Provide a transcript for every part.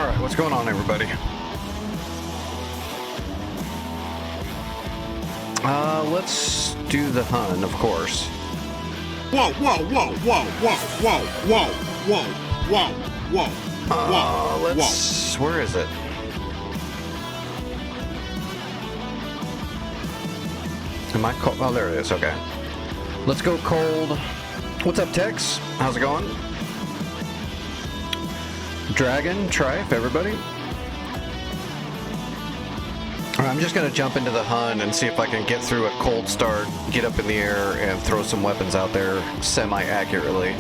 Alright, what's going on, everybody? Let's do the Hun, of course. Whoa, whoa, whoa, whoa, whoa, whoa, whoa, whoa, whoa, whoa, whoa, let's... Whoa. Where is it? Am I cold? Oh, there it is. Okay. Let's go cold. What's up, Tex? How's it going? Dragon, Trife, everybody. I'm just going to jump into the Hun and see if I can get through a cold start, get up in the air, and throw some weapons out there semi-accurately.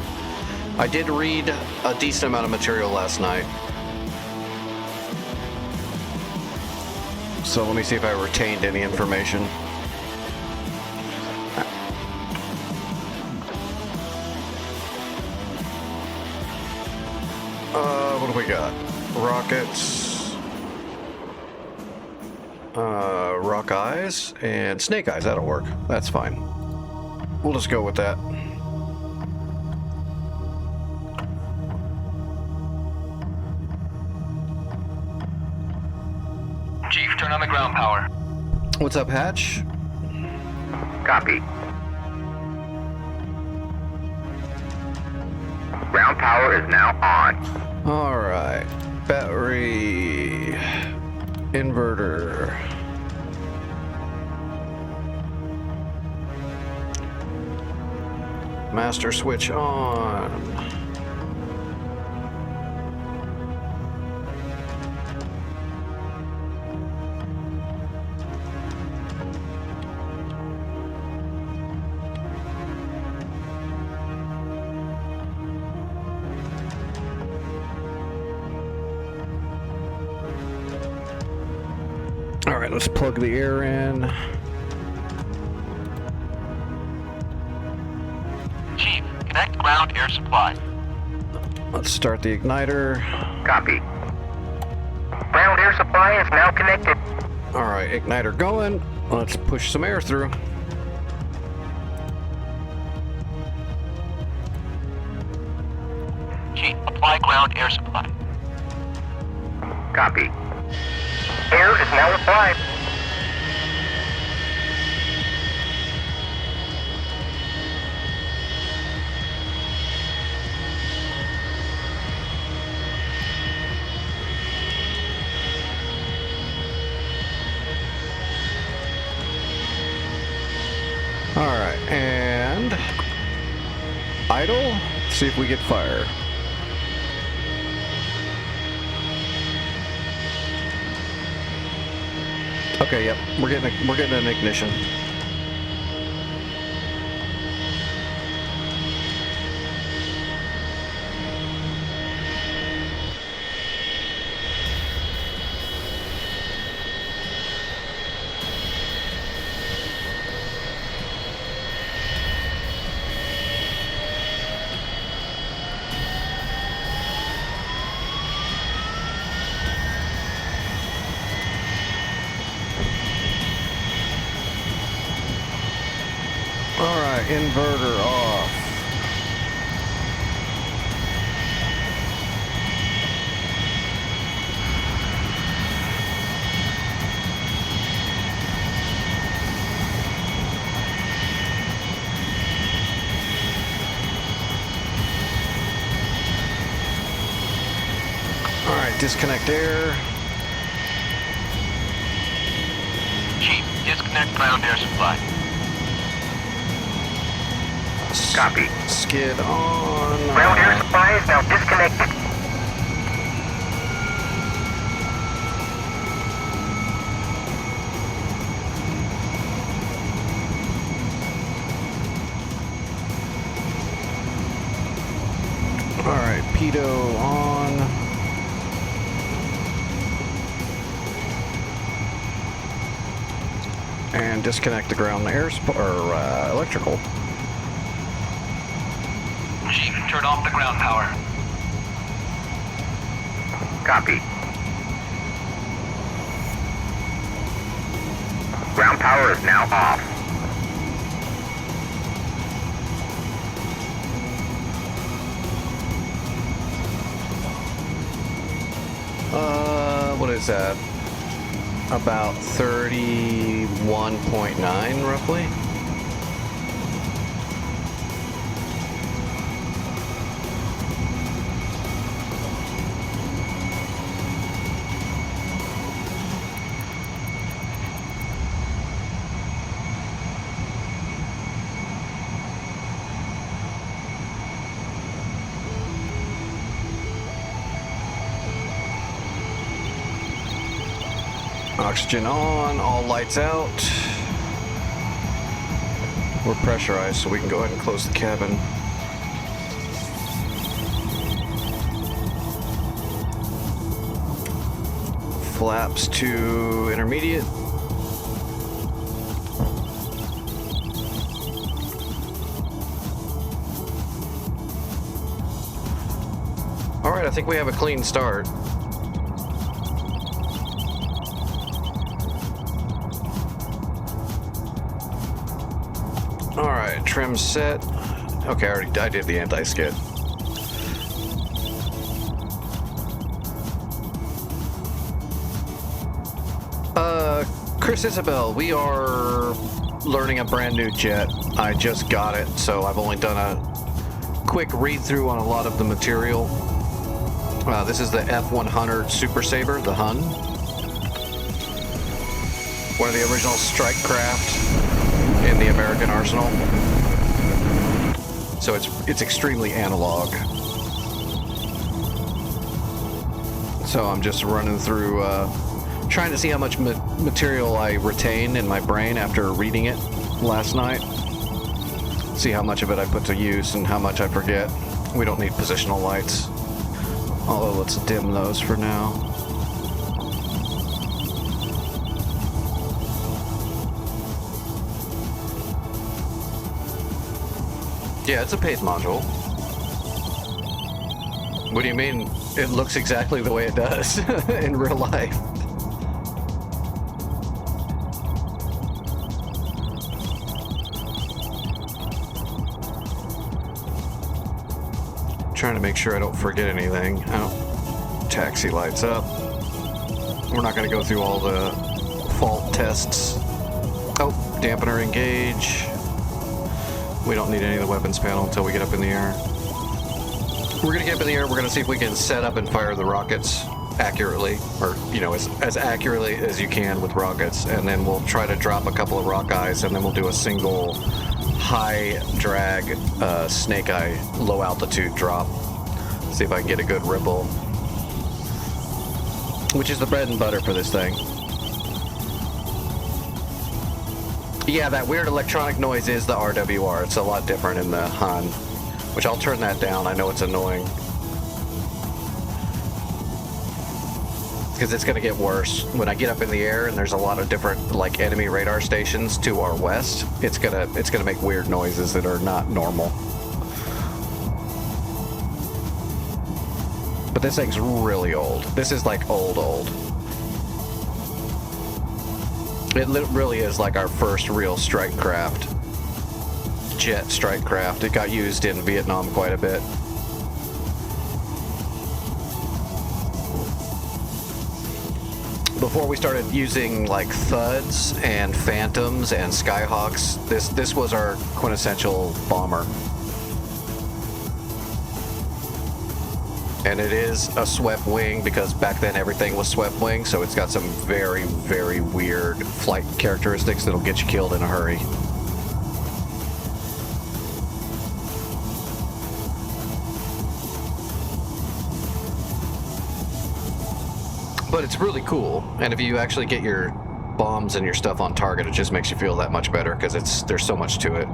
I did read a decent amount of material last night. So let me see if I retained any information. What do we got? Rockets. Rock eyes and snake eyes. That'll work. That's fine. We'll just go with that. Chief, turn on the ground power. What's up, Hatch? Copy. Ground power is now on. All right. Battery. Inverter. Master switch on. All right, let's plug the air in. Chief, connect ground air supply. Let's start the igniter. Copy. Ground air supply is now connected. All right, igniter going. Let's push some air through. Chief, apply ground air supply. Copy. Air is now applied. All right, and idle. See if we get fire. Okay, yep, we're getting an ignition. Alright, inverter off. Alright, disconnect air. Chief, disconnect ground air supply. Copy. Skid on. Ground air supply is now disconnected. Alright, pitot on. And disconnect the ground air electrical. Chief, turn off the ground power. Copy. Ground power is now off. is at about 31.9 roughly. Oxygen on, all lights out. We're pressurized, so we can go ahead and close the cabin. Flaps to intermediate. All right, I think we have a clean start. Alright, trim set. Okay, I did the anti-skid. Chris Isabel, we are learning a brand new jet. I just got it, so I've only done a quick read-through on a lot of the material. This is the F-100 Super Sabre, the Hun. One of the original strike craft in the American arsenal. So it's extremely analog. So I'm just running through, trying to see how much material I retain in my brain after reading it last night. See how much of it I put to use and how much I forget. We don't need positional lights. Although let's dim those for now. Yeah, it's a paid module. What do you mean? It looks exactly the way it does in real life. Trying to make sure I don't forget anything. Taxi lights up. We're not going to go through all the fault tests. Oh, dampener engage. We don't need any of the weapons panel until we get up in the air. We're going to get up in the air. We're going to see if we can set up and fire the rockets accurately, or, you know, as accurately as you can with rockets. And then we'll try to drop a couple of rock eyes, and then we'll do a single high drag snake eye low altitude drop. See if I can get a good ripple, which is the bread and butter for this thing. Yeah, that weird electronic noise is the RWR. It's a lot different in the Hun, which I'll turn that down. I know it's annoying because it's going to get worse when I get up in the air and there's a lot of different like enemy radar stations to our west. It's gonna make weird noises that are not normal. But this thing's really old. This is like old. It really is like our first real strike craft. Jet strike craft. It got used in Vietnam quite a bit. Before we started using like Thuds and Phantoms and Skyhawks, this was our quintessential bomber. And it is a swept wing because back then everything was swept wing, so it's got some very, very weird flight characteristics that'll get you killed in a hurry. But it's really cool, and if you actually get your bombs and your stuff on target, it just makes you feel that much better because there's so much to it.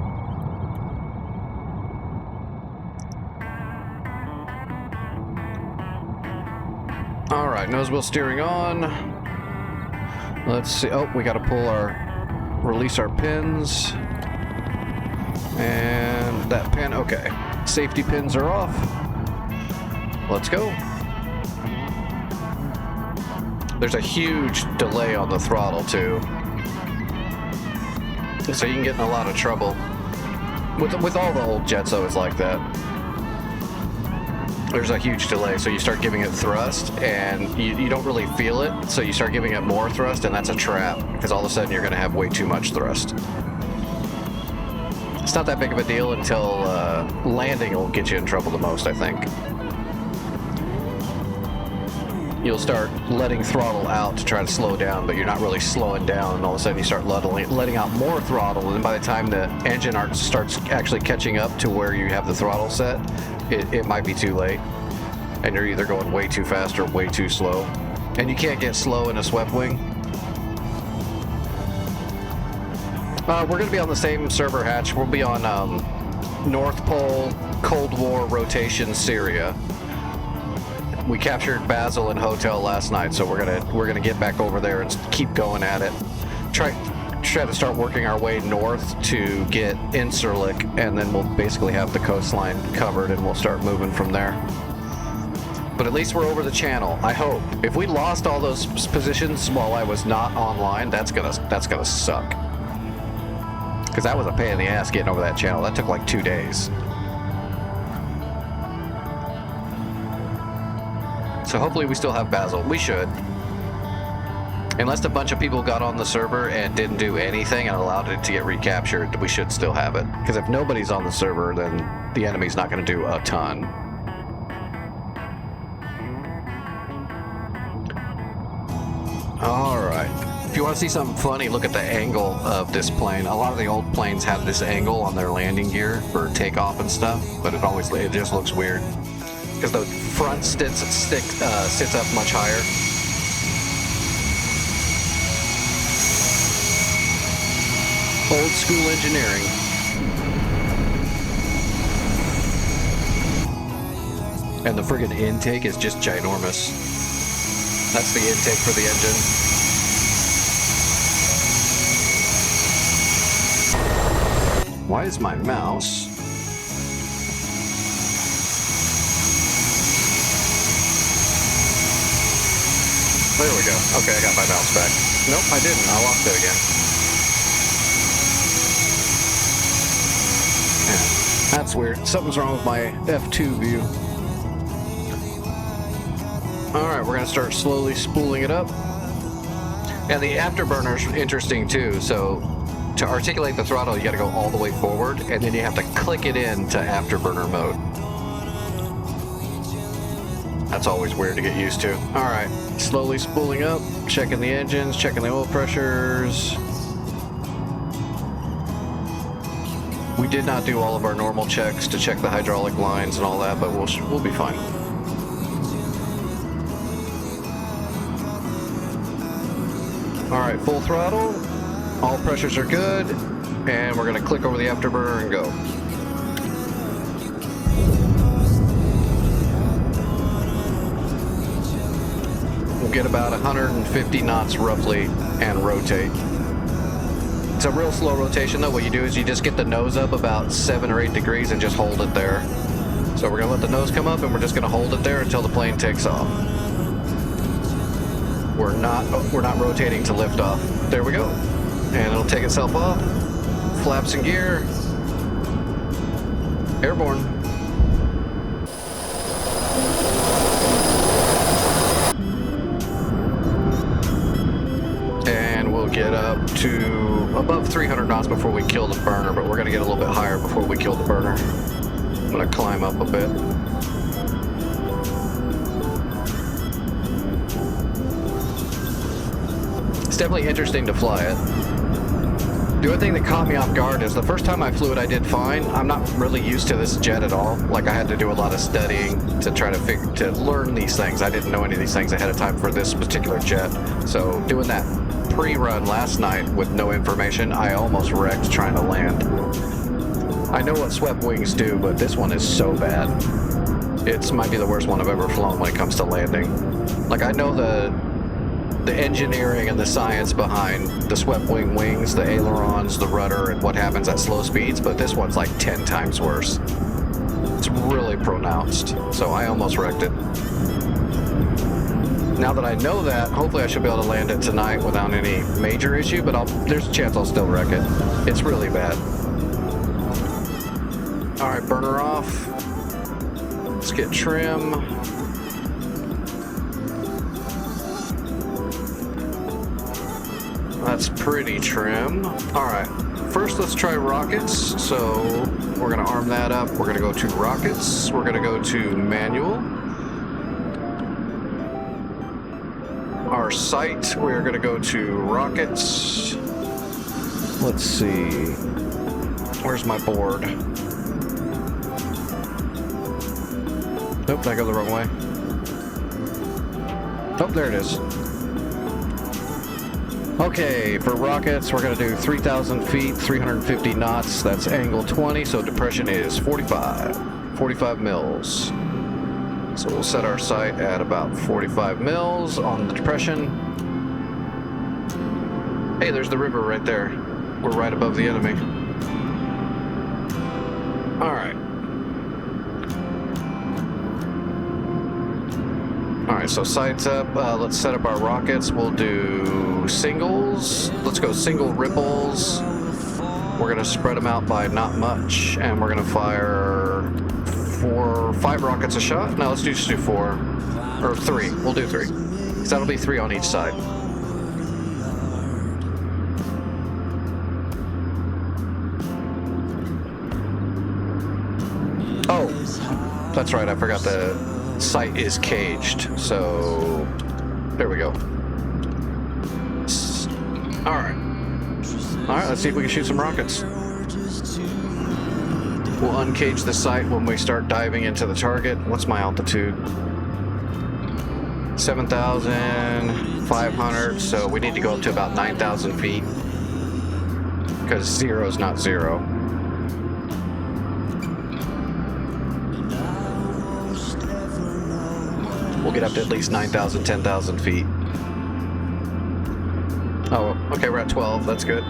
Alright, nose wheel steering on. Let's see. Oh, we gotta release our pins. And that pin, okay. Safety pins are off. Let's go. There's a huge delay on the throttle too. So you can get in a lot of trouble. With all the old jets, though, it's like that. there's a huge delay. So you start giving it thrust, and you don't really feel it. So you start giving it more thrust, and that's a trap, because all of a sudden you're going to have way too much thrust. It's not that big of a deal until landing will get you in trouble the most, I think. You'll start letting throttle out to try to slow down, but you're not really slowing down, and all of a sudden you start letting out more throttle, and by the time the engine starts actually catching up to where you have the throttle set, it might be too late. And you're either going way too fast or way too slow. And you can't get slow in a swept wing. We're going to be on the same server hatch. We'll be on North Pole, Cold War rotation, Syria. We captured Basel and Hotel last night, so we're gonna get back over there and keep going at it. Try to start working our way north to get Incirlik, and then we'll basically have the coastline covered, and we'll start moving from there. But at least we're over the channel, I hope. If we lost all those positions while I was not online, that's gonna suck. Because that was a pain in the ass getting over that channel. That took like 2 days. So hopefully we still have Basel. We should. Unless a bunch of people got on the server and didn't do anything and allowed it to get recaptured, we should still have it. Because if nobody's on the server, then the enemy's not going to do a ton. Alright. If you want to see something funny, look at the angle of this plane. A lot of the old planes have this angle on their landing gear for takeoff and stuff, but it just looks weird. Because the front sits up much higher. Old school engineering. And the friggin' intake is just ginormous. That's the intake for the engine. Why is my mouse... There we go. Okay, I got my mouse back. Nope, I didn't. I lost it again. Yeah, that's weird. Something's wrong with my F2 view. Alright, we're going to start slowly spooling it up. And the afterburner's interesting too. So to articulate the throttle, you got to go all the way forward, and then you have to click it into afterburner mode. That's always weird to get used to. Alright, slowly spooling up, checking the engines, checking the oil pressures. We did not do all of our normal checks to check the hydraulic lines and all that, but we'll be fine. Alright, full throttle. All pressures are good. And we're going to click over the afterburner and go. We'll get about 150 knots roughly and rotate. It's a real slow rotation though. What you do is you just get the nose up about 7 or 8 degrees and just hold it there. So we're going to let the nose come up, and we're just going to hold it there until the plane takes off. We're not rotating to lift off. There we go. And it'll take itself off. Flaps and gear. Airborne. And we'll get up to above 300 knots before we kill the burner, but we're going to get a little bit higher before we kill the burner. I'm going to climb up a bit. It's definitely interesting to fly it. The only thing that caught me off guard is the first time I flew it, I did fine. I'm not really used to this jet at all. Like, I had to do a lot of studying to try to learn these things. I didn't know any of these things ahead of time for this particular jet. So doing that pre-run last night with no information, I almost wrecked trying to land. I know what swept wings do, but this one is so bad. It might be the worst one I've ever flown when it comes to landing. Like, I know the engineering and the science behind the swept wing wings, the ailerons, the rudder, and what happens at slow speeds, but this one's like 10 times worse. It's really pronounced, so I almost wrecked it. Now that I know that, hopefully I should be able to land it tonight without any major issue, but there's a chance I'll still wreck it. It's really bad. Alright, burner off. Let's get trim. That's pretty trim. Alright, first let's try rockets. So we're going to arm that up. We're going to go to rockets. We're going to go to manual. Our sight, we're going to go to rockets. Let's see. Where's my board? Nope, did I go the wrong way? Oh, there it is. Okay, for rockets, we're going to do 3,000 feet, 350 knots. That's angle 20, so depression is 45 mils. So we'll set our sight at about 45 mils on the depression. Hey, there's the river right there. We're right above the enemy. Alright. Alright, so sights up. Let's set up our rockets. We'll do singles. Let's go single ripples. We're going to spread them out by not much. And we're going to fire 5 rockets a shot. No, let's just do 4. Or 3. We'll do 3. Because that'll be 3 on each side. Oh, that's right. I forgot the sight is caged. So, there we go. Alright. Alright, let's see if we can shoot some rockets. We'll uncage the sight when we start diving into the target. What's my altitude? 7,500, so we need to go up to about 9,000 feet. Because 0 is not 0. We'll get up to at least 9,000, 10,000 feet. Oh, okay, we're at 12. That's good.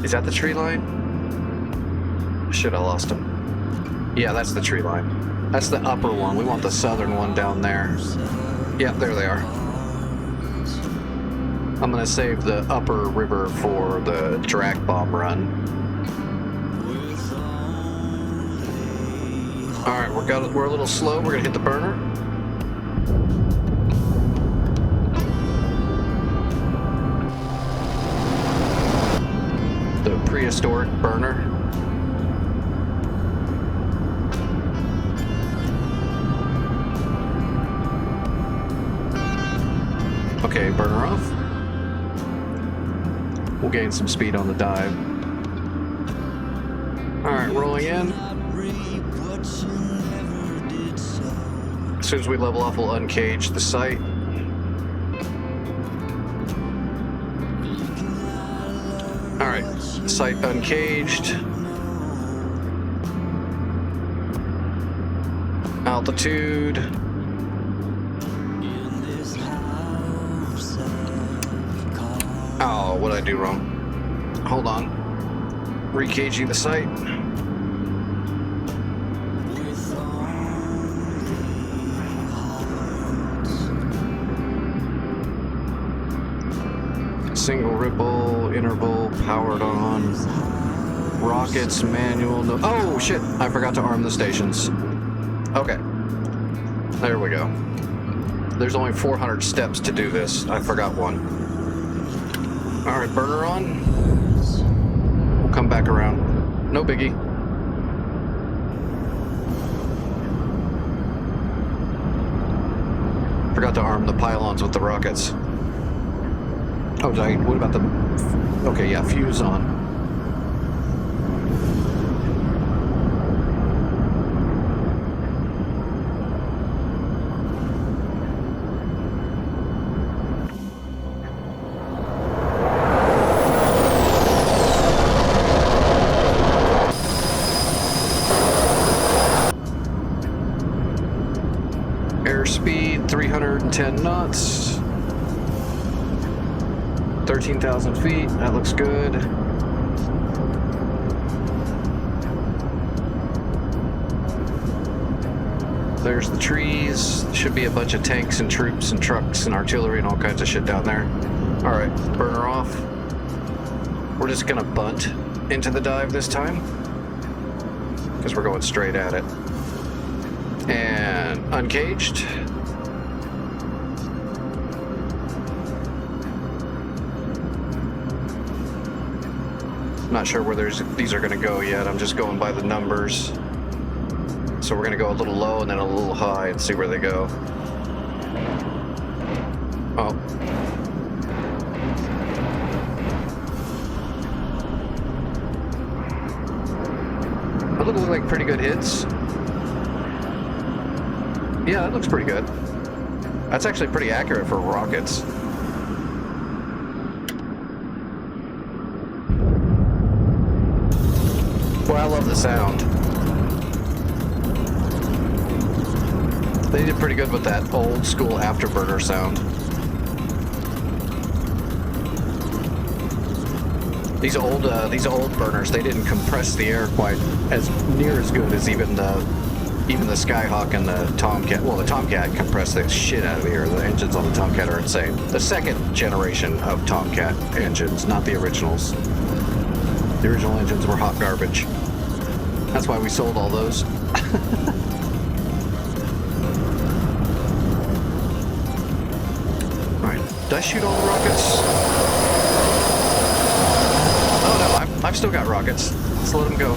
Is that the tree line? Shit, I lost him. Yeah, that's the tree line. That's the upper one. We want the southern one down there. Yeah, there they are. I'm gonna save the upper river for the drag bomb run. Alright, we're a little slow. We're gonna hit the burner. The prehistoric burner. Okay, burner off. We'll gain some speed on the dive. Alright, rolling in. As soon as we level off, we'll uncage the sight. Alright, sight uncaged. Altitude. Oh, what did I do wrong? Hold on. Recaging the sight. Single ripple, interval, powered on. Rockets, manual, no. Oh, shit! I forgot to arm the stations. Okay. There we go. There's only 400 steps to do this. I forgot one. Alright, burner on. We'll come back around. No biggie. Forgot to arm the pylons with the rockets. Oh, did I? What about the... Okay, yeah, fuse on. Airspeed 310 knots. 13,000 feet. That looks good. There's the trees. Should be a bunch of tanks and troops and trucks and artillery and all kinds of shit down there. Alright, burner off. We're just gonna bunt. into the dive this time, because we're going straight at it. And uncaged. Not sure where these are going to go yet. I'm just going by the numbers. So we're going to go a little low and then a little high and see where they go. Oh. That looks like pretty good hits. Yeah, that looks pretty good. That's actually pretty accurate for rockets. Boy, I love the sound. They did pretty good with that old school afterburner sound. These old burners, they didn't compress the air quite near as good as even the Skyhawk and the Tomcat. Well, the Tomcat compressed the shit out of the air. The engines on the Tomcat are insane. The second generation of Tomcat engines, not the originals. The original engines were hot garbage. That's why we sold all those. Alright, did I shoot all the rockets? Oh no, I've still got rockets. Let's let them go.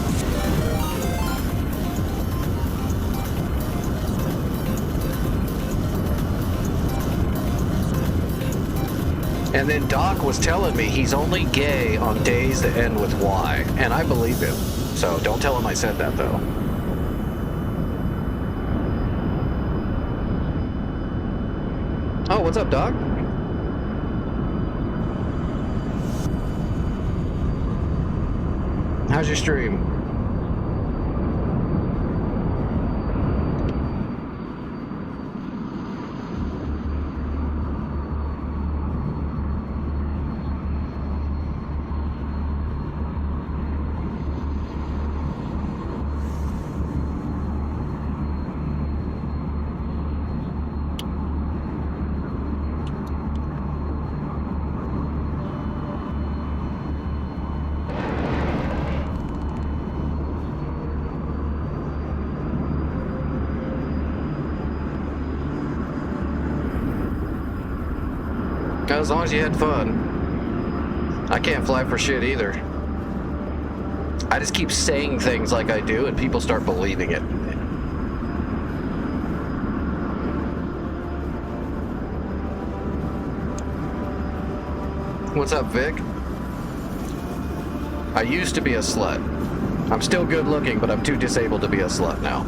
And then Doc was telling me he's only gay on days that end with Y, and I believe him. So don't tell him I said that, though. Oh, what's up, Doc? How's your stream? As long as you had fun. I can't fly for shit either. I just keep saying things like I do and people start believing it. What's up, Vic? I used to be a slut. I'm still good looking, but I'm too disabled to be a slut now.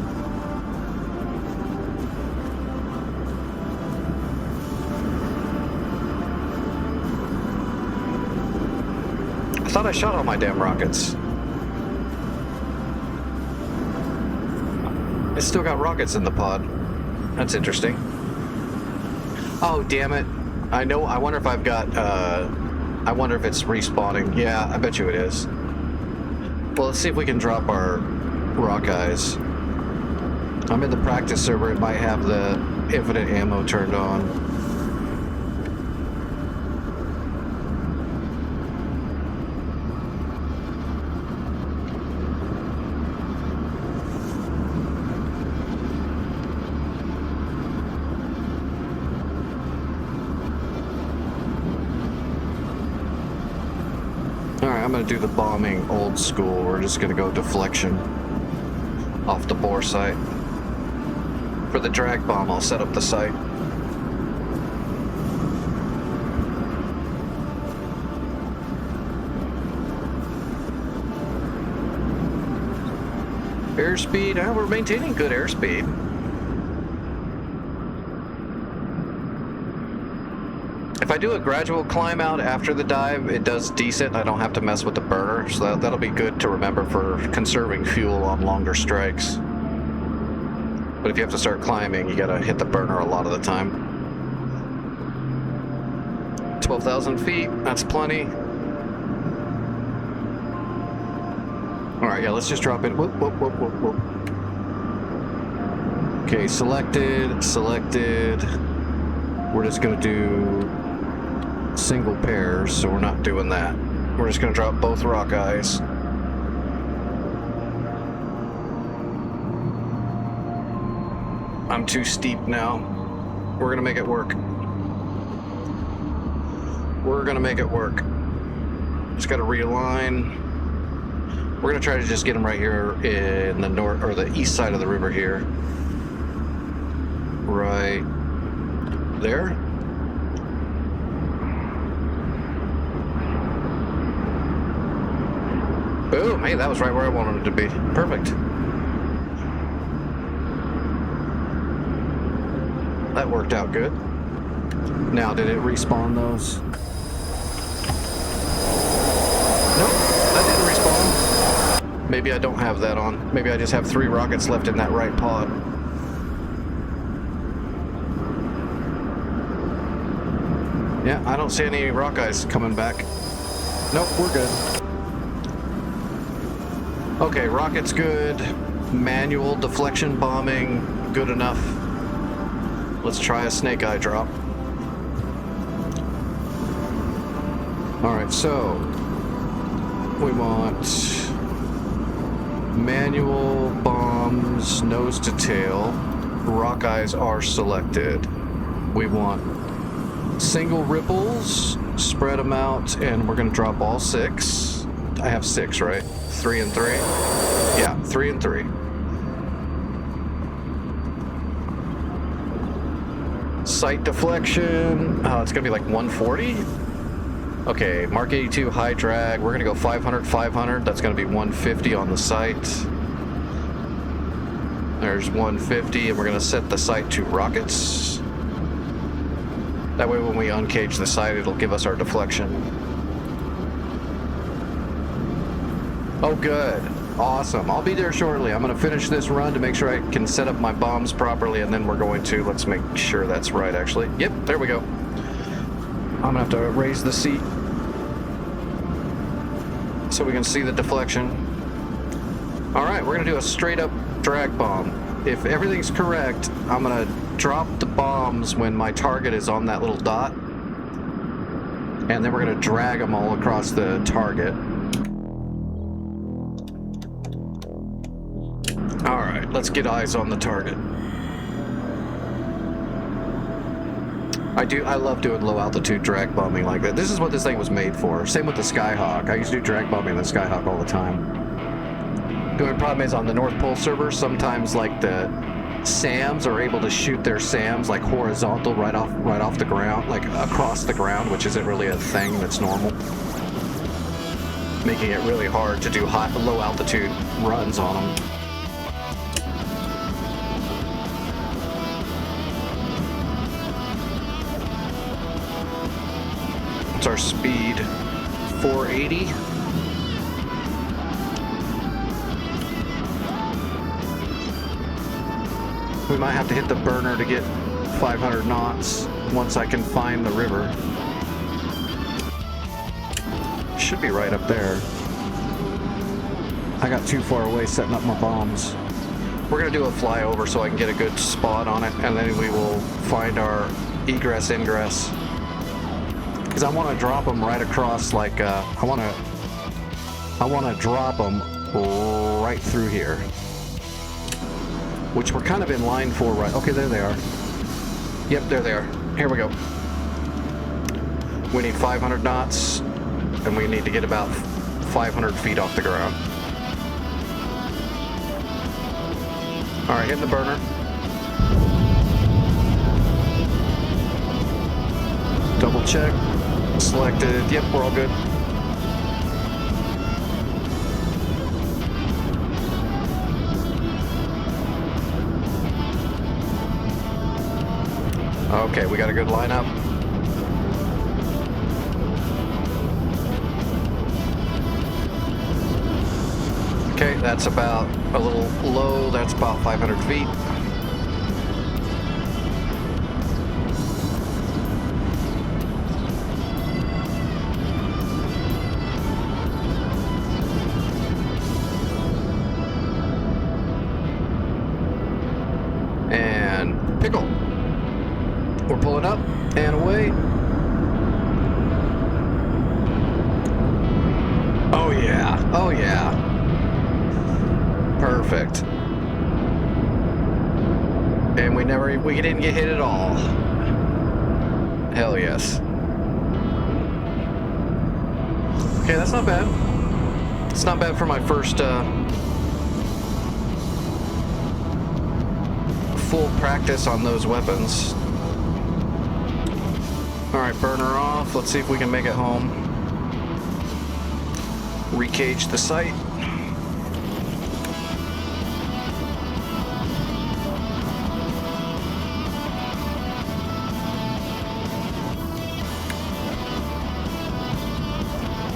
I thought I shot all my damn rockets. I still got rockets in the pod. That's interesting. Oh, damn it. I know, I wonder if I've got, I wonder if it's respawning. Yeah, I bet you it is. Well, let's see if we can drop our rock eyes. I'm in the practice server. It might have the infinite ammo turned on. I'm gonna do the bombing old school. We're just gonna go deflection off the bore site. For the drag bomb, I'll set up the site. Airspeed, we're maintaining good airspeed. If I do a gradual climb out after the dive, it does decent. I don't have to mess with the burner, so that'll be good to remember for conserving fuel on longer strikes. But if you have to start climbing, you gotta hit the burner a lot of the time. 12,000 feet, that's plenty. Alright, yeah, let's just drop in. Whoop, whoop, whoop, whoop, whoop. Okay, selected. We're just gonna do single pairs, so we're not doing that. We're just gonna drop both rock eyes. I'm too steep now. We're gonna make it work. We're gonna make it work. Just gotta realign. We're gonna try to just get them right here in the north or the east side of the river here. Right there. Boom, hey, that was right where I wanted it to be. Perfect. That worked out good. Now, did it respawn those? Nope, that didn't respawn. Maybe I don't have that on. Maybe I just have 3 rockets left in that right pod. Yeah, I don't see any rock eyes coming back. Nope, we're good. Okay, rocket's good. Manual deflection bombing, good enough. Let's try a snake eye drop. Alright, so we want manual bombs, nose to tail. Rock eyes are selected. We want single ripples, spread them out, and we're going to drop all 6. I have 6, right? 3 and 3? Yeah, 3 and 3. Sight deflection. Oh, it's going to be like 140? Okay, Mark 82 high drag. We're going to go 500, 500. That's going to be 150 on the sight. There's 150, and we're going to set the sight to rockets. That way when we uncage the sight, it'll give us our deflection. Oh, good. Awesome. I'll be there shortly. I'm going to finish this run to make sure I can set up my bombs properly, and then we're going to, let's make sure that's right, actually. Yep, there we go. I'm going to have to raise the seat so we can see the deflection. All right, we're going to do a straight up drag bomb. If everything's correct, I'm going to drop the bombs when my target is on that little dot, and then we're going to drag them all across the target. All right, let's get eyes on the target. I love doing low altitude drag bombing like that. This is what this thing was made for. Same with the Skyhawk. I used to do drag bombing with the Skyhawk all the time. The only problem is on the North Pole server, sometimes like the SAMs are able to shoot their SAMs like horizontal right off the ground, like across the ground, which isn't really a thing that's normal, making it really hard to do low altitude runs on them. What's our speed? 480. We might have to hit the burner to get 500 knots once I can find the river. Should be right up there. I got too far away setting up my bombs. We're gonna do a flyover so I can get a good spot on it, and then we will find our egress ingress. Because I want to drop them right across, like I want to drop them right through here, which we're kind of in line for, right? Okay, there they are. Yep, there they are. Here we go. We need 500 knots, and we need to get about 500 feet off the ground. All right, hitting the burner. Double check. Selected. Yep, we're all good. Okay, we got a good lineup. Okay, that's about a little low. That's about 500 feet. And pickle. We're pulling up and away. Oh yeah, oh yeah. Perfect. And we didn't get hit at all. Hell yes. Okay, that's not bad. It's not bad for my first full practice on those weapons. Alright, burner off. Let's see if we can make it home. Recage the site.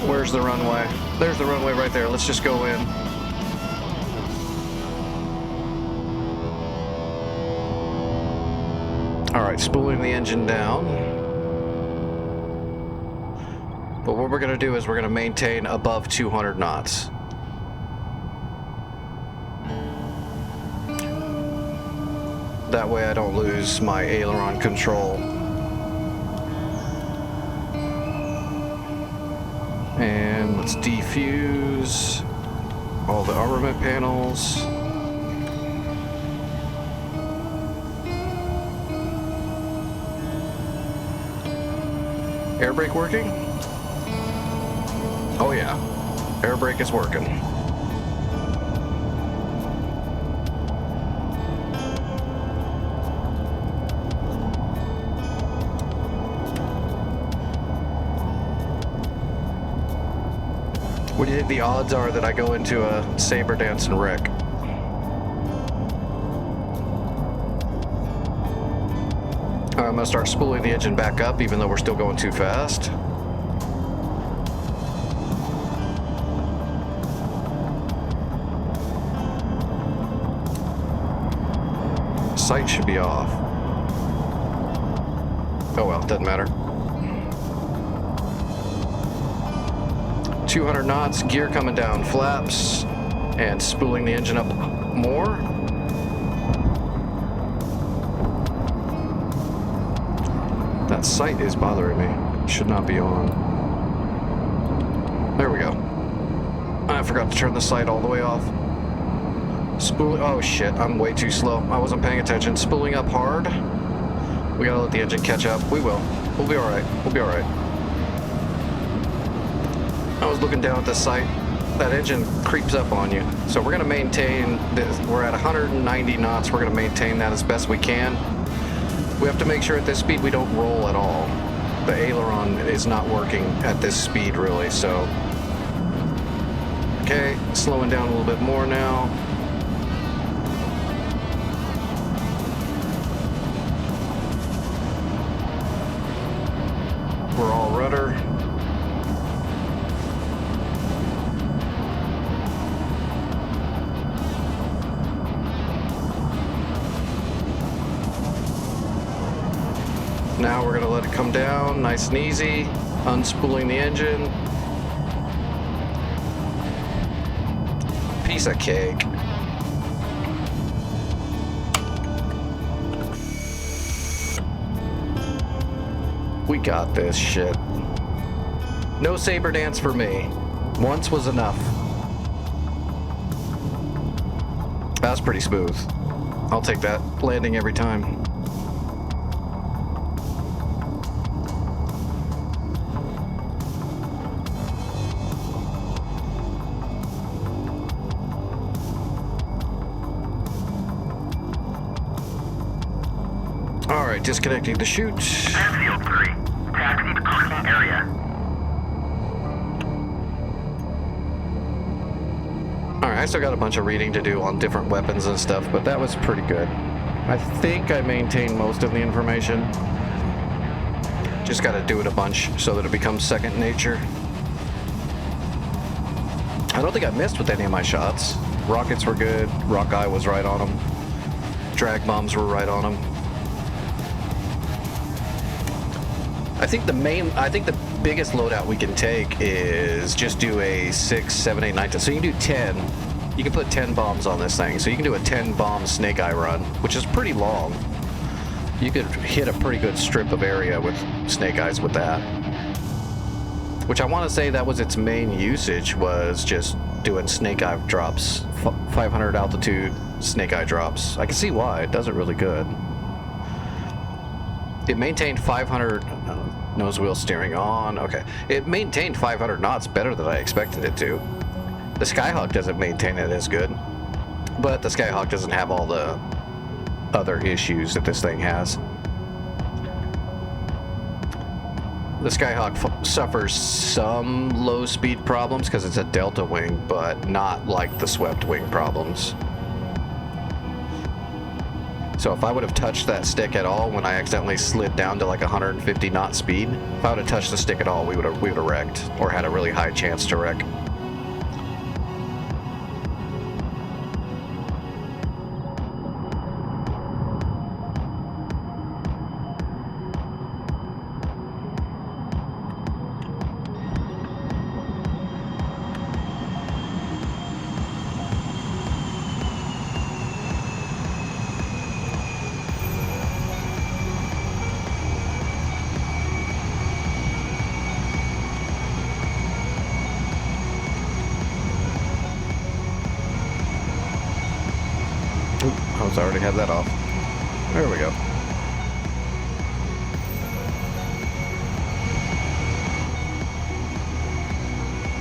Where's the runway? There's the runway right there. Let's just go in. Alright, spooling the engine down. But what we're going to do is we're going to maintain above 200 knots. That way I don't lose my aileron control. And let's defuse all the armament panels. Air brake working? Oh yeah, air brake is working. What do you think the odds are that I go into a saber dance and wreck? I'm gonna start spooling the engine back up even though we're still going too fast. Sight should be off. Oh well, doesn't matter. 200 knots, gear coming down, flaps, and spooling the engine up more. That sight is bothering me. Should not be on. There we go. I forgot to turn the sight all the way off. Spooling. Oh shit, I'm way too slow. I wasn't paying attention. Spooling up hard. We gotta let the engine catch up. We will. We'll be alright. We'll be alright. I was looking down at the sight. That engine creeps up on you. So we're gonna maintain this. We're at 190 knots. We're gonna maintain that as best we can. We have to make sure at this speed we don't roll at all. The aileron is not working at this speed really, so. Okay, slowing down a little bit more now. We're all rudder. Now we're going to let it come down nice and easy, unspooling the engine. Piece of cake. We got this shit. No saber dance for me. Once was enough. That's pretty smooth. I'll take that landing every time. Alright, disconnecting the chute. Airfield 3. Taxi to parking area. Alright, I still got a bunch of reading to do on different weapons and stuff, but that was pretty good. I think I maintained most of the information. Just gotta do it a bunch so that it becomes second nature. I don't think I missed with any of my shots. Rockets were good, Rockeye was right on them. Drag bombs were right on them. I think the biggest loadout we can take is just do a 6, 7, 8, 9, 10. So you can do 10. You can put 10 bombs on this thing. So you can do a 10 bomb snake eye run, which is pretty long. You could hit a pretty good strip of area with snake eyes with that. Which I want to say that was its main usage, was just doing snake eye drops, 500 altitude, snake eye drops. I can see why. It does it really good. It maintained 500 nose wheel steering on. Okay. It maintained 500 knots better than I expected it to. The Skyhawk doesn't maintain it as good, but the Skyhawk doesn't have all the other issues that this thing has. The Skyhawk suffers some low speed problems because it's a delta wing, but not like the swept wing problems. So if I would have touched that stick at all when I accidentally slid down to like 150 knot speed, if I would have touched the stick at all, we would have wrecked, or had a really high chance to wreck. I already have that off. There we go.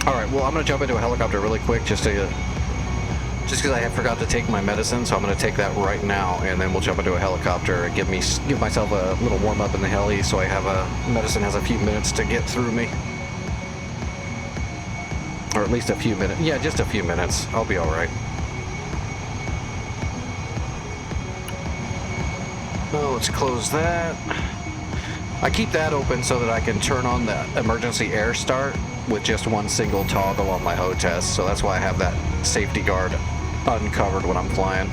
Alright, well I'm gonna jump into a helicopter really quick just because I forgot to take my medicine, so I'm gonna take that right now, and then we'll jump into a helicopter and give myself a little warm up in the heli, so I have medicine has a few minutes to get through me. Or at least a few minutes. Yeah, just a few minutes. I'll be alright. Oh, let's close that. I keep that open so that I can turn on the emergency air start with just one single toggle on my HOTAS, so that's why I have that safety guard uncovered when I'm flying.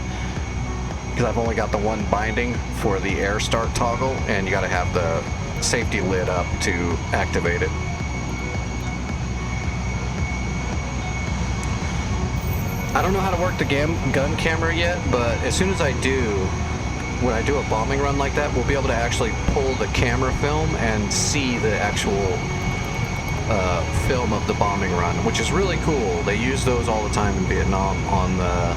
Because I've only got the one binding for the air start toggle, and you gotta have the safety lid up to activate it. I don't know how to work the gun camera yet, but as soon as I do, when I do a bombing run like that, we'll be able to actually pull the camera film and see the actual film of the bombing run, which is really cool. They use those all the time in Vietnam on the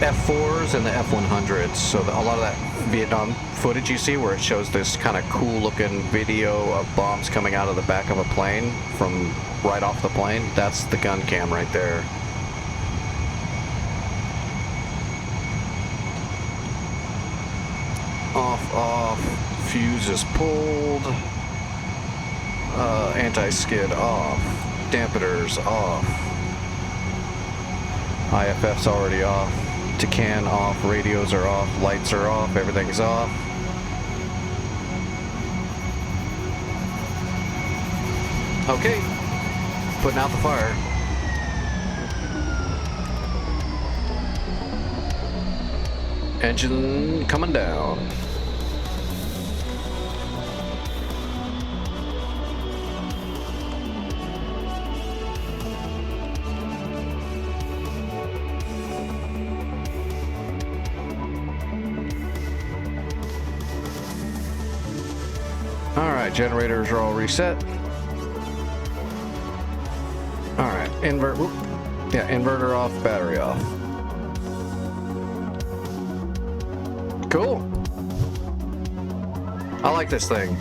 F4s and the F100s. So a lot of that Vietnam footage you see where it shows this kind of cool looking video of bombs coming out of the back of a plane from right off the plane, that's the gun cam right there. Off, fuse is pulled, anti-skid off, dampeners off, IFF's already off, TCAN off, radios are off, lights are off, everything's off. Okay, putting out the fire. Engine coming down. Alright, generators are all reset. Alright, inverter off, battery off. Cool. I like this thing.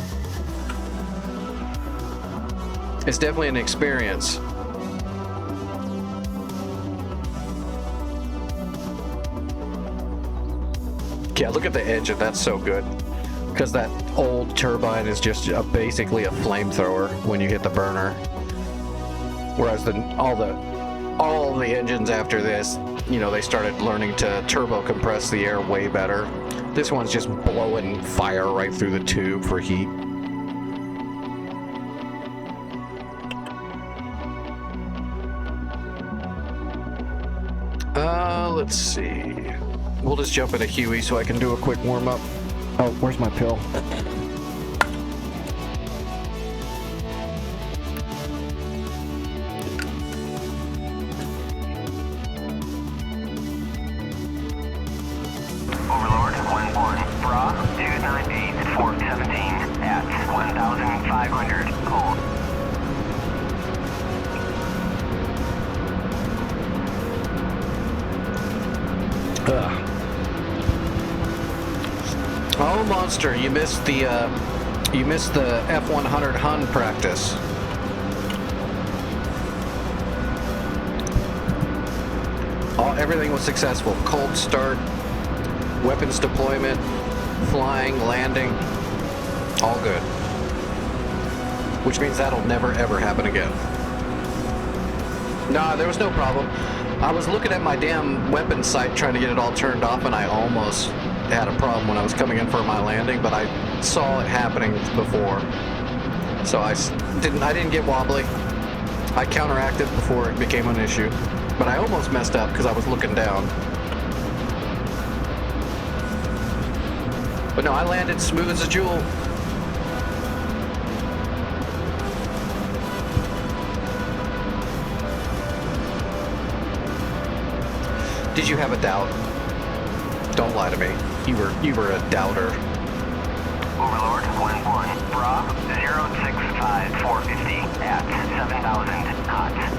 It's definitely an experience. Yeah, look at the engine. That's so good. Because that old turbine is just basically a flamethrower when you hit the burner. Whereas all the engines after this, you know, they started learning to turbo compress the air way better. This one's just blowing fire right through the tube for heat. Let's see. We'll just jump into Huey so I can do a quick warm-up. Oh, where's my pill? Overlord 1-1. Bra 298 417 at 1,500. Hold. Monster, you missed the F-100 Hun practice. Everything was successful. Cold start, weapons deployment, flying, landing, all good. Which means that'll never ever happen again. Nah, there was no problem. I was looking at my damn weapon sight trying to get it all turned off, and I almost had a problem when I was coming in for my landing, but I saw it happening before. So I didn't get wobbly. I counteracted before it became an issue. But I almost messed up because I was looking down. But no, I landed smooth as a jewel. Did you have a doubt? Don't lie to me. You were a doubter. Overlord, 1-1. Bra, 065-450 at 7,000 knots.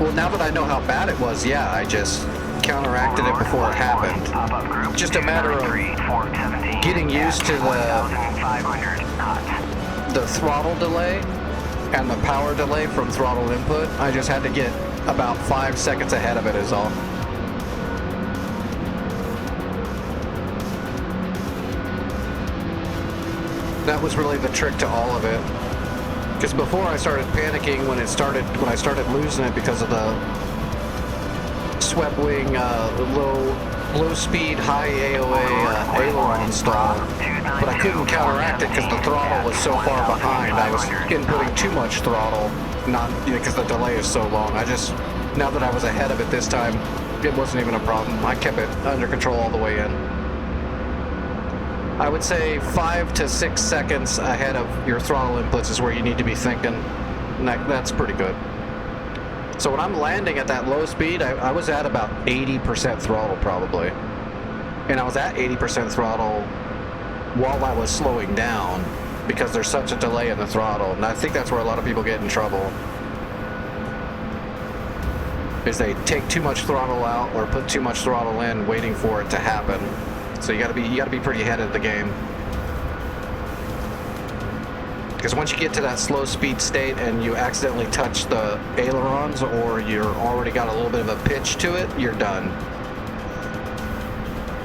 Well, now that I know how bad it was, yeah, I just counteracted it before it happened. Just a matter of getting used to the throttle delay and the power delay from throttle input. I just had to get about 5 seconds ahead of it is all. That was really the trick to all of it. Because before I started panicking when I started losing it because of the swept wing, low speed, high AOA aileron stall, but I couldn't counteract it because the throttle was so far behind. I was inputting too much throttle, not because the delay is so long. Now that I was ahead of it this time, it wasn't even a problem. I kept it under control all the way in. I would say 5 to 6 seconds ahead of your throttle inputs is where you need to be thinking. And that's pretty good. So when I'm landing at that low speed, I was at about 80% throttle probably. And I was at 80% throttle while I was slowing down because there's such a delay in the throttle. And I think that's where a lot of people get in trouble. Is they take too much throttle out or put too much throttle in waiting for it to happen. So you gotta be pretty ahead of the game. Because once you get to that slow speed state and you accidentally touch the ailerons or you're already got a little bit of a pitch to it, you're done.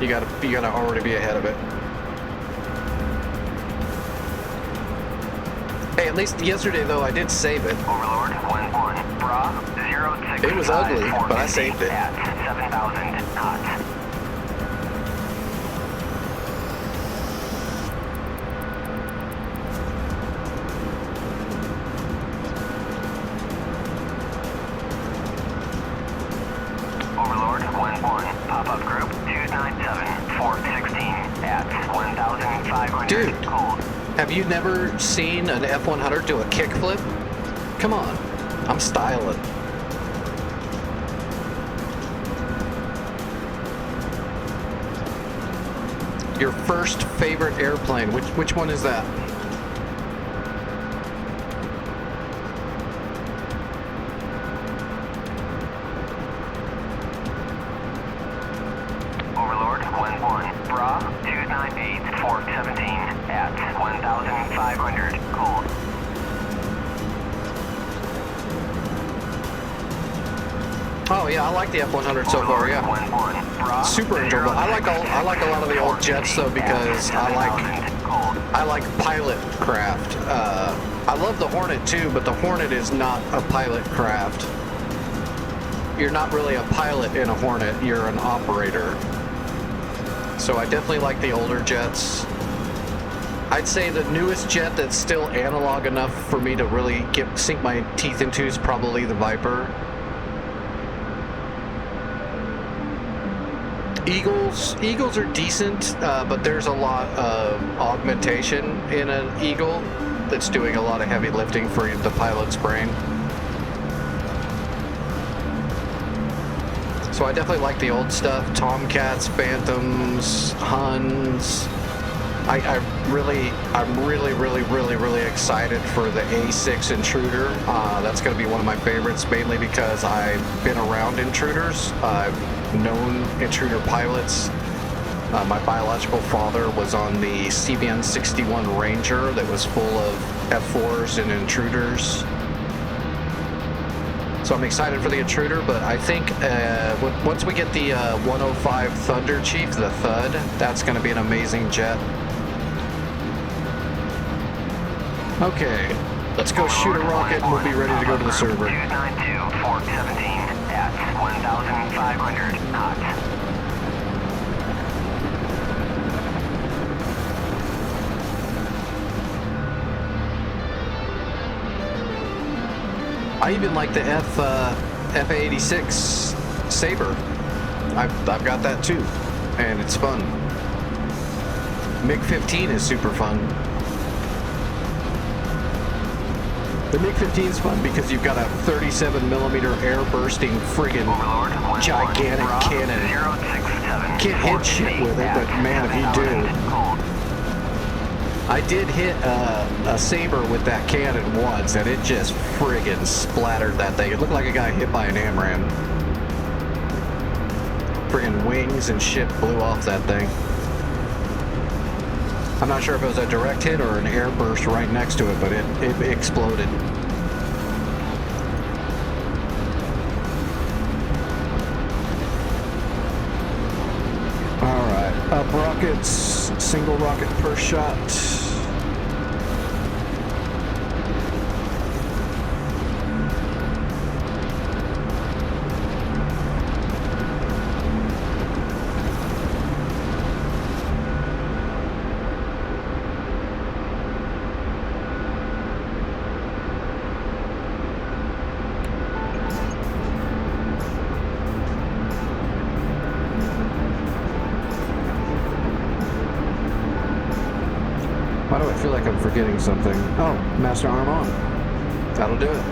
You gotta already be ahead of it. Hey, at least yesterday though, I did save it. Overlord, 1-1. Bra, 065. It was ugly, but I saved it. At 7,000 knots. Overlord, 1-1. Pop-up group, 297-416 at 1,500. Dude. Cold. Have you never seen an F-100 do a kickflip? Come on, I'm styling. Your first favorite airplane, which one is that? Overlord, 1-1. Bra, 298-417 at 1,500. Cold. Oh yeah, I like the F-100 so far. Yeah, 1-1. Bra, super enjoyable. I like a lot of the old jets though because I like pilot craft. I love the Hornet too, but the Hornet is not a pilot craft. You're not really a pilot in a Hornet. You're an operator. So I definitely like the older jets. I'd say the newest jet that's still analog enough for me to really sink my teeth into is probably the Viper. Eagles are decent, but there's a lot of augmentation in an Eagle that's doing a lot of heavy lifting for the pilot's brain. So I definitely like the old stuff, Tomcats, Phantoms, Huns, I'm really excited for the A6 Intruder. That's going to be one of my favorites, mainly because I've been around intruders. I've known intruder pilots. My biological father was on the CBN 61 Ranger that was full of F4s and intruders. So I'm excited for the Intruder, but I think once we get the 105 Thunder Chief, the Thud, that's going to be an amazing jet. Okay, let's go shoot a rocket and we'll be ready to go to the server. 292, Fort 17 at 1,500 knots. I even like the F-86 Sabre. I've got that too, and it's fun. MiG-15 is super fun. The MiG-15 is fun because you've got a 37mm air-bursting friggin' gigantic cannon. Can't hit shit with it, but man, if you do. I did hit a Sabre with that cannon once, and it just friggin' splattered that thing. It looked like a guy hit by an AMRAAM. Friggin' wings and shit blew off that thing. I'm not sure if it was a direct hit or an air burst right next to it, but it exploded. Alright, up rockets, single rocket per shot. Why do I feel like I'm forgetting something? Oh, Master Arm on. That'll do it.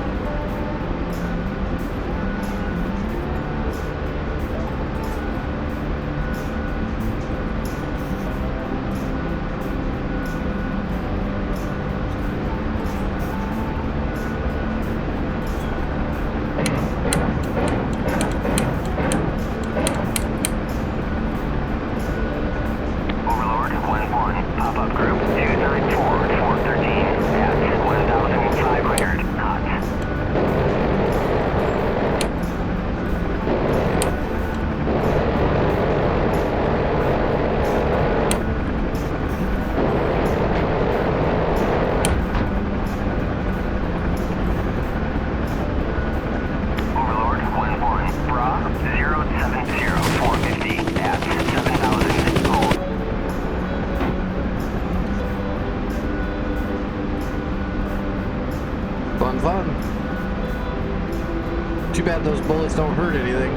Fun. Too bad those bullets don't hurt anything.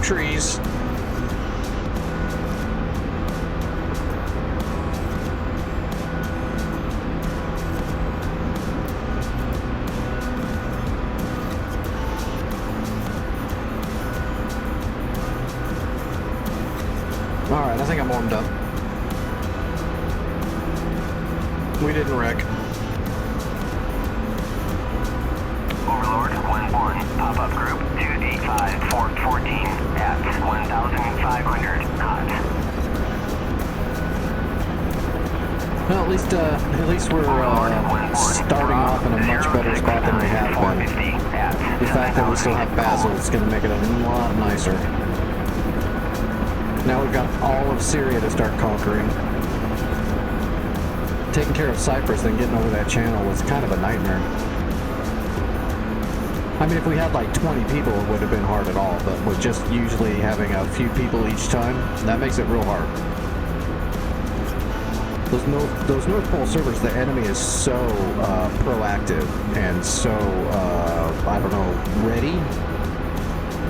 Trees. All right, I think I'm warmed up. We didn't wreck. Overlord, 1-1. Pop-up group 2D5 Fort 14 at 1,500 knots. Well, at least we're starting off in a much better spot than we have been. The fact that we still have Basel is going to make it a lot nicer. Now we've got all of Syria to start conquering. Taking care of Cyprus, then getting over that channel was kind of a nightmare. I mean, if we had like 20 people, it would have been hard at all, but with just usually having a few people each time, that makes it real hard. Those North Pole servers, the enemy is so proactive and so, I don't know, ready.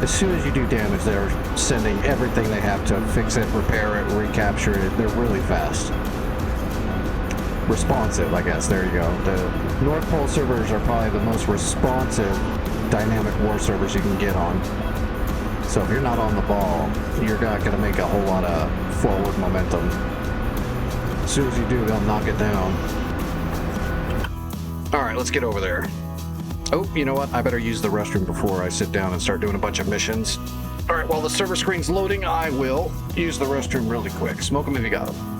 As soon as you do damage, they're sending everything they have to fix it, repair it, recapture it. They're really fast. Responsive, I guess. There you go. The North Pole servers are probably the most responsive dynamic war servers you can get on. So if you're not on the ball, you're not going to make a whole lot of forward momentum. As soon as you do, they'll knock it down. Alright, let's get over there. Oh, you know what? I better use the restroom before I sit down and start doing a bunch of missions. Alright, while the server screen's loading, I will use the restroom really quick. Smoke them if you got them.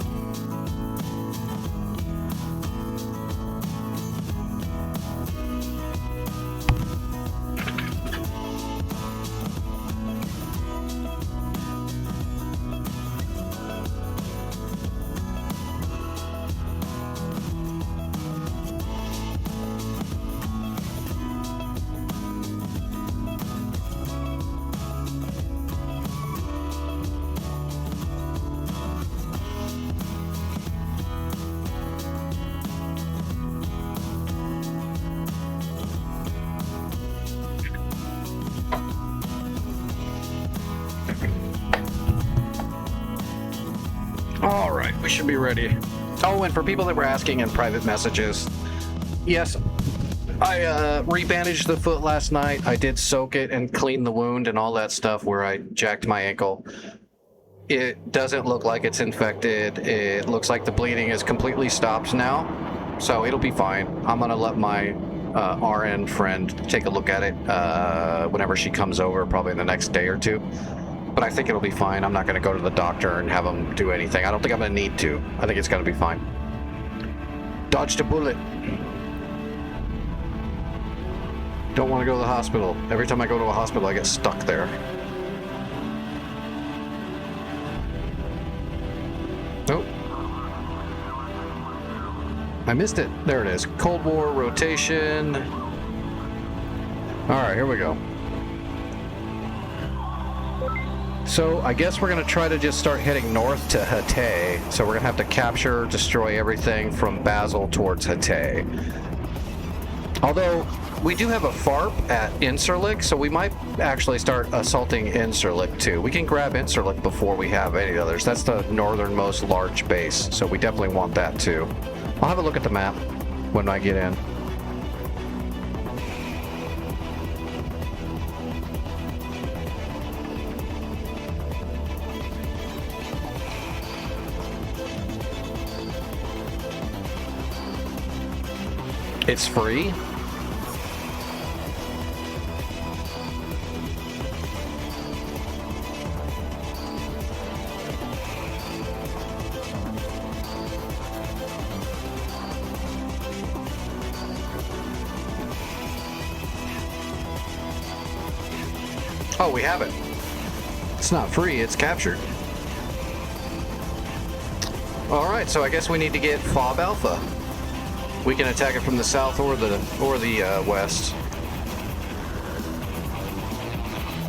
Alright, we should be ready. Oh, and for people that were asking in private messages, yes, I rebandaged the foot last night. I did soak it and clean the wound and all that stuff where I jacked my ankle. It doesn't look like it's infected. It looks like the bleeding is completely stopped now, so it'll be fine. I'm gonna let my RN friend take a look at it whenever she comes over, probably in the next day or two. But I think it'll be fine. I'm not going to go to the doctor and have him do anything. I don't think I'm going to need to. I think it's going to be fine. Dodged a bullet. Don't want to go to the hospital. Every time I go to a hospital, I get stuck there. Nope. I missed it. There it is. Cold War rotation. All right, here we go. So I guess we're going to try to just start heading north to Hatay. So we're going to have to capture, destroy everything from Basel towards Hatay. Although we do have a FARP at Incirlik, so we might actually start assaulting Incirlik too. We can grab Incirlik before we have any others. That's the northernmost large base, so we definitely want that too. I'll have a look at the map when I get in. It's free? Oh, we have it. It's not free, it's captured. Alright, so I guess we need to get FOB Alpha. We can attack it from the south or the west.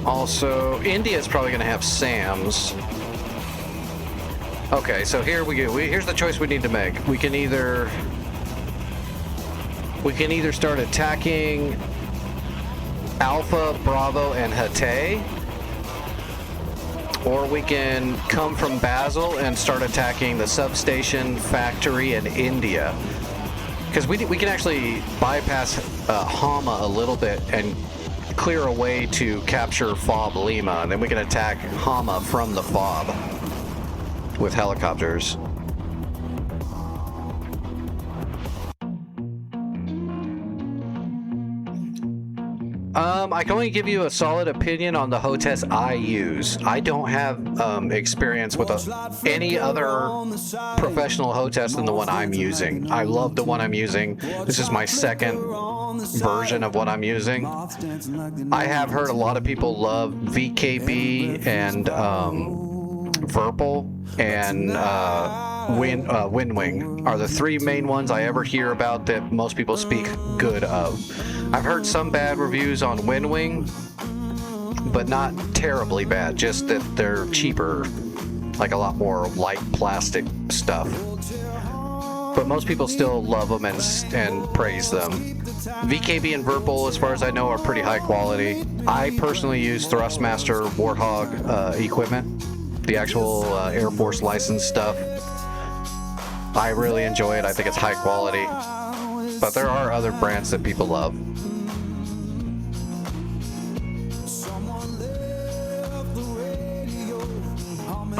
Also, India's probably going to have SAMs. Okay, so here we go. Here's the choice we need to make. We can either start attacking Alpha, Bravo, and Hatay, or we can come from Basel and start attacking the substation, factory, and India. Because we can actually bypass Hama a little bit and clear a way to capture FOB Lima, and then we can attack Hama from the FOB with helicopters. I can only give you a solid opinion on the hotess I use. I don't have experience with any other professional hotess than the one I'm using. I love the one I'm using. This is my second version of what I'm using. I have heard a lot of people love VKB and Verpal and Windwing are the three main ones I ever hear about that most people speak good of. I've heard some bad reviews on Windwing, but not terribly bad, just that they're cheaper, like a lot more light plastic stuff. But most people still love them and praise them. VKB and Verpal, as far as I know, are pretty high quality. I personally use Thrustmaster Warthog equipment, the actual Air Force licensed stuff. I really enjoy it. I think it's high quality. But there are other brands that people love.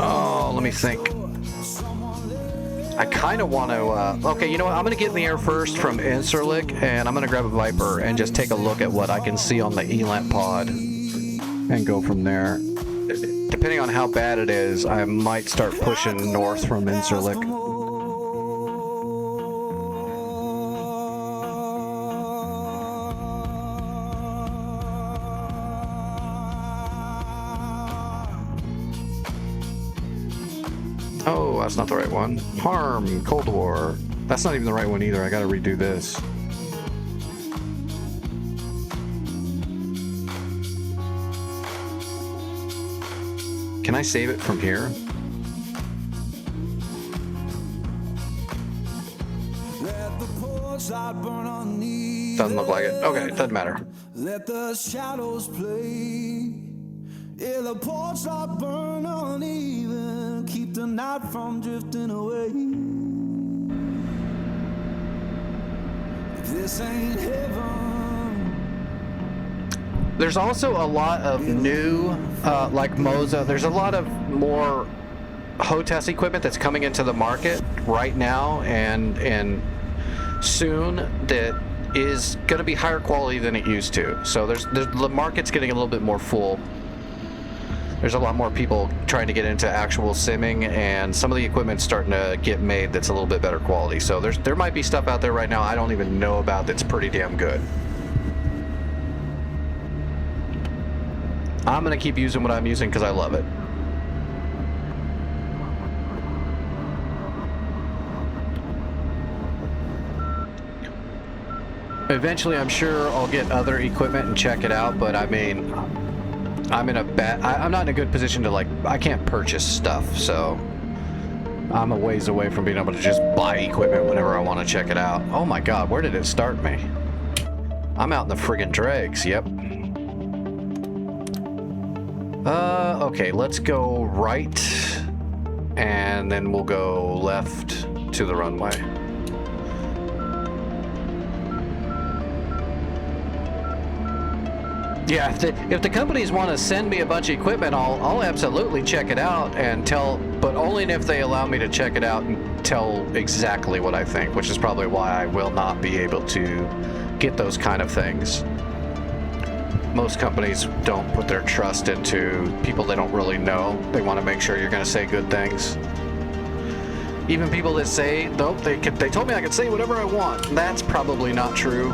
Oh, let me think. I kind of want to, okay, you know what? I'm going to get in the air first from Incirlik, and I'm going to grab a Viper and just take a look at what I can see on the ELANT pod and go from there. Depending on how bad it is, I might start pushing north from Incirlik. Oh, that's not the right one. Harm, Cold War. That's not even the right one either. I gotta redo this. Can I save it from here? Doesn't look like it. Okay, it doesn't matter. Let the shadows play. Yeah, the porch light burn uneven. Keep the night from drifting away. This ain't heaven. There's also a lot of new, like Moza. There's a lot of more hotess equipment that's coming into the market right now and soon that is going to be higher quality than it used to. So the market's getting a little bit more full. There's a lot more people trying to get into actual simming, and some of the equipment's starting to get made that's a little bit better quality. So there might be stuff out there right now I don't even know about that's pretty damn good. I'm going to keep using what I'm using because I love it. Eventually, I'm sure I'll get other equipment and check it out, but I mean, I'm not in a good position to, like, I can't purchase stuff, so I'm a ways away from being able to just buy equipment whenever I want to check it out. Oh my god, where did it start me? I'm out in the friggin' dregs, yep. Okay, let's go right, and then we'll go left to the runway. Yeah, if the companies want to send me a bunch of equipment, I'll absolutely check it out and but only if they allow me to check it out and tell exactly what I think, which is probably why I will not be able to get those kind of things. Most companies don't put their trust into people they don't really know. They want to make sure you're going to say good things. Even people that say, nope, they told me I could say whatever I want. That's probably not true.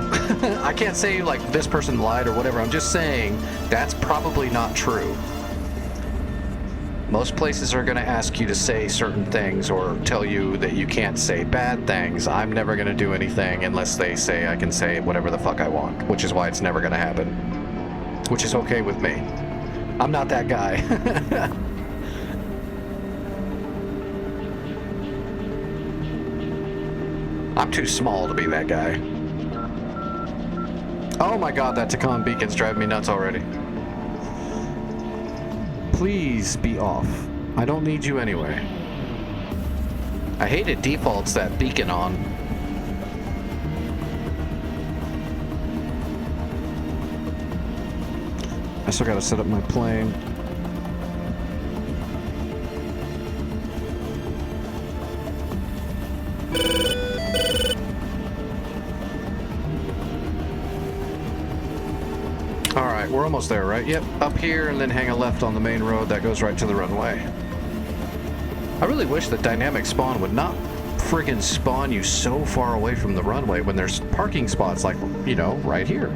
I can't say, like, this person lied or whatever. I'm just saying that's probably not true. Most places are going to ask you to say certain things or tell you that you can't say bad things. I'm never going to do anything unless they say I can say whatever the fuck I want, which is why it's never going to happen. Which is okay with me. I'm not that guy. I'm too small to be that guy. Oh my god, that Tacon beacon's driving me nuts already. Please be off. I don't need you anyway. I hate it defaults that beacon on. I still gotta set up my plane. right, we're almost there, right? Yep, up here and then hang a left on the main road that goes right to the runway. I really wish that dynamic spawn would not friggin' spawn you so far away from the runway when there's parking spots like, you know, right here.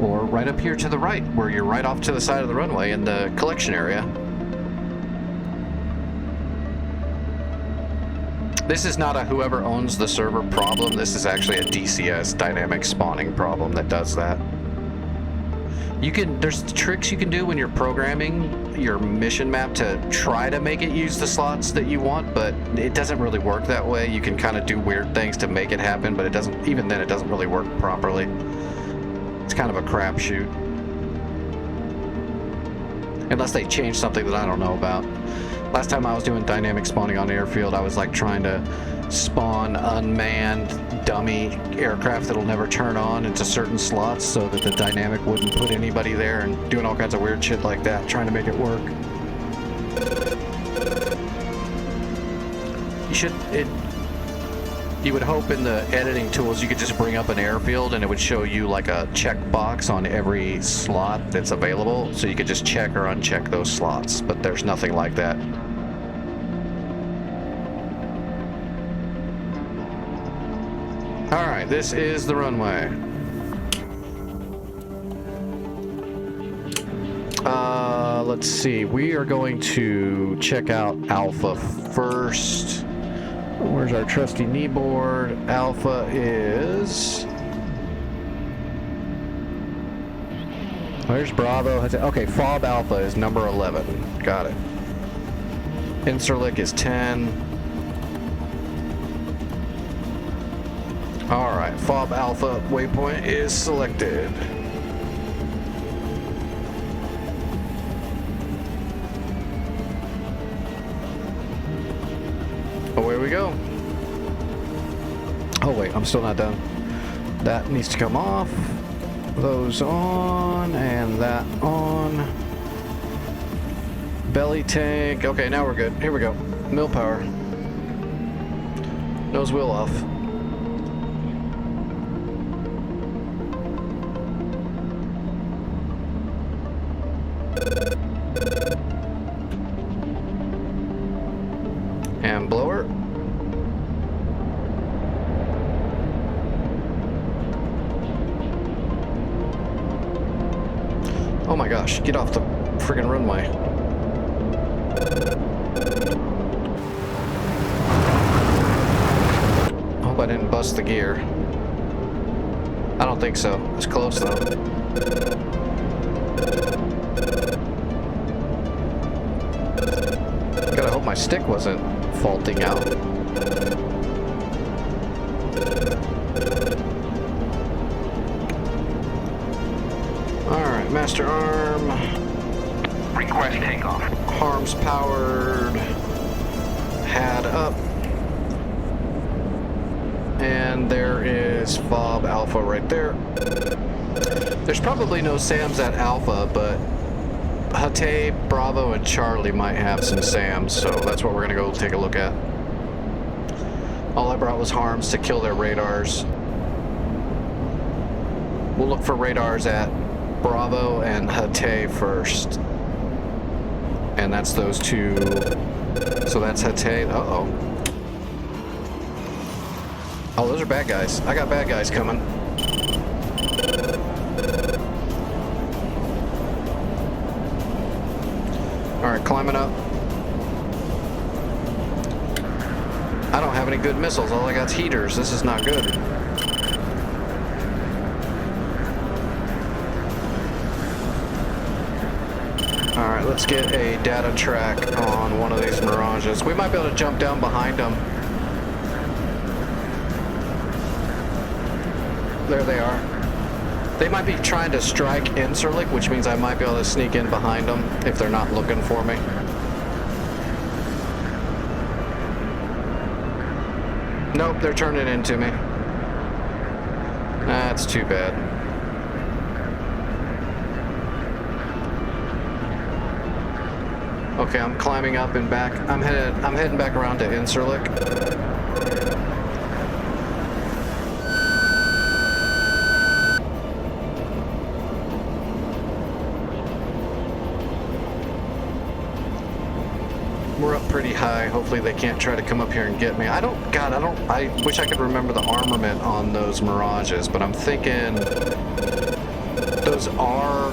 Or right up here to the right, where you're right off to the side of the runway in the collection area. This is not a whoever owns the server problem. This is actually a DCS dynamic spawning problem that does that. There's tricks you can do when you're programming your mission map to try to make it use the slots that you want, but it doesn't really work that way. You can kind of do weird things to make it happen, but it doesn't, even then it doesn't really work properly. It's kind of a crapshoot. Unless they change something that I don't know about. Last time I was doing dynamic spawning on airfield, I was like trying to spawn unmanned dummy aircraft that'll never turn on into certain slots so that the dynamic wouldn't put anybody there, and doing all kinds of weird shit like that, trying to make it work. You would hope in the editing tools you could just bring up an airfield and it would show you like a checkbox on every slot that's available, so you could just check or uncheck those slots, but there's nothing like that. Alright, this is the runway. Let's see, we are going to check out Alpha first. Where's our trusty kneeboard? Alpha is... Where's Bravo? Okay, Fob Alpha is number 11. Got it. Incirlik is 10. Alright, Fob Alpha waypoint is selected. Away we go. Oh wait, I'm still not done. That needs to come off. Those on, and that on. Belly tank. Okay, now we're good. Here we go. Mill power. Nose wheel off. And blower. Oh my gosh, get off the friggin' runway. Hope I didn't bust the gear. I don't think so. It's close though. Gotta hope my stick wasn't faulting out. Alright, master arm. Request takeoff. Harms powered. Had up. And there is Fob Alpha right there. There's probably no SAMs at Alpha, but Hatay, Bravo, and Charlie might have some SAMs, so that's what we're gonna go take a look at. All I brought was harms to kill their radars. We'll look for radars at Bravo and Hatay first. And that's those two. So that's Hatay. Uh-oh. Oh, those are bad guys. I got bad guys coming. Alright, climbing up. I don't have any good missiles. All I got's heaters. This is not good. Alright, let's get a data track on one of these Mirages. We might be able to jump down behind them. There they are. They might be trying to strike Incirlik, which means I might be able to sneak in behind them if they're not looking for me. Nope, they're turning into me. That's too bad. Okay, I'm climbing up and back. I'm heading back around to Incirlik. Hopefully they can't try to come up here and get me. I wish I could remember the armament on those Mirages, but I'm thinking those are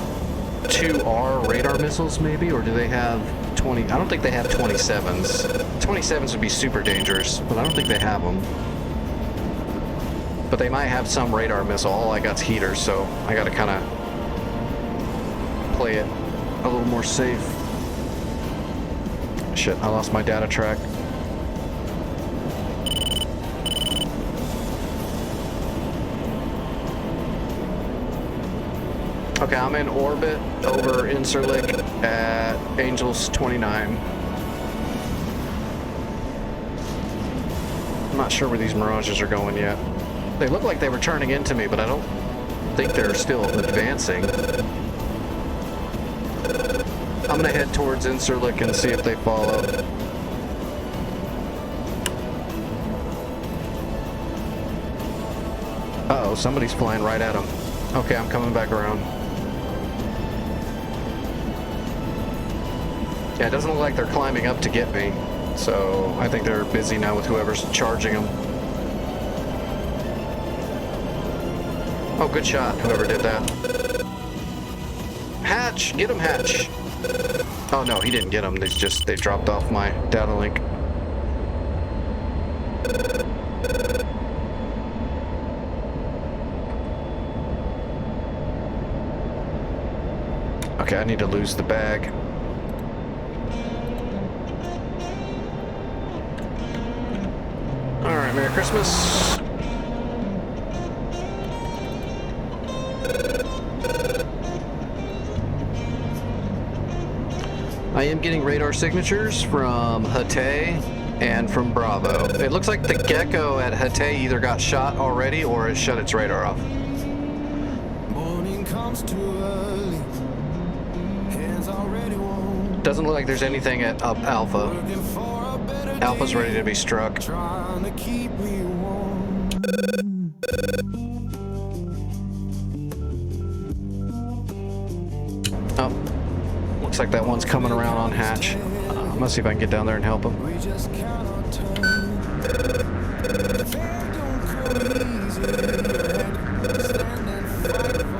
2R radar missiles maybe, or do they have 20? I don't think they have 27s. 27s would be super dangerous, but I don't think they have them. But they might have some radar missile. All I got's heaters, so I gotta kind of play it a little more safe. Shit, I lost my data track. Okay, I'm in orbit over Incirlik at Angels 29. I'm not sure where these Mirages are going yet. They look like they were turning into me, but I don't think they're still advancing. I'm gonna head towards Incirlik and see if they follow. Uh-oh, somebody's flying right at them. Okay, I'm coming back around. Yeah, it doesn't look like they're climbing up to get me, so I think they're busy now with whoever's charging them. Oh, good shot, whoever did that. Hatch! Get him, Hatch! Oh no, he didn't get him. They dropped off my data link. Okay, I need to lose the bag. Alright, Merry Christmas. I am getting radar signatures from Hatay and from Bravo. It looks like the Gecko at Hatay either got shot already or it shut its radar off. Morning comes too early. Hands already warm. Doesn't look like there's anything at Alpha. Looking for a better Alpha's day. ready to be struck. Trying to keep me warm. Oh, looks like that one's coming around on hatch. I'm gonna see if I can get down there and help him. We just cannot turn. Fair don't come easy. Stand and fight for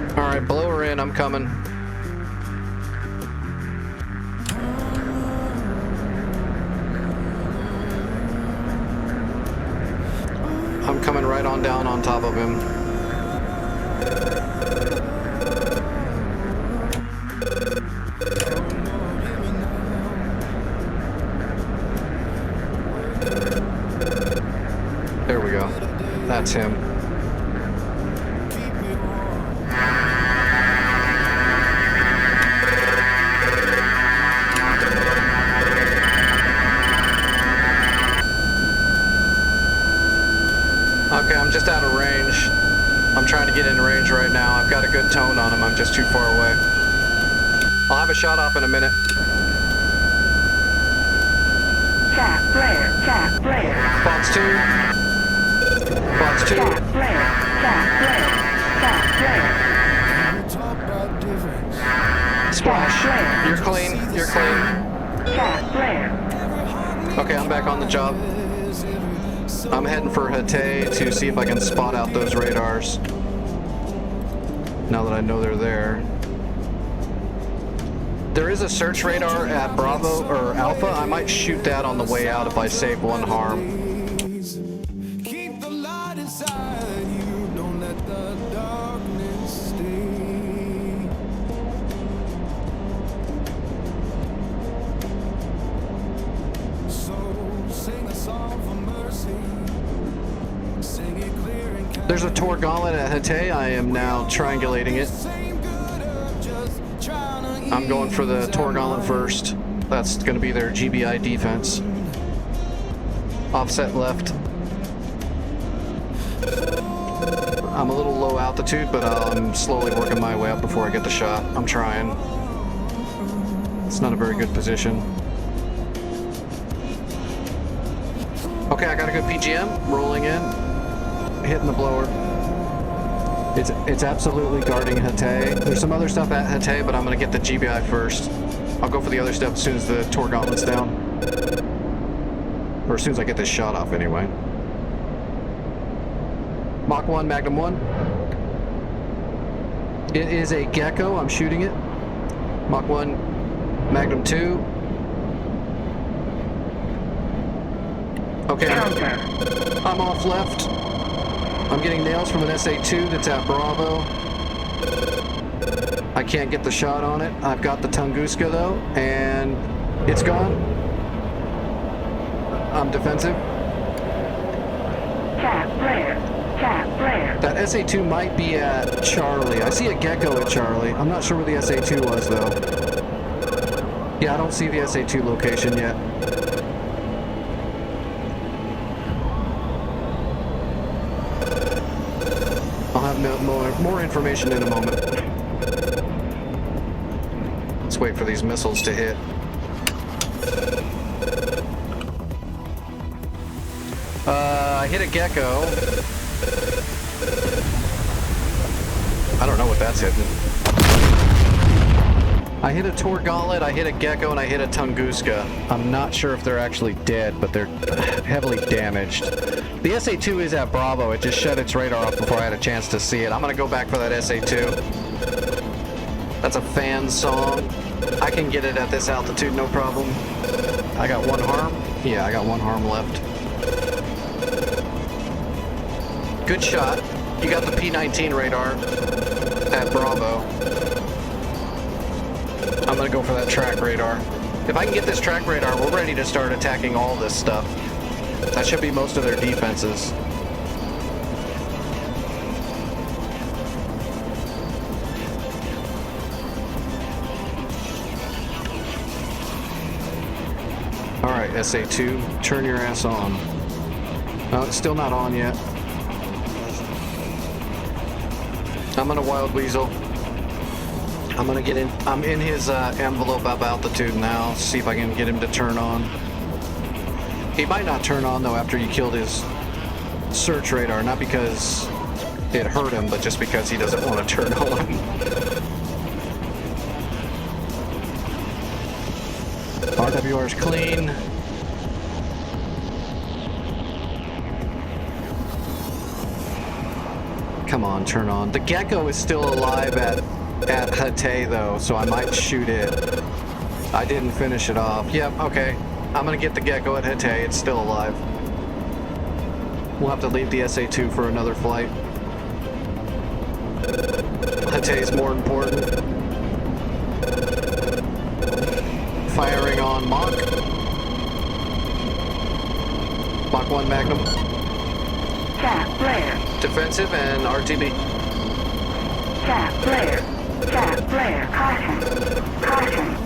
mine. All right, blow her in. I'm coming. I'm coming right on down on top of him. There we go. That's him. Okay, I'm just out of range. I'm trying to get in range right now. I've got a good tone on him. I'm just too far away. I'll have a shot off in a minute. Cat flare, cat flare, Box 2. Box 2. cat flare, cat flare, cat flare, We talk about difference. Splash. You're clean. You're clean. cat flare, Okay, I'm back on the job. I'm heading for Hatay to see if I can spot out those radars. Now that I know they're there. There is a search radar at Bravo or Alpha. I might shoot that on the way out if I save one harm. Keep the light inside you. Don't let the darkness stay. So sing a song for mercy. Sing it clear and kind. There's a Tor Gauntlet at Hatay. I am now triangulating it. I'm going for the Tor Gauntlet first. That's going to be their GBI defense. Offset left. I'm a little low altitude, but I'm slowly working my way up before I get the shot. I'm trying. It's not a very good position. Okay, I got a good PGM. Rolling in. Hitting the blower. It's absolutely guarding Hatay. There's some other stuff at Hatay, but I'm going to get the GBI first. I'll go for the other stuff as soon as the Tor Gauntlet's down. Or as soon as I get this shot off, anyway. Mach 1, Magnum 1. It is a Gecko. I'm shooting it. Mach 1, Magnum 2. Okay. I'm off left. I'm getting nails from an SA2 that's at Bravo. I can't get the shot on it. I've got the Tunguska though, and it's gone. I'm defensive. Tap flare. Tap flare. That SA2 might be at Charlie. I see a Gecko at Charlie. I'm not sure where the SA2 was though. Yeah, I don't see the SA2 location yet. I'll have more information in a moment. Let's wait for these missiles to hit. I hit a Gecko. I don't know what that's hitting. I hit a Tor Gauntlet, I hit a Gecko, and I hit a Tunguska. I'm not sure if they're actually dead, but they're heavily damaged. The SA2 is at Bravo. It just shut its radar off before I had a chance to see it. I'm gonna go back for that SA2. That's a fan song. I can get it at this altitude, no problem. I got one harm. Yeah, I got one harm left. Good shot. You got the P-19 radar at Bravo. I'm gonna go for that track radar. If I can get this track radar, we're ready to start attacking all this stuff. That should be most of their defenses. Alright, SA2, turn your ass on. No, it's still not on yet. I'm gonna Wild Weasel. I'm gonna get in. I'm in his envelope of altitude now. See if I can get him to turn on. He might not turn on though after you killed his search radar. Not because it hurt him, but just because he doesn't want to turn on. RWR's clean. Come on, turn on. The Gecko is still alive at Hatay though, so I might shoot it. I didn't finish it off. Yep, okay. I'm gonna get the Gecko at Hatay. It's still alive. We'll have to leave the SA2 for another flight. Hatay is more important. Firing on Mach. Mach 1 Magnum. Tap flare. Defensive and RTB. Tap flare. Tap flare. Caution. Caution.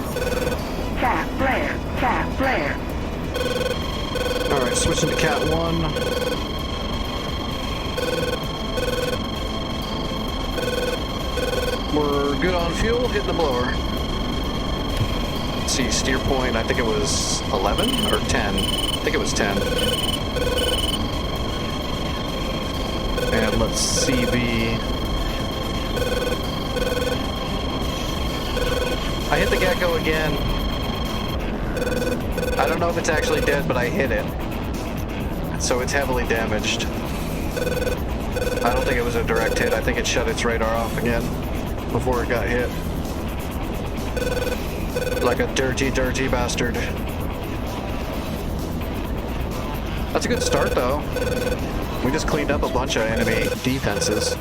Tap flare. Tap flare. Alright, switching to Cat 1. We're good on fuel, hitting the blower. Let's see, steer point, I think it was 11 or 10. I think it was 10. And let's CV. I hit the Gecko again. I don't know if it's actually dead, but I hit it. So it's heavily damaged. I don't think it was a direct hit. I think it shut its radar off again before it got hit. Like a dirty, dirty bastard. That's a good start, though. We just cleaned up a bunch of enemy defenses.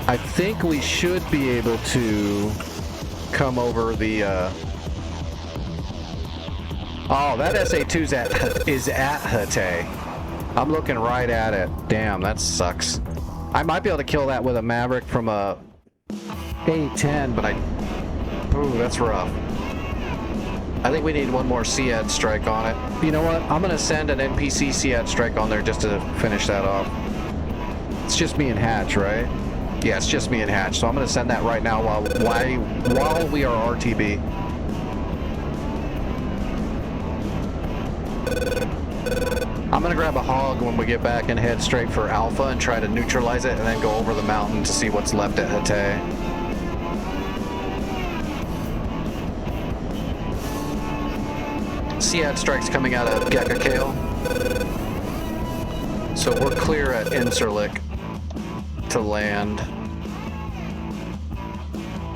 I think we should be able to come over the, Oh, that SA2's is at Hatay. I'm looking right at it. Damn, that sucks. I might be able to kill that with a Maverick from a A10, but ooh, that's rough. I think we need one more SEAD strike on it. You know what? I'm gonna send an NPC SEAD strike on there just to finish that off. It's just me and Hatch, right? Yeah, it's just me and Hatch, so I'm gonna send that right now while we are RTB. I'm gonna grab a hog when we get back and head straight for Alpha and try to neutralize it and then go over the mountain to see what's left at Hatay. SEAD strikes coming out of Gekakale. So we're clear at Incirlik to land.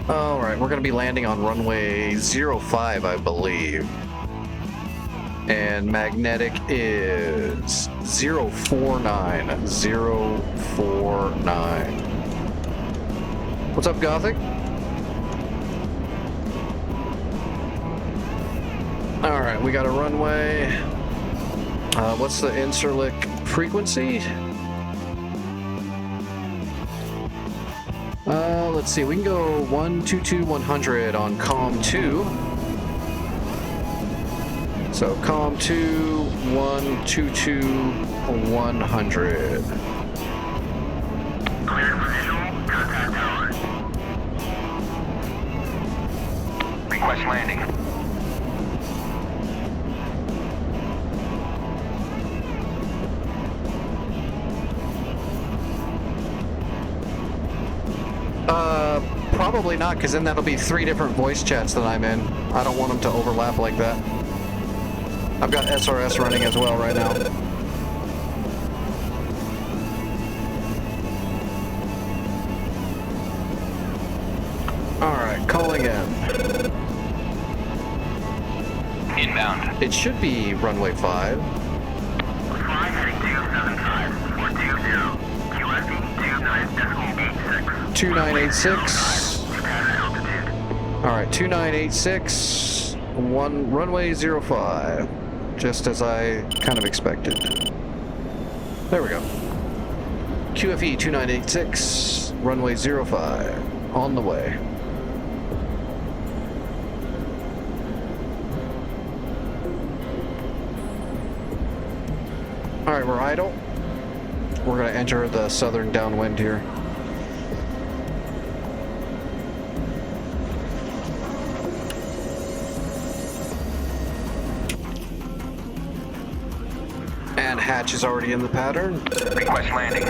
Alright, we're going to be landing on runway 05, I believe. And magnetic is 049. 049. What's up, Gothic? Alright, we got a runway. What's the Incirlik frequency? Let's see, we can go 122-100 on COM 2. So COM 2, 122-100. Clear for visual. Contact tower. Request landing. Probably not, because then that'll be 3 different voice chats that I'm in. I don't want them to overlap like that. I've got SRS running as well right now. Alright, calling in. Inbound. It should be runway 5. Fly heading 275. 420. QFE 29.86. 2986. Pattern altitude. Alright, 2986. Runway 05. Just as I kind of expected. There we go. QFE 2986. Runway 05. On the way. Alright, we're idle. We're going to enter the southern downwind here. And hatch is already in the pattern. Request landing.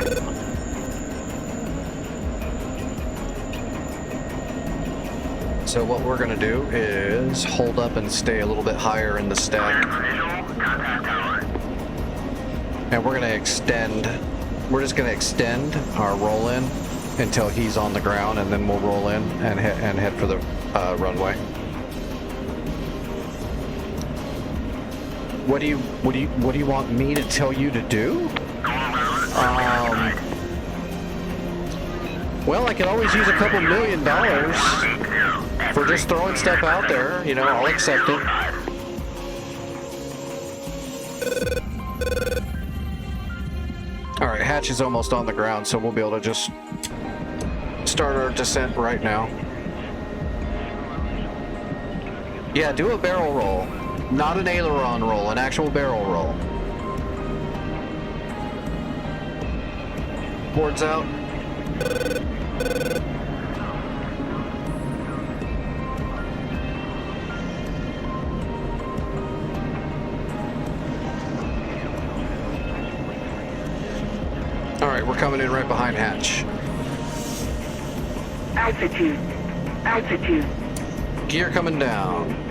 So what we're going to do is hold up and stay a little bit higher in the stack. Clear for visual. Contact tower. And we're going to extend, we're just going to extend our roll in until he's on the ground, and then we'll roll in and head for the runway. What do you want me to tell you to do? Well, I could always use a couple $1 million for just throwing stuff out there. You know, I'll accept it. All right, hatch is almost on the ground, so we'll be able to just start our descent right now. Yeah, do a barrel roll. Not an aileron roll, an actual barrel roll. Boards out. All right, we're coming in right behind hatch. Altitude. Altitude. Gear coming down.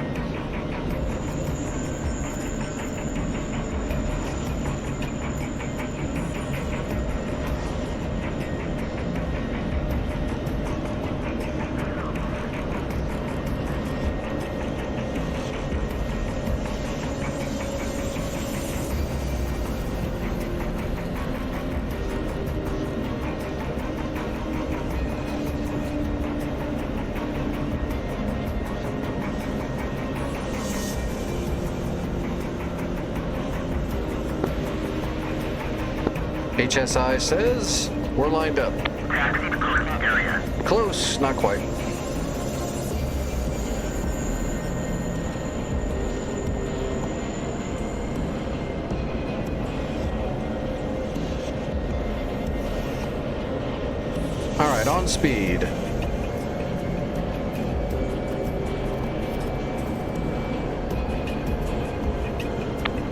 HSI says we're lined up. Taxi to parking area. Close, not quite. All right, on speed.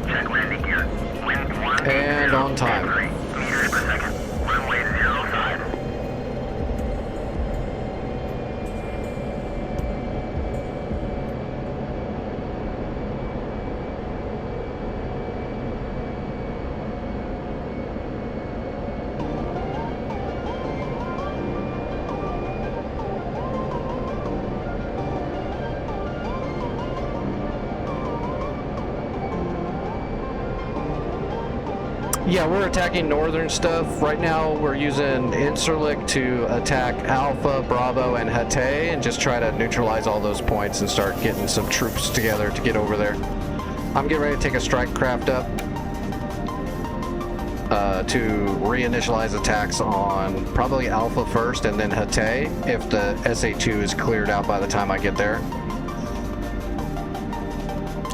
Check landing gear. Wind 1. And on time. Meters per second. Runway 05. Yeah, we're attacking northern stuff. Right now, we're using Incirlik to attack Alpha, Bravo, and Hatay, and just try to neutralize all those points and start getting some troops together to get over there. I'm getting ready to take a strike craft up to reinitialize attacks on probably Alpha first and then Hatay if the SA-2 is cleared out by the time I get there.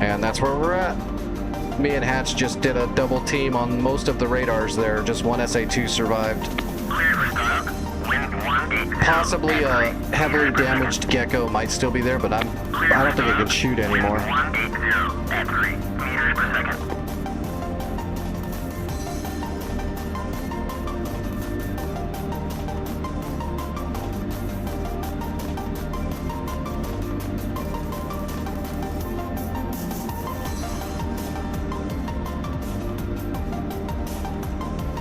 And that's where we're at. Me and Hatch just did a double team on most of the radars there. Just one SA-2 survived. Possibly a heavily damaged Gecko might still be there, but I don't think it can shoot anymore.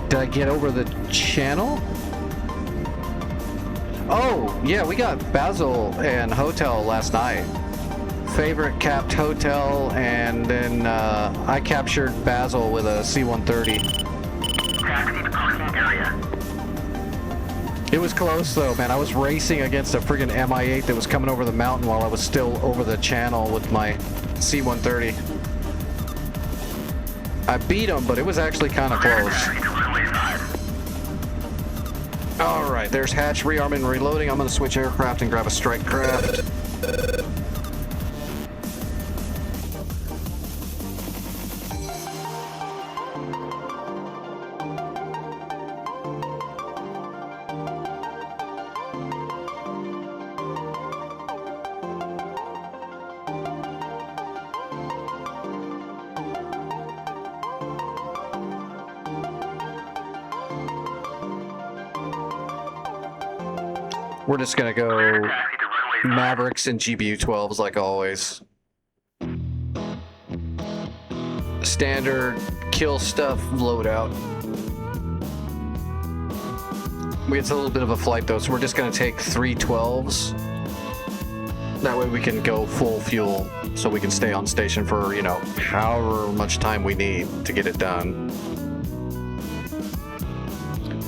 Did I get over the channel? Oh, yeah, we got Basil and Hotel last night. Favorite capped Hotel, and then I captured Basil with a C-130. It was close though, man. I was racing against a friggin' Mi-8 that was coming over the mountain while I was still over the channel with my C-130. I beat him, but it was actually kind of close. Alright, there's Hatch rearming and reloading. I'm going to switch aircraft and grab a strike craft. We're just gonna go Mavericks and GBU-12s like always. Standard kill stuff loadout. It's a little bit of a flight though, so we're just gonna take 3 12s. That way we can go full fuel, so we can stay on station for, you know, however much time we need to get it done.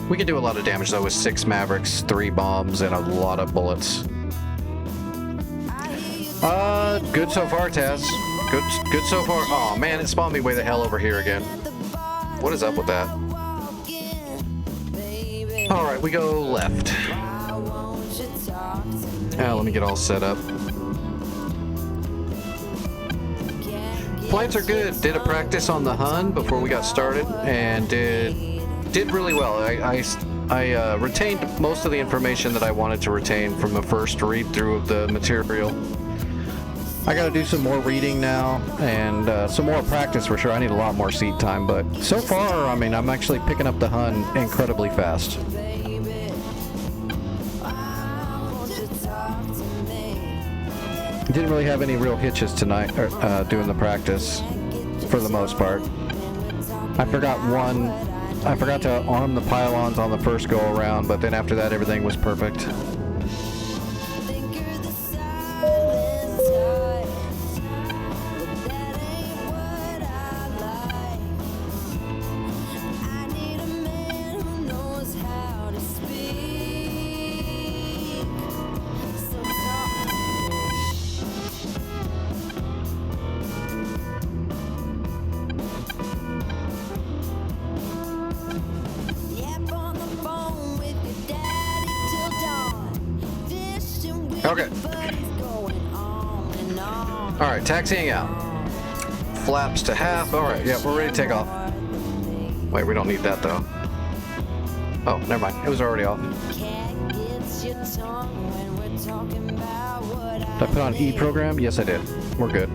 We can do a lot of damage though with 6 Mavericks, 3 bombs, and a lot of bullets. Good so far, Taz. Good so far. Oh man, it spawned me way the hell over here again. What is up with that? Alright, we go left. Now let me get all set up. Flights are good. Did a practice on the Hun before we got started, and did really well. I retained most of the information that I wanted to retain from the first read through of the material. I gotta do some more reading now and some more practice for sure. I need a lot more seat time, but so far, I mean, I'm actually picking up the Hun incredibly fast. Didn't really have any real hitches tonight doing the practice for the most part. I forgot to arm the pylons on the first go around, but then after that everything was perfect. Okay. Alright, taxiing out. Flaps to half. Alright, yeah, we're ready to take off. Wait, we don't need that though. Oh, never mind. It was already off. Did I put on E program? Yes, I did. We're good.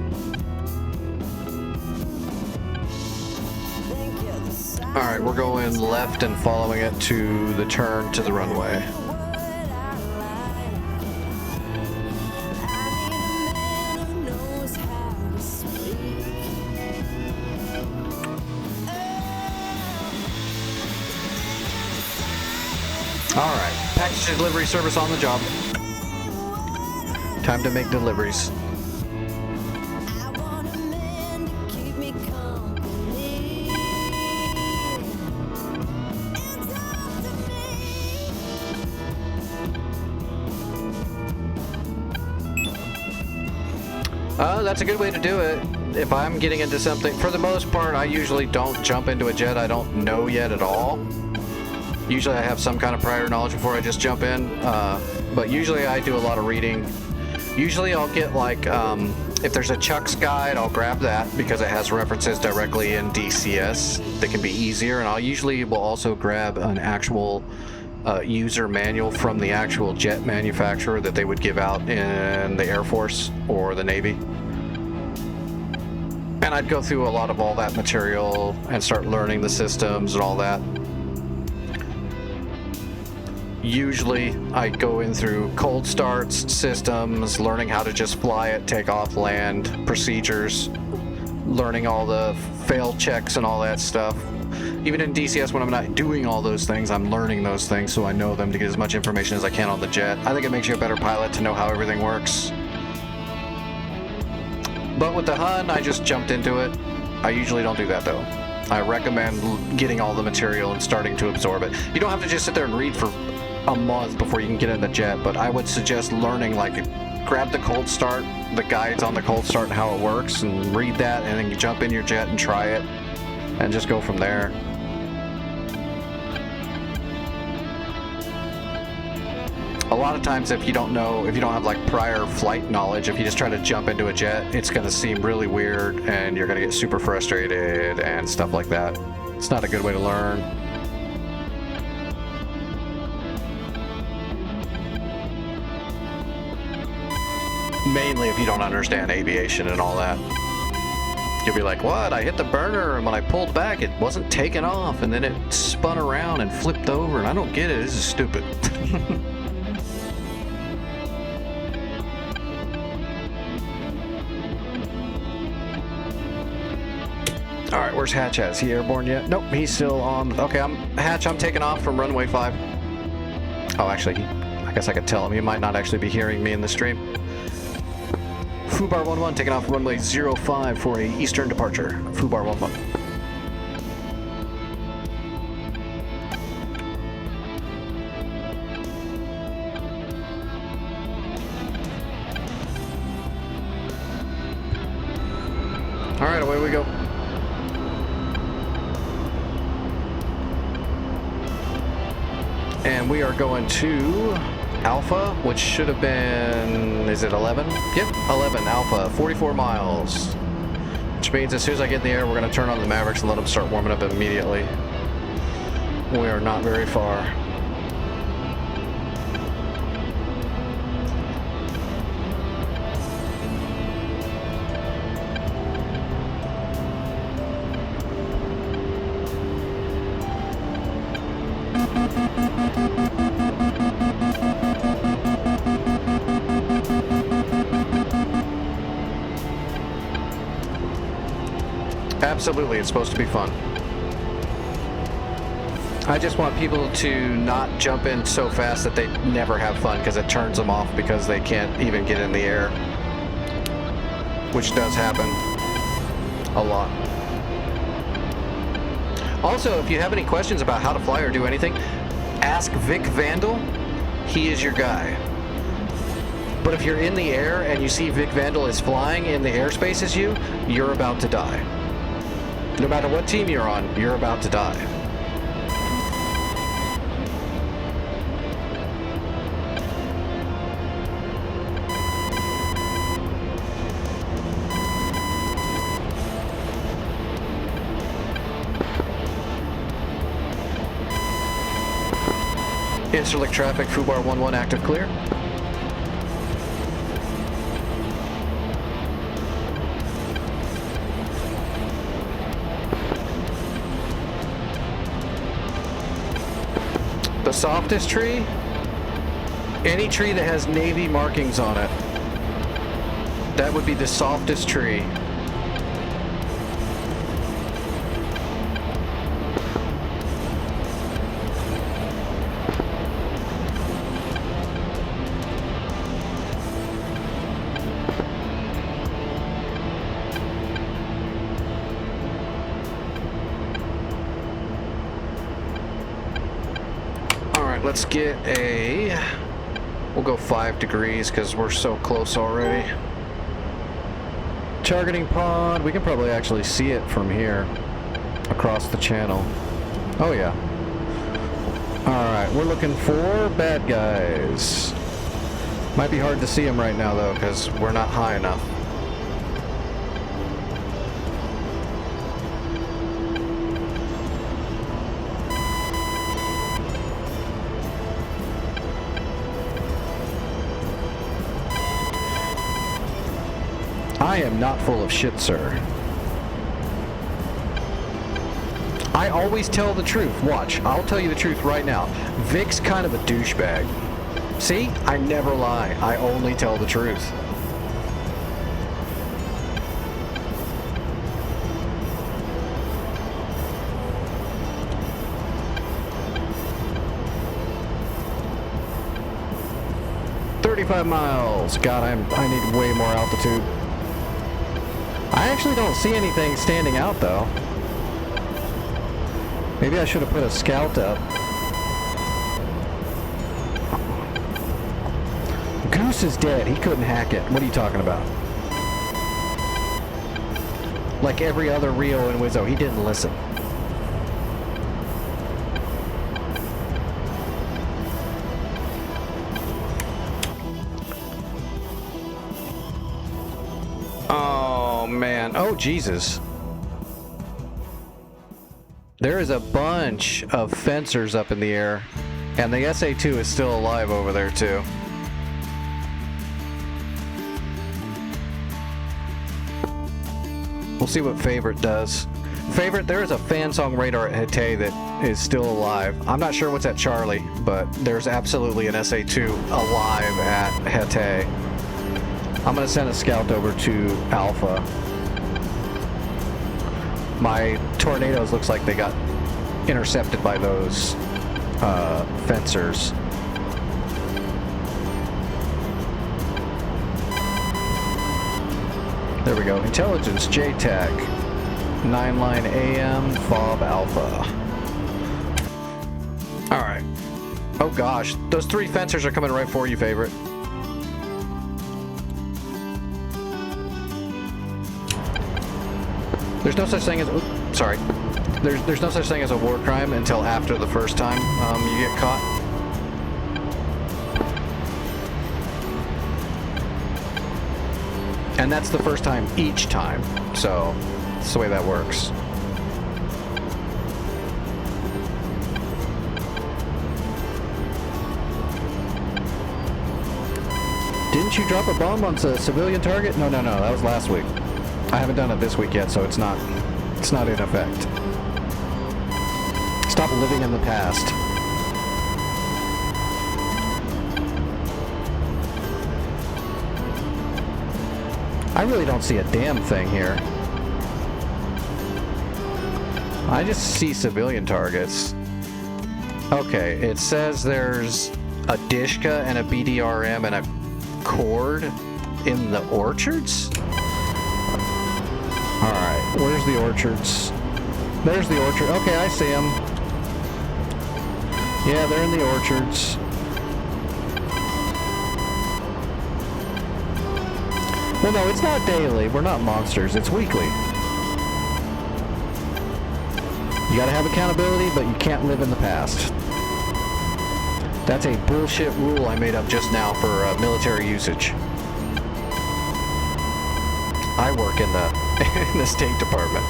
Alright, we're going left and following it to the turn to the runway. Alright, package delivery service on the job. Time to make deliveries. that's a good way to do it. If I'm getting into something, for the most part, I usually don't jump into a jet I don't know yet at all. Usually I have some kind of prior knowledge before I just jump in, but usually I do a lot of reading. Usually I'll get like, if there's a Chuck's guide, I'll grab that because it has references directly in DCS that can be easier, and I'll usually will also grab an actual user manual from the actual jet manufacturer that they would give out in the Air Force or the Navy. And I'd go through a lot of all that material and start learning the systems and all that. Usually I go in through cold starts, systems, learning how to just fly it, take off, land, procedures, learning all the fail checks and all that stuff. Even in DCS, when I'm not doing all those things, I'm learning those things so I know them to get as much information as I can on the jet. I think it makes you a better pilot to know how everything works. But with the Hun, I just jumped into it. I usually don't do that though. I recommend getting all the material and starting to absorb it. You don't have to just sit there and read for a month before you can get in the jet, but I would suggest learning, like, grab the cold start, the guides on the cold start and how it works, and read that, and then you jump in your jet and try it, and just go from there. A lot of times if you don't know, if you don't have like prior flight knowledge, if you just try to jump into a jet, it's going to seem really weird and you're going to get super frustrated and stuff like that. It's not a good way to learn. Mainly if you don't understand aviation and all that. You'll be like, what? I hit the burner, and when I pulled back, it wasn't taking off, and then it spun around and flipped over, and I don't get it. This is stupid. All right, where's Hatch at? Is he airborne yet? Nope, he's still on. Okay, Hatch, I'm taking off from runway 5. Oh, actually, I guess I could tell him. He might not actually be hearing me in the stream. Fubar 11 taking off runway 05 for a eastern departure. Fubar 11. All right, away we go. And we are going to Alpha, which should have been, is it 11? Yep, 11, Alpha, 44 miles. Which means as soon as I get in the air, we're going to turn on the Mavericks and let them start warming up immediately. We are not very far. Absolutely, it's supposed to be fun. I just want people to not jump in so fast that they never have fun, because it turns them off because they can't even get in the air. Which does happen a lot. Also, if you have any questions about how to fly or do anything, ask Vic Vandal. He is your guy. But if you're in the air and you see Vic Vandal is flying in the airspace as you, you're about to die. No matter what team you're on, you're about to die. Interlick traffic, Fubar 11 active clear. The softest tree? Any tree that has Navy markings on it. That would be the softest tree. Let's get a, we'll go 5 degrees because we're so close already. Targeting pod. We can probably actually see it from here. Across the channel. Oh yeah. Alright, we're looking for bad guys. Might be hard to see them right now though, because we're not high enough. I am not full of shit, sir. I always tell the truth. Watch, I'll tell you the truth right now. Vic's kind of a douchebag. See? I never lie. I only tell the truth. "35 miles. God, I need way more altitude. I actually don't see anything standing out though. Maybe I should have put a scout up. Goose is dead. He couldn't hack it. What are you talking about? Like every other Rio and Wizzo, he didn't listen. Oh, man. Oh, Jesus. There is a bunch of fencers up in the air, and the SA-2 is still alive over there too. We'll see what Favorite does. Favorite, there is a fan song radar at Hete that is still alive. I'm not sure what's at Charlie, but there's absolutely an SA-2 alive at Hete. I'm going to send a scout over to Alpha. My tornadoes looks like they got intercepted by those fencers. There we go. Intelligence JTAC 9-line AM FOB Alpha. Alright. Oh gosh, those 3 fencers are coming right for you, Favorite. There's no such thing as... Oops, sorry. There's no such thing as a war crime until after the first time you get caught. And that's the first time each time. So, that's the way that works. Didn't you drop a bomb on a civilian target? No, that was last week. I haven't done it this week yet, so it's not in effect. Stop living in the past. I really don't see a damn thing here. I just see civilian targets. Okay, it says there's a Dishka and a BDRM and a cord in the orchards? Alright, where's the orchards? There's the orchard. Okay, I see them. Yeah, they're in the orchards. Well, no, it's not daily. We're not monsters. It's weekly. You gotta have accountability, but you can't live in the past. That's a bullshit rule I made up just now for military usage. I work in the State Department.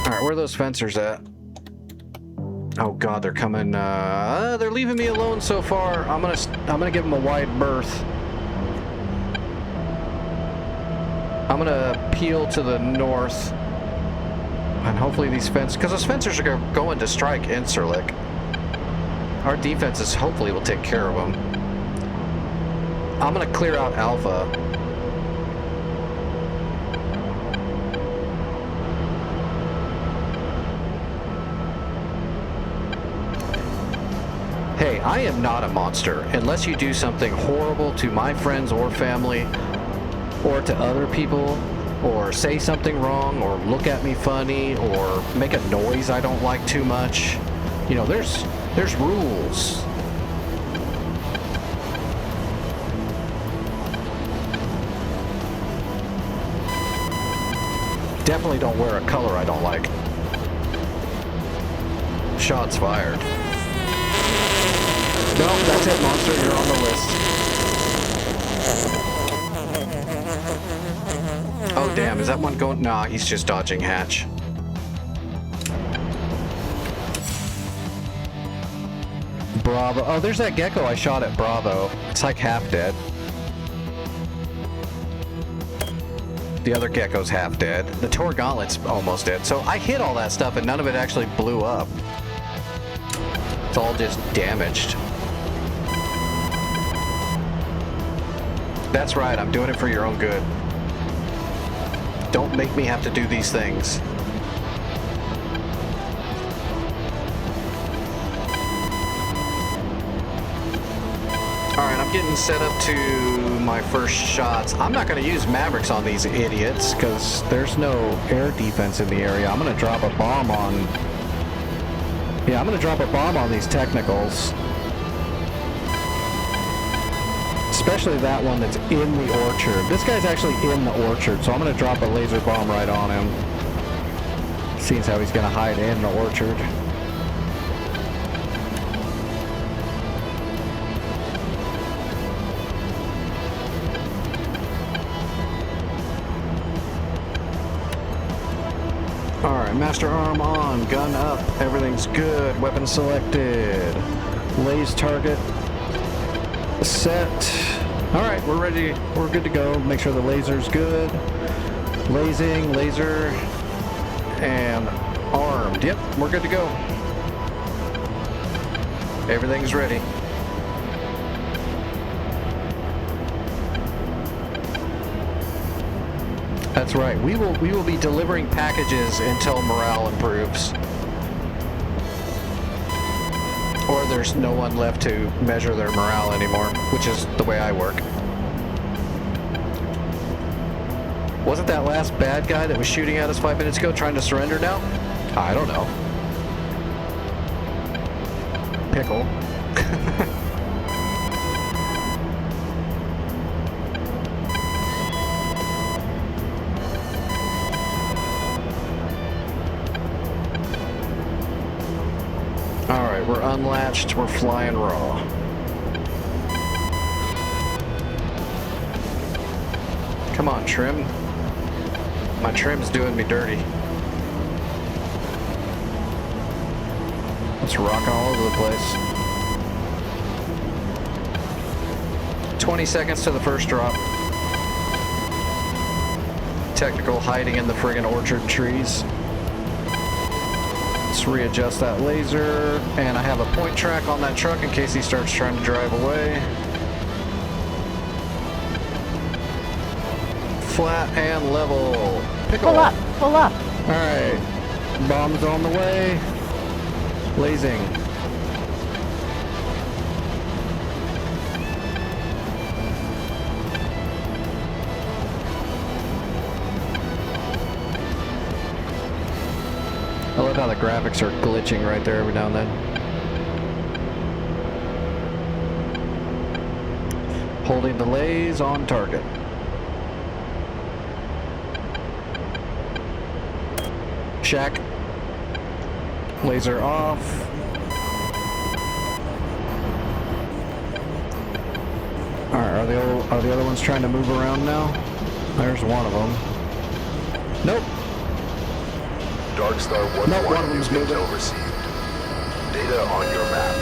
Alright, where are those fencers at? Oh god, they're coming, they're leaving me alone so far. I'm gonna give them a wide berth. I'm gonna peel to the north. And hopefully these fences, because those fencers are going to strike Incirlik. Our defenses hopefully will take care of them. I'm gonna clear out Alpha. Hey, I am not a monster unless you do something horrible to my friends or family or to other people, or say something wrong, or look at me funny, or make a noise I don't like too much. You know, there's rules. definitely don't wear a color I don't like. Shots fired. Nope, that's it, monster. You're on the list. Oh, damn. Is that one going? Nah, he's just dodging hatch. Bravo. Oh, there's that gecko I shot at Bravo. It's like half dead. The other gecko's half dead. The Tor Gauntlet's almost dead. So I hit all that stuff and none of it actually blew up. It's all just damaged. That's right, I'm doing it for your own good. Don't make me have to do these things. Alright, I'm getting set up to my first shots. I'm not going to use Mavericks on these idiots because there's no air defense in the area. I'm going to drop a bomb on... Yeah, I'm going to drop a bomb on these technicals. Especially that one that's in the orchard. This guy's actually in the orchard, so I'm going to drop a laser bomb right on him. Seeing as how he's going to hide in the orchard. Alright, master arm on, gun up, everything's good, weapon selected, laze target set. Alright, we're ready, we're good to go. Make sure the laser's good. Lasing, laser, and armed. Yep, we're good to go. Everything's ready. That's right. We will be delivering packages until morale improves. Or there's no one left to measure their morale anymore, which is the way I work. Wasn't that last bad guy that was shooting at us 5 minutes ago trying to surrender now? I don't know. Pickle. Alright, we're unlatched, we're flying raw. Come on, trim. My trim's doing me dirty. Let's rock all over the place. 20 seconds to the first drop. Technical hiding in the friggin' orchard trees. Let's readjust that laser, and I have a point track on that truck in case he starts trying to drive away. Flat and level. Pickle. Pull up, pull up. Alright. Bombs on the way. Lasing. I love how the graphics are glitching right there every now and then. Holding the lays on target. Shack. Laser off. Alright, are the other ones trying to move around now? There's one of them. Nope. Darkstar 1-1, Nope, one of them's moving. intel received. Data on your map.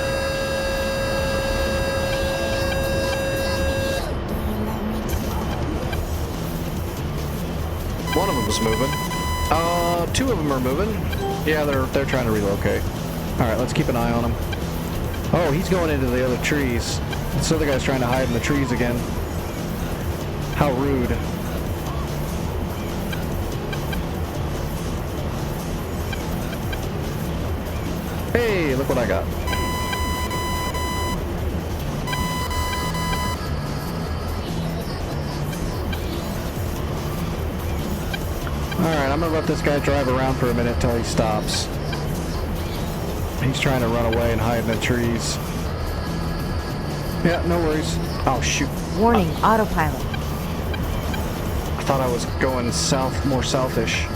One of them is moving. Two of them are moving. Yeah, they're trying to relocate. All right, let's keep an eye on him. Oh, he's going into the other trees. This other guy's trying to hide in the trees again. How rude. Hey, look what I got. Alright, I'm gonna let this guy drive around for a minute till he stops. He's trying to run away and hide in the trees. Yeah, no worries. Oh, shoot. Warning, autopilot. I thought I was going south, more southish.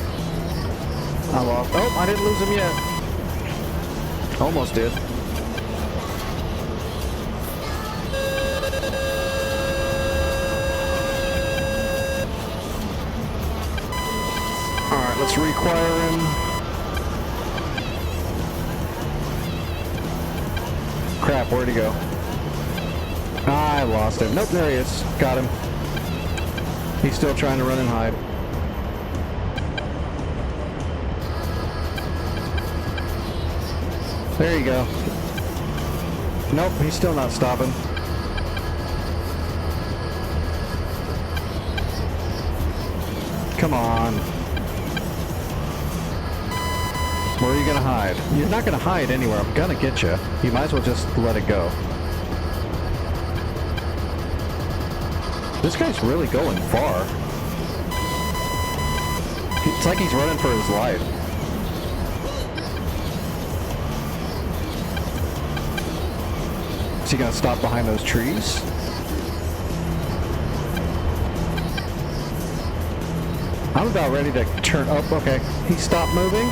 I lost. Oh, I didn't lose him yet. Almost did. Alright, let's require him. Crap, where'd he go? I lost him. Nope, there he is. Got him. He's still trying to run and hide. There you go. Nope, he's still not stopping. Come on. Where are you gonna hide? You're not gonna hide anywhere. I'm gonna get you. You might as well just let it go. This guy's really going far. It's like he's running for his life. Is he gonna stop behind those trees? I'm about ready to turn up. Okay, he stopped moving.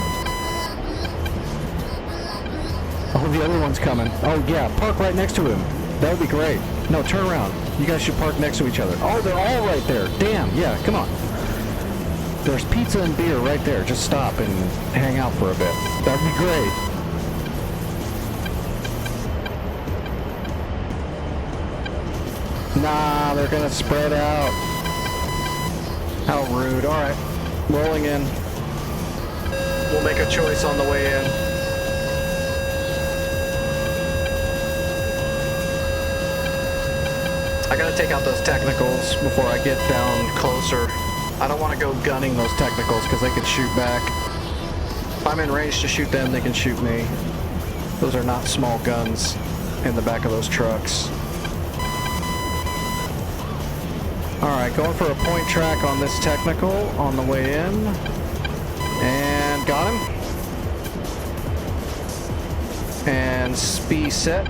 Oh, the other one's coming. Oh yeah, park right next to him. That would be great. No, turn around. You guys should park next to each other. Oh, they're all right there. Damn, yeah, come on. There's pizza and beer right there. Just stop and hang out for a bit. That'd be great. Nah, they're gonna spread out. How rude. Alright, rolling in. We'll make a choice on the way in. I gotta take out those technicals before I get down closer. I don't want to go gunning those technicals because they can shoot back. If I'm in range to shoot them, they can shoot me. Those are not small guns in the back of those trucks. Alright, going for a point track on this technical on the way in. And got him. And SPI set.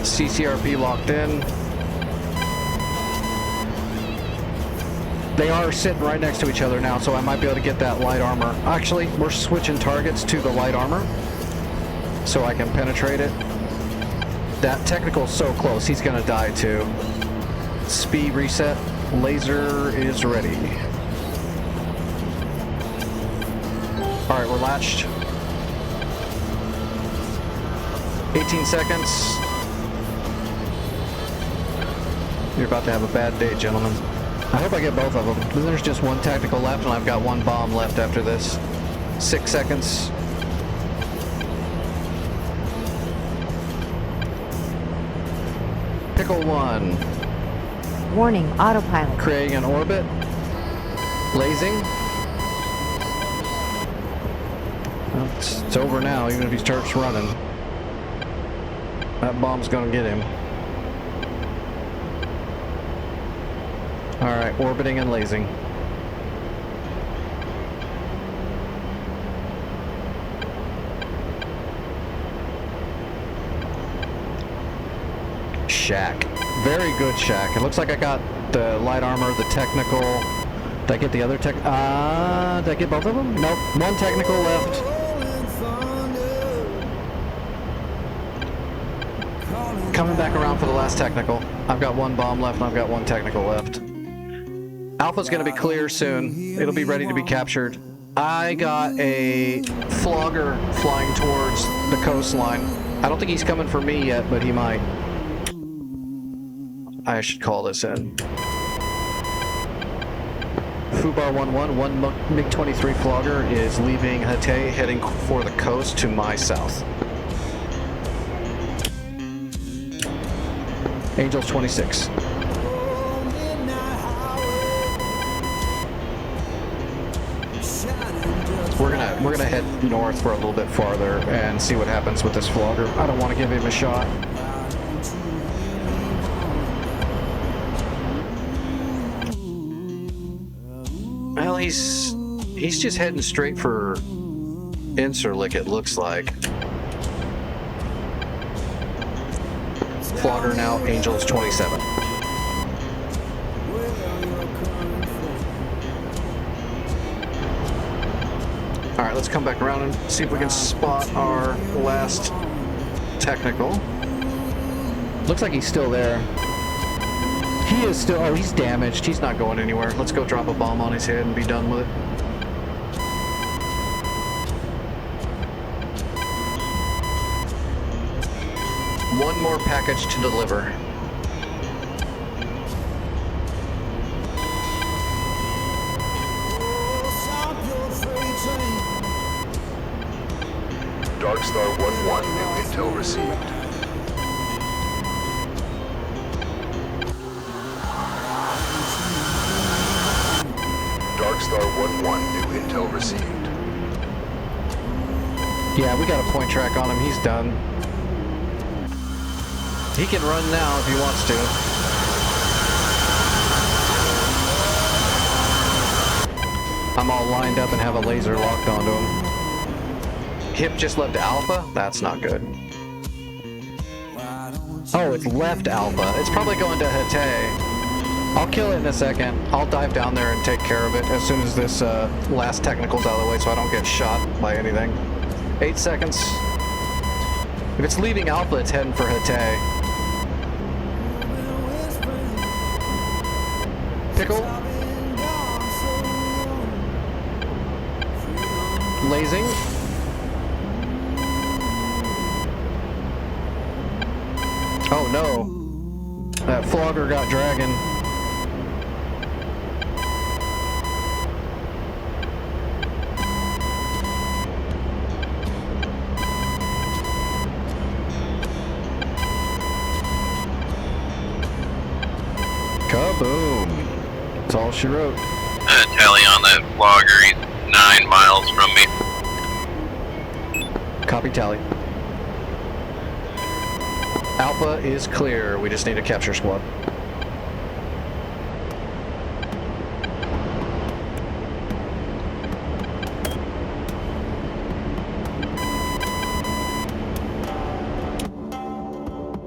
CCRP locked in. They are sitting right next to each other now, so I might be able to get that light armor. Actually, we're switching targets to the light armor so I can penetrate it. That technical's so close, he's gonna die too. Speed reset. Laser is ready. Alright, we're latched. 18 seconds. You're about to have a bad day, gentlemen. I hope I get both of them. Then there's just one tactical left, and I've got one bomb left after this. 6 seconds. Pickle 1. Warning, autopilot. Creating an orbit. Lasing. Well, it's over now, even if he starts running. That bomb's gonna get him. Alright, orbiting and lasing. Shack. Very good shack. It looks like I got the light armor, the technical. Did I get the other tech? Did I get both of them? Nope. One technical left. Coming back around for the last technical. I've got one bomb left and I've got one technical left. Alpha's gonna be clear soon. It'll be ready to be captured. I got a flogger flying towards the coastline. I don't think he's coming for me yet, but he might. I should call this in. Fubar 1-1, one MiG-23 flogger is leaving Hatay, heading for the coast to my south. Angels 26. We're gonna head north for a little bit farther and see what happens with this flogger. I don't want to give him a shot. Well, he's just heading straight for Incirlik, it looks like. Flogger now, Angels 27. All right, let's come back around and see if we can spot our last technical. Looks like he's still there. He is still... Oh, he's damaged. He's not going anywhere. Let's go drop a bomb on his head and be done with it. One more package to deliver. Dark Star 1-1, new intel received. Dark Star 1-1, new intel received. Yeah, we got a point track on him. He's done. He can run now if he wants to. I'm all lined up and have a laser locked onto him. Hip just left Alpha? That's not good. Oh, it's left Alpha. It's probably going to Hate. I'll kill it in a second. I'll dive down there and take care of it as soon as this last technical's out of the way so I don't get shot by anything. 8 seconds. If it's leaving Alpha, it's heading for Hate. Pickle. Lasing. Oh no. That flogger got dragon. Kaboom. That's all she wrote. Tally on that flogger. He's 9 miles from me. Copy tally. Alpha is clear. We just need a capture squad.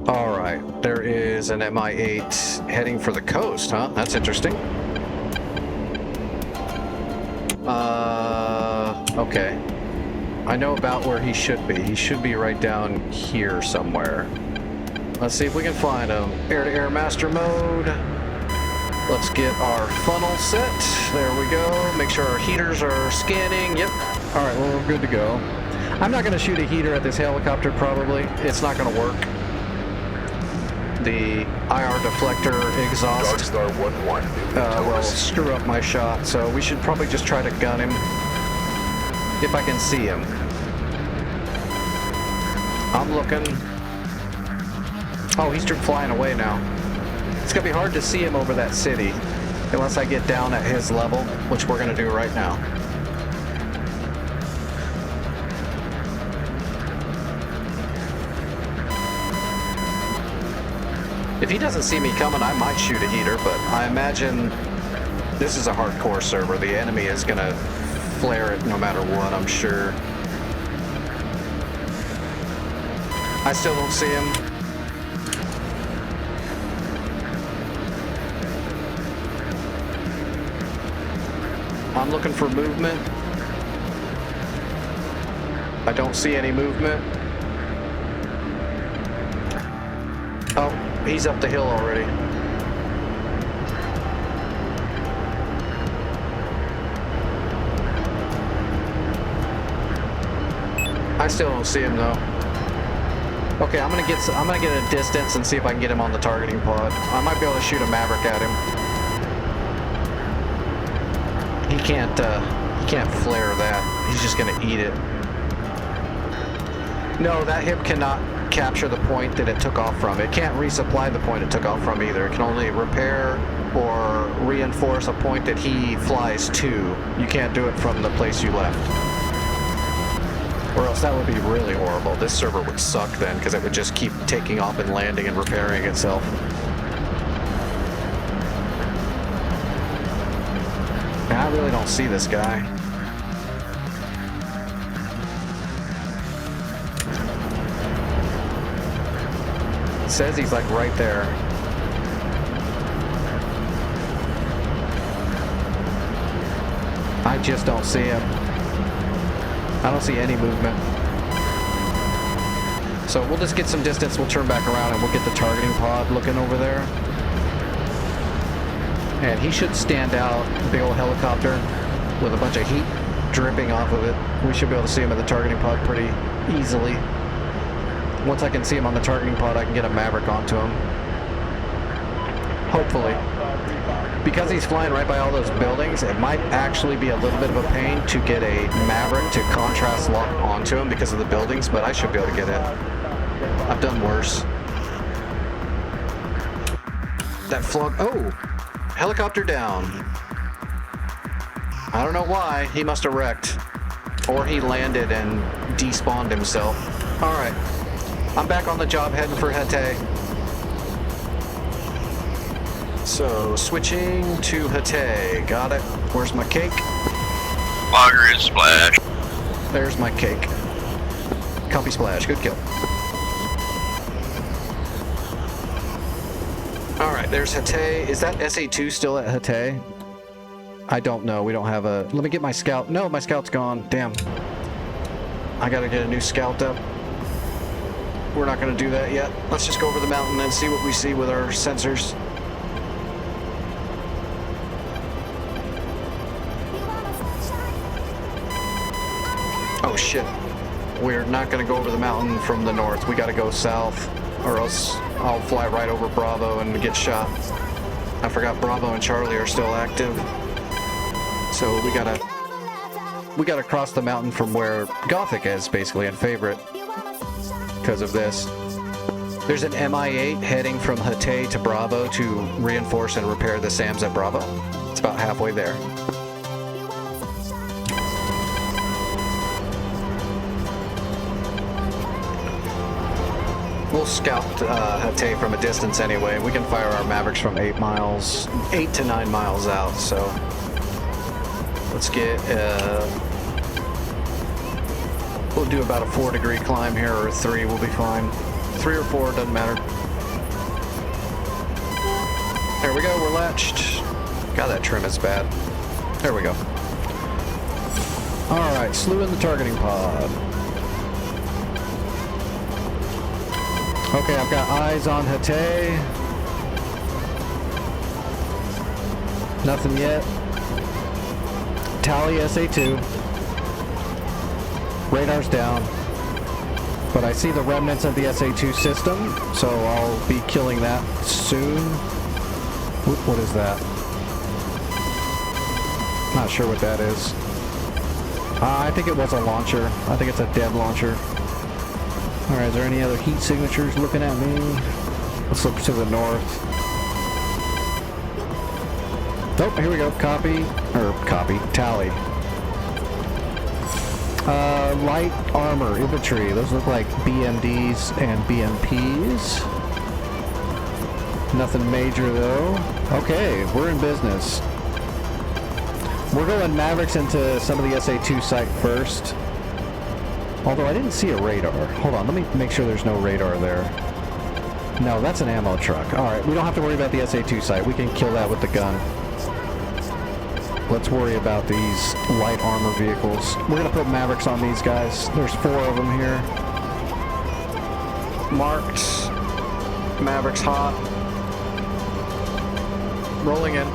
All right, there is an MI8 heading for the coast, huh? That's interesting. Okay. I know about where he should be. He should be right down here somewhere. Let's see if we can find him. Air-to-air master mode. Let's get our funnel set. There we go. Make sure our heaters are scanning. Yep. All right, well, we're good to go. I'm not going to shoot a heater at this helicopter, probably. It's not going to work. The IR deflector exhaust Dark Star 1-1, new intel will received. screw up my shot, so we should probably just try to gun him if I can see him. I'm looking. Oh, he's flying away now. It's gonna be hard to see him over that city unless I get down at his level, which we're gonna do right now. If he doesn't see me coming, I might shoot a heater, but I imagine this is a hardcore server. The enemy is gonna flare it no matter what, I'm sure. I still don't see him. I'm looking for movement. I don't see any movement. Oh, he's up the hill already. I still don't see him though. Okay, I'm gonna get a distance and see if I can get him on the targeting pod. I might be able to shoot a Maverick at him. He can't flare that. He's just gonna eat it. No, that hip cannot capture the point that it took off from. It can't resupply the point it took off from either. It can only repair or reinforce a point that he flies to. You can't do it from the place you left. Or else that would be really horrible. This server would suck then, because it would just keep taking off and landing and repairing itself. And I really don't see this guy. It says he's like right there. I just don't see him. I don't see any movement. So we'll just get some distance, we'll turn back around and we'll get the targeting pod looking over there. And he should stand out, big old helicopter with a bunch of heat dripping off of it. We should be able to see him at the targeting pod pretty easily. Once I can see him on the targeting pod, I can get a Maverick onto him. Hopefully. Because he's flying right by all those buildings, it might actually be a little bit of a pain to get a Maverick to contrast lock onto him because of the buildings, but I should be able to get it. I've done worse. That flog. Oh! Helicopter down. I don't know why. He must have wrecked. Or he landed and despawned himself. Alright. I'm back on the job heading for Hatay. So, switching to Hatay. Got it. Where's my cake? Logger is splash. There's my cake. Copy splash. Good kill. Alright, there's Hatay. Is that SA2 still at Hatay? I don't know. We don't have a... Let me get my scout. No, my scout's gone. Damn. I gotta get a new scout up. We're not gonna do that yet. Let's just go over the mountain and see what we see with our sensors. Oh shit. We're not gonna go over the mountain from the north. We gotta go south, or else I'll fly right over Bravo and get shot. I forgot Bravo and Charlie are still active. So we gotta cross the mountain from where Gothic is, basically, and Favorite. Because of this. There's an MI-8 heading from Hatay to Bravo to reinforce and repair the SAMs at Bravo. It's about halfway there. We'll scout Hatay from a distance anyway. We can fire our Mavericks from 8 to 9 miles out, so let's get, we'll do about a 4-degree climb here, or a 3, we'll be fine. 3 or 4, doesn't matter. There we go, we're latched. God, that trim is bad. There we go. Alright, slew in the targeting pod. Okay, I've got eyes on Hatay. Nothing yet. Tally SA2. Radar's down. But I see the remnants of the SA2 system, so I'll be killing that soon. What is that? Not sure what that is. I think it was a launcher. I think it's a dead launcher. Alright, is there any other heat signatures looking at me? Let's look to the north. Oh, here we go. Copy. Tally. Light armor, infantry. Those look like BMDs and BMPs. Nothing major though. Okay, we're in business. We're going Mavericks into some of the SA2 site first. Although I didn't see a radar. Hold on, let me make sure there's no radar there. No, that's an ammo truck. Alright, we don't have to worry about the SA2 site. We can kill that with the gun. Let's worry about these light armor vehicles. We're going to put Mavericks on these guys. There's 4 of them here. Marked. Mavericks hot. Rolling in.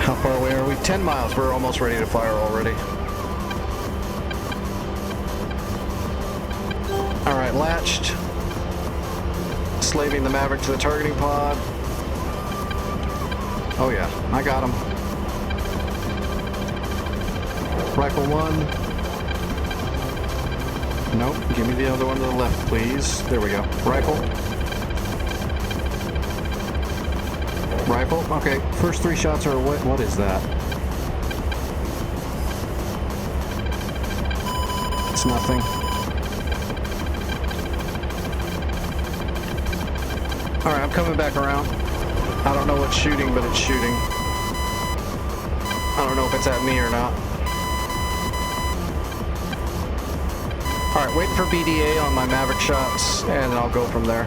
How far away are we? 10 miles. We're almost ready to fire already. Alright, latched. Slaving the Maverick to the targeting pod. Oh yeah, I got him. Rifle 1. Nope, give me the other one to the left, please. There we go. Rifle. Rifle. Okay, first 3 shots are what is that? It's nothing. Alright, I'm coming back around. I don't know what's shooting, but it's shooting. I don't know if it's at me or not. Alright, waiting for BDA on my Maverick shots, and then I'll go from there.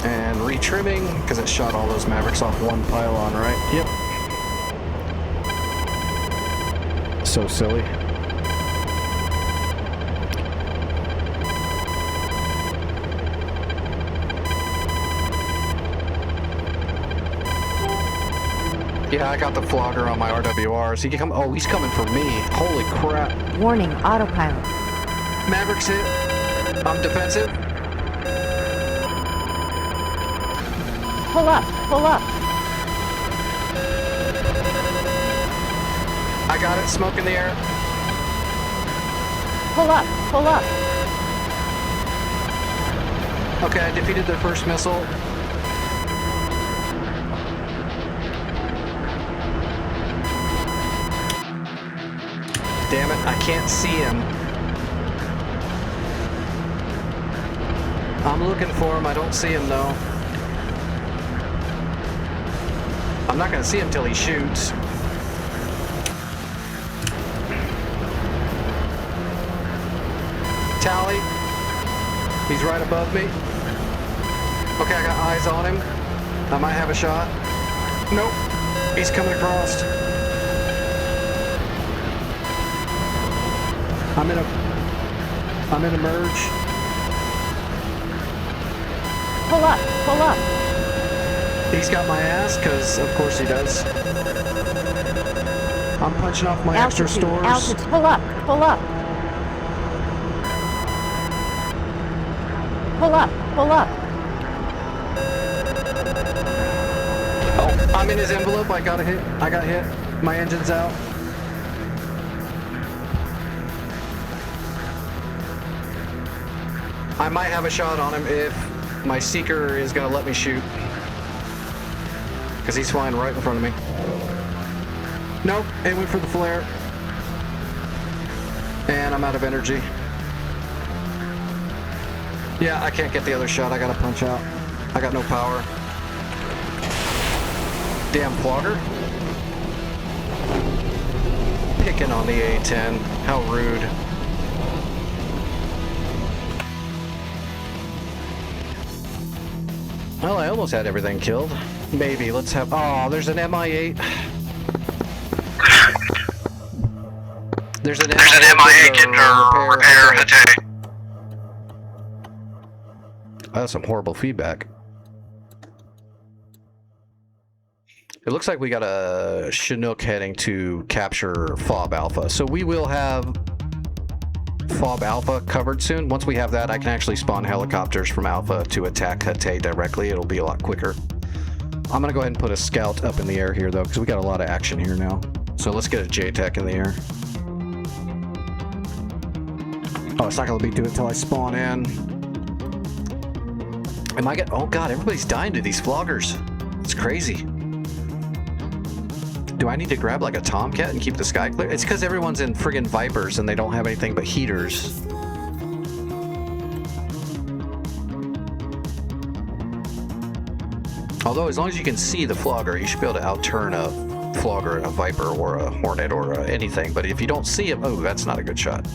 And retrimming, because it shot all those Mavericks off one pylon, right? Yep. So silly. Yeah, I got the flogger on my RWRs. He can come. Oh, he's coming for me. Holy crap. Warning, autopilot. Mavericks hit. I'm defensive. Pull up, pull up. I got it. Smoke in the air. Pull up, pull up. Okay, I defeated their first missile. Damn it, I can't see him. I'm looking for him. I don't see him though. I'm not gonna see him till he shoots. Tally. He's right above me. Okay, I got eyes on him. I might have a shot. Nope. He's coming across. I'm in a merge. Pull up, pull up. He's got my ass, because of course he does. I'm punching off my extra stores. Altitude, pull up, pull up. Pull up, pull up. Oh, I'm in his envelope. I got hit. My engine's out. I might have a shot on him if my seeker is gonna let me shoot. Because he's flying right in front of me. Nope, it went for the flare. And I'm out of energy. Yeah, I can't get the other shot. I gotta punch out. I got no power. Damn flogger. Picking on the A-10. How rude. Well, I almost had everything killed. Maybe. Let's have... Oh, there's an MI-8. There's an MI-8 getting repair. That's some horrible feedback. It looks like we got a Chinook heading to capture FOB Alpha. So we will have FOB Alpha covered soon. Once we have that, I can actually spawn helicopters from Alpha to attack Hatay directly. It'll be a lot quicker. I'm going to go ahead and put a scout up in the air here, though, because we got a lot of action here now. So let's get a JTAC in the air. Oh, it's not going to be do it until I spawn in. Am I getting... Oh, God, everybody's dying to these floggers. It's crazy. Do I need to grab like a Tomcat and keep the sky clear? It's because everyone's in friggin' Vipers and they don't have anything but heaters. Although, as long as you can see the flogger, you should be able to outturn a flogger and a Viper or a Hornet or anything. But if you don't see him, oh, that's not a good shot.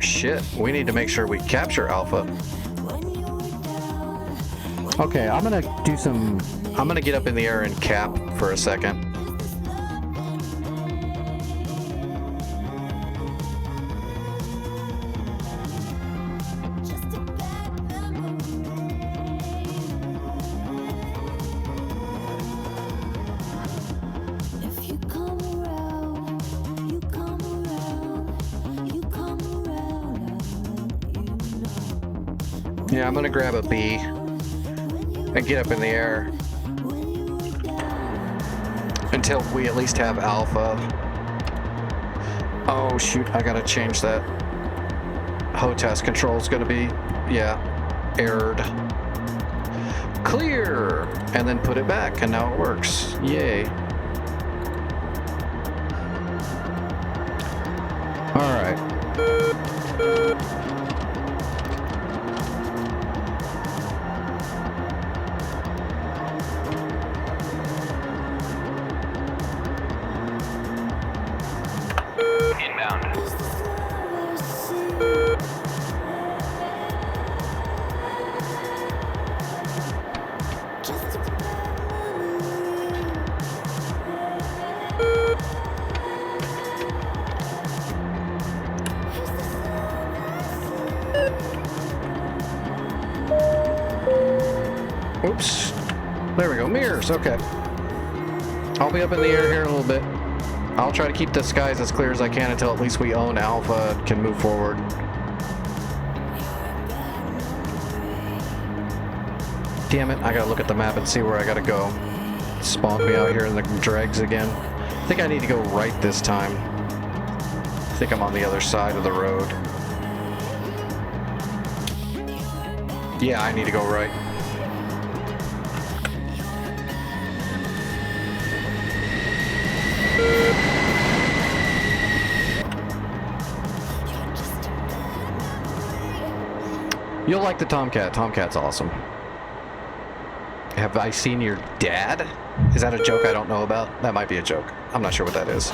Shit, we need to make sure we capture Alpha. Okay, I'm gonna get up in the air and cap for a second. Yeah, I'm gonna grab a B and get up in the air until we at least have Alpha. Oh shoot, I gotta change that. HOTAS control is gonna be, yeah, errored. Clear! And then put it back, and now it works. Yay. Alright. Oops. There we go. Mirrors. Okay. I'll be up in the air here in a little bit. I'll try to keep the skies as clear as I can until at least we own Alpha and can move forward. Damn it, I gotta look at the map and see where I gotta go. Spawned me out here in the dregs again. I think I need to go right this time. I think I'm on the other side of the road. Yeah, I need to go right. You'll like the Tomcat. Tomcat's awesome. Have I seen your dad? Is that a joke I don't know about? That might be a joke. I'm not sure what that is.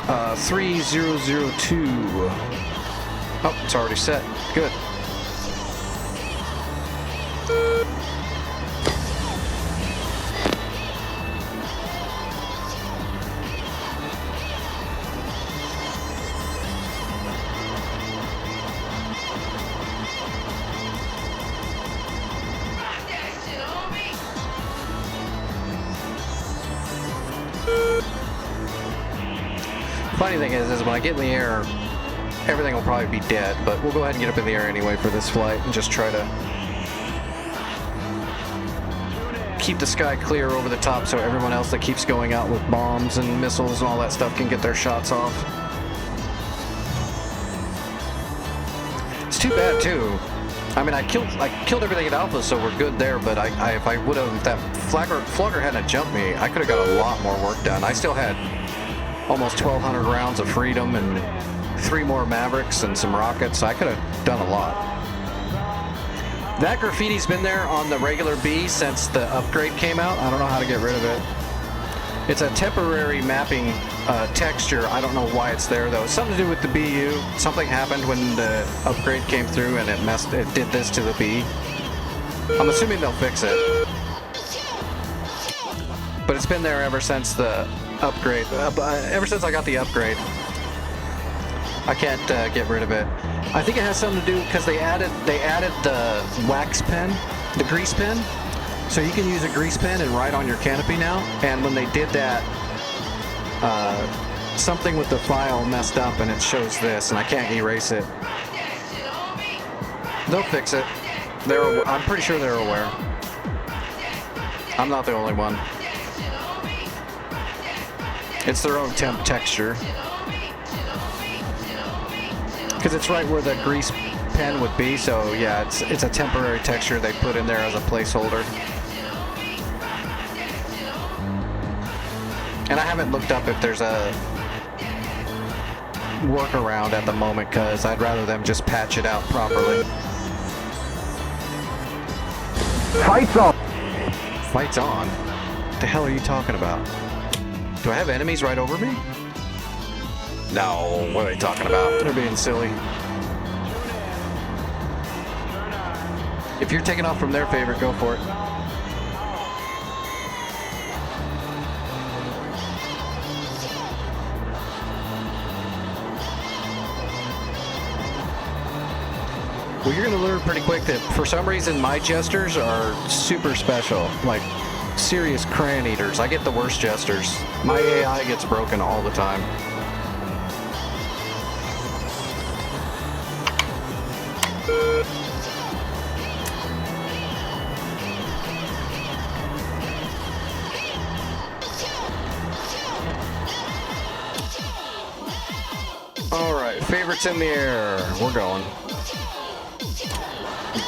Uh, 3002. Oh, it's already set. Good. Funny thing is when I get in the air, everything will probably be dead, but we'll go ahead and get up in the air anyway for this flight and just try to keep the sky clear over the top so everyone else that keeps going out with bombs and missiles and all that stuff can get their shots off. It's too bad too. I mean, I killed everything at Alpha, so we're good there, but if I would have, if that flogger hadn't jumped me, I could have got a lot more work done. I still had almost 1,200 rounds of Freedom and 3 more Mavericks and some rockets. I could have done a lot. That graffiti's been there on the regular B since the upgrade came out. I don't know how to get rid of it. It's a temporary mapping texture. I don't know why it's there though. It's something to do with the BU. Something happened when the upgrade came through and it did this to the B. I'm assuming they'll fix it. But it's been there ever since the upgrade. Ever since I got the upgrade. I can't get rid of it. I think it has something to do because they added the wax pen, the grease pen. So you can use a grease pen and write on your canopy now. And when they did that, something with the file messed up and it shows this, and I can't erase it. They'll fix it. I'm pretty sure they're aware. I'm not the only one. It's their own temp texture. Because it's right where the grease pen would be, so yeah, it's a temporary texture they put in there as a placeholder. And I haven't looked up if there's a workaround at the moment, because I'd rather them just patch it out properly. Fight's on! Fight's on? What the hell are you talking about? Do I have enemies right over me? No, what are they talking about? They're being silly. If you're taking off from their favorite, go for it. Well, you're going to learn pretty quick that for some reason my jesters are super special. Like, serious crayon eaters. I get the worst jesters. My AI gets broken all the time. All right, favorites in the air. We're going.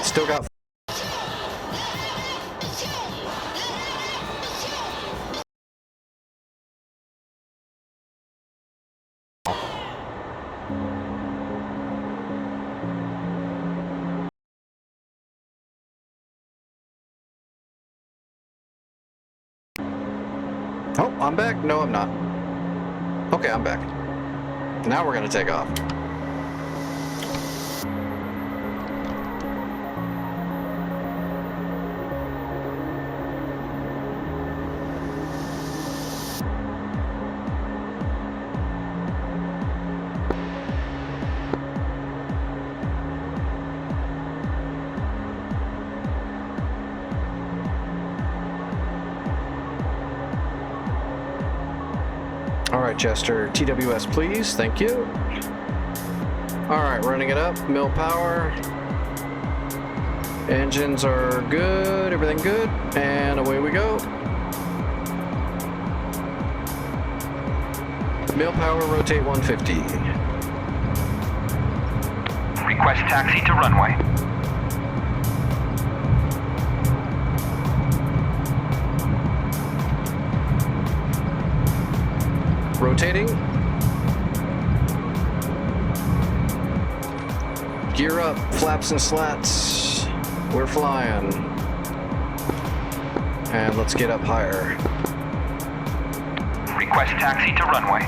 Still got. Oh, I'm back? No, I'm not. Okay, I'm back. Now we're gonna take off. right, Jester. TWS, please. Thank you. All right, running it up. Mill power. Engines are good. Everything good. And away we go. Mill power, rotate 150. Request taxi to runway. Rotating. Gear up, flaps and slats. We're flying. And let's get up higher. Request taxi to runway.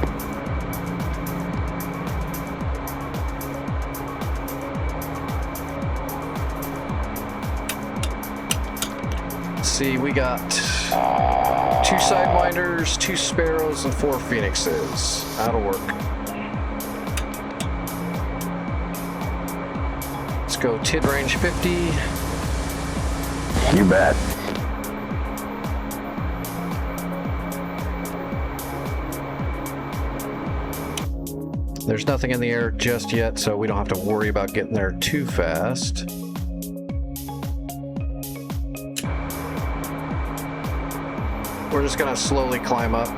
See, we got 2 Sidewinders, 2 Sparrows, and 4 Phoenixes. That'll work. Let's go TID range 50. You bet. There's nothing in the air just yet, so we don't have to worry about getting there too fast. We're just gonna slowly climb up.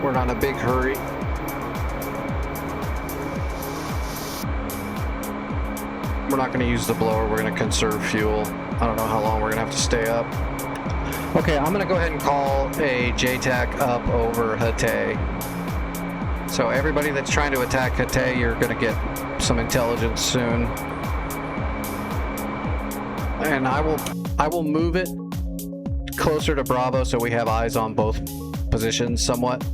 We're not in a big hurry. We're not gonna use the blower, we're gonna conserve fuel. I don't know how long we're gonna have to stay up. Okay, I'm gonna go ahead and call a JTAC up over Hatay. So everybody that's trying to attack Hatay, you're gonna get some intelligence soon. And I will move it closer to Bravo so we have eyes on both positions somewhat.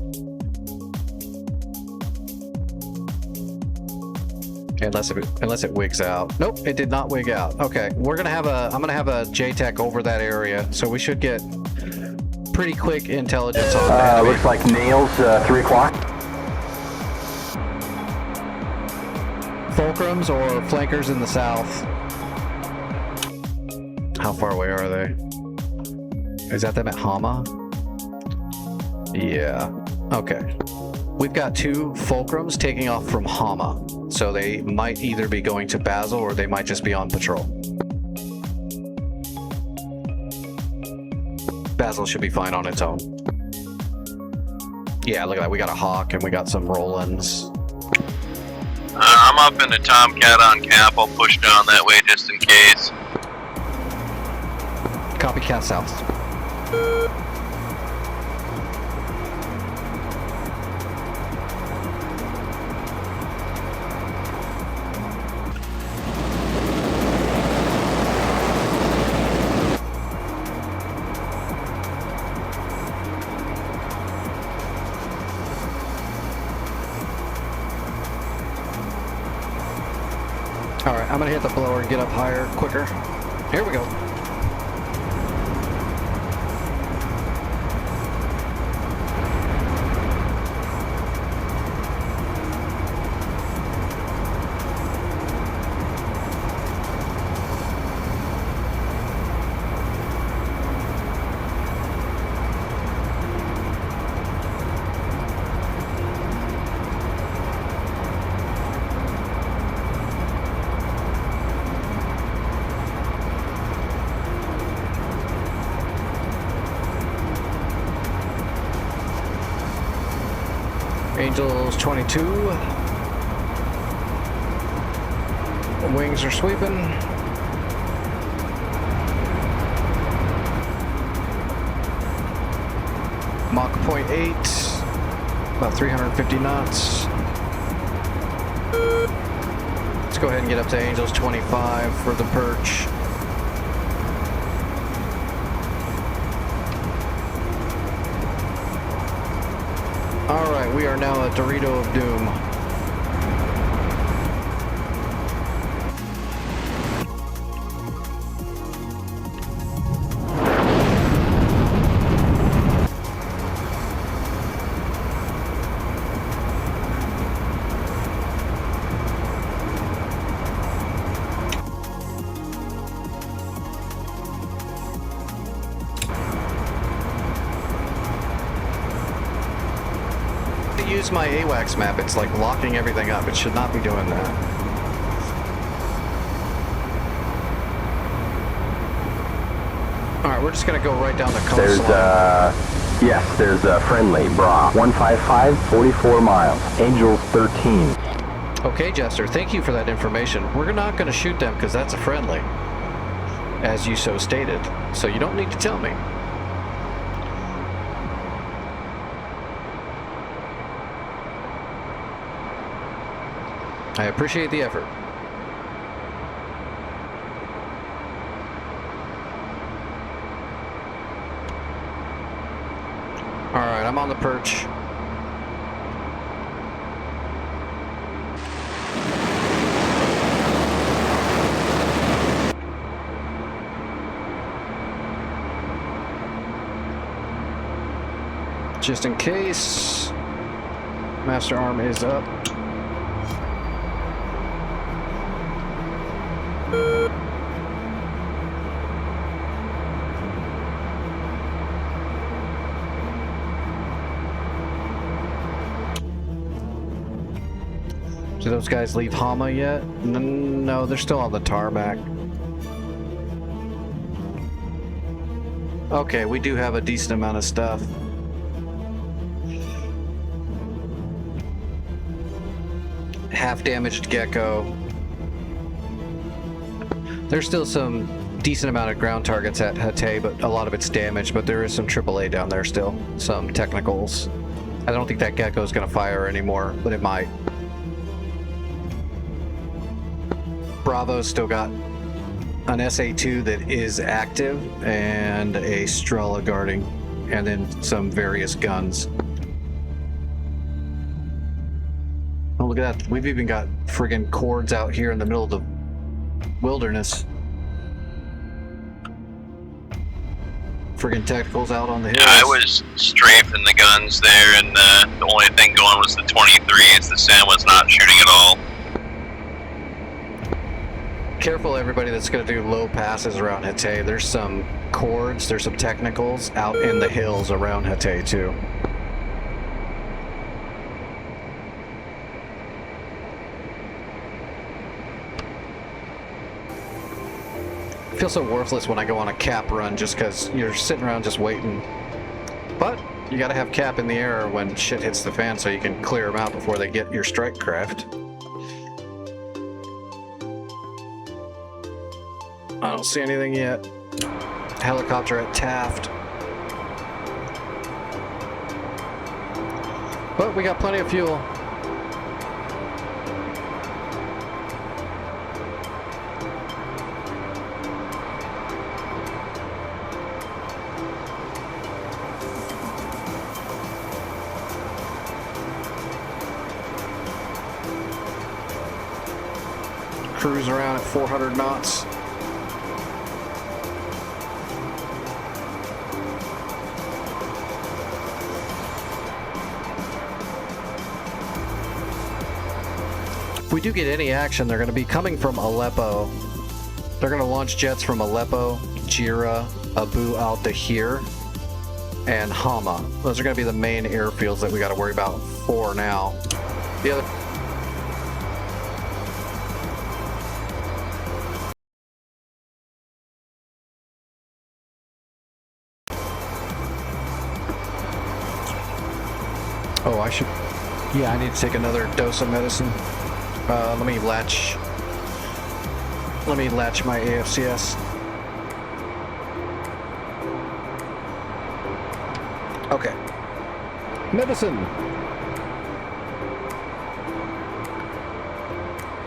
Unless it wigs out. Nope, it did not wig out. Okay, I'm gonna have a JTAC over that area, so we should get pretty quick intelligence on that. Looks like nails, 3 o'clock. Fulcrums or flankers in the south. How far away are they? Is that them at Hama? Yeah. Okay. We've got 2 Fulcrums taking off from Hama. So they might either be going to Basel or they might just be on patrol. Basel should be fine on its own. Yeah, look at that. We got a Hawk and we got some Rollins. I'm up in the Tomcat on cap. I'll push down that way just in case. Copycat south. Alright, I'm gonna hit the blower and get up higher, quicker. Here we go. Angels 22. Wings are sweeping. Mach 0.8. About 350 knots. Let's go ahead and get up to Angels 25 for the perch. Alright, we are now at Dorito of Doom. notice my AWACS map, it's like locking everything up. It should not be doing that. Alright, we're just gonna go right down the coastline. There's a friendly, Bra. 155, 44 miles. Angels 13. Okay, Jester, thank you for that information. We're not gonna shoot them because that's a friendly, as you so stated. So you don't need to tell me. I appreciate the effort. Alright, I'm on the perch. Just in case. Master arm is up. Did those guys leave Hama yet? No, they're still on the tarmac. Okay, we do have a decent amount of stuff. Half damaged Gecko. There's still some decent amount of ground targets at Hatay, but a lot of it's damaged, but there is some AAA down there still. Some technicals. I don't think that Gecko's gonna fire anymore, but it might. Bravo's still got an SA-2 that is active and a Strela guarding, and then some various guns. Oh, look at that. We've even got friggin' cords out here in the middle of the wilderness. Friggin' technicals out on the hills. I was strafing the guns there, and the only thing going was the 23s. The SAM was not shooting at all. Careful, everybody that's going to do low passes around Hatay. There's some cords, there's some technicals out in the hills around Hatay too. I feel so worthless when I go on a cap run just because you're sitting around just waiting. But you got to have cap in the air when shit hits the fan so you can clear them out before they get your strike craft. I don't see anything yet. Helicopter at Taft. But we got plenty of fuel. Cruise around at 400 knots. If we do get any action, they're going to be coming from Aleppo. They're going to launch jets from Aleppo, Jira, Abu al-Dahir, and Hama. Those are going to be the main airfields that we got to worry about for now. The other... Oh, I should... Yeah, I need to take another dose of medicine. Let me latch my AFCS. Okay. Medicine!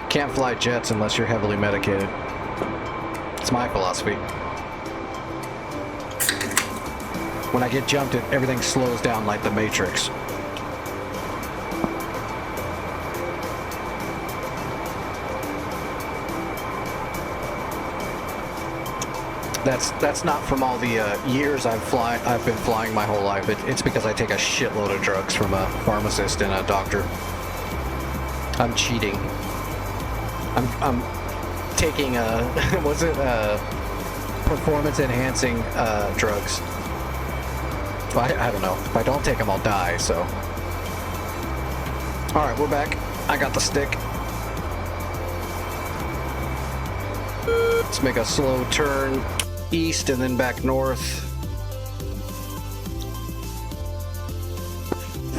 Can't fly jets unless you're heavily medicated. It's my philosophy. When I get jumped, everything slows down like the Matrix. That's not from all the years I've been flying my whole life. It's because I take a shitload of drugs from a pharmacist and a doctor. I'm cheating. I'm taking performance enhancing drugs. I don't know. If I don't take them, I'll die. So All right, we're back. I got the stick. Let's make a slow turn east and then back north.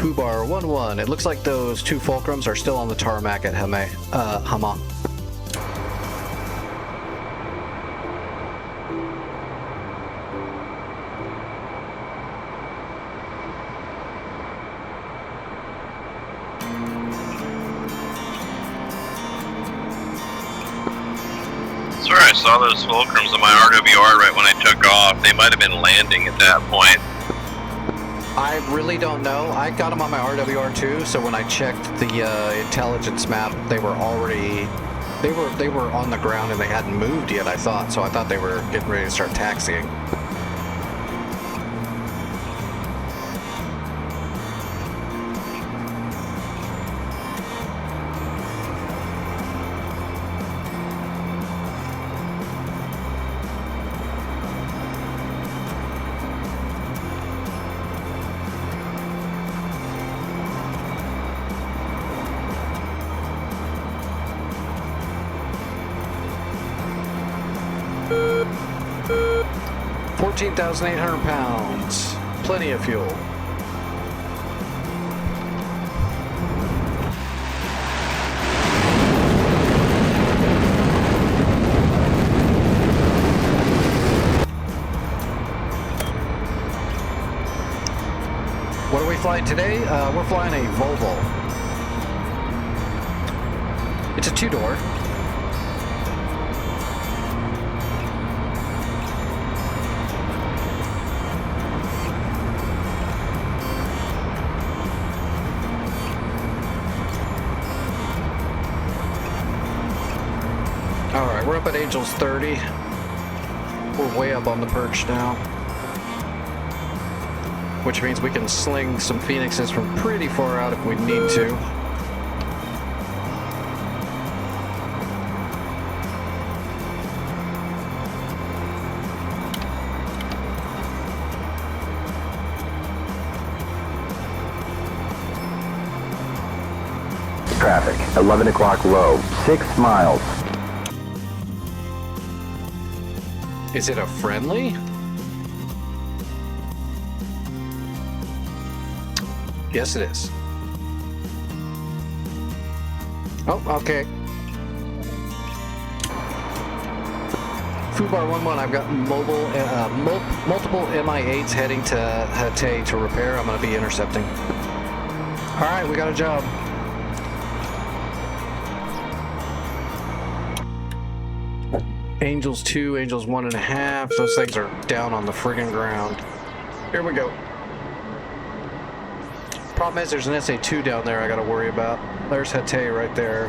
Fubar 1-1. It looks like those 2 fulcrums are still on the tarmac at Hama. Swear I saw those fulcrums on my RWR right when I took off. They might have been landing at that point. I really don't know. I got them on my RWR too, so when I checked the intelligence map, they were already they were on the ground and they hadn't moved yet, I thought. So I thought they were getting ready to start taxiing. £14,800. Plenty of fuel. What are we flying today? We're flying a Volvo. It's a 2-door. Alright, we're up at Angels 30. We're way up on the perch now. Which means we can sling some Phoenixes from pretty far out if we need to. Traffic, 11 o'clock low, 6 miles. Is it a friendly? Yes, it is. Oh, okay. Fubar 1-1, I've got multiple MI8s heading to Hatay to repair. I'm going to be intercepting. All right, we got a job. Angels 2, Angels 1.5. Those things are down on the friggin' ground. Here we go. Problem is, there's an SA2 down there I gotta worry about. There's Hatay right there.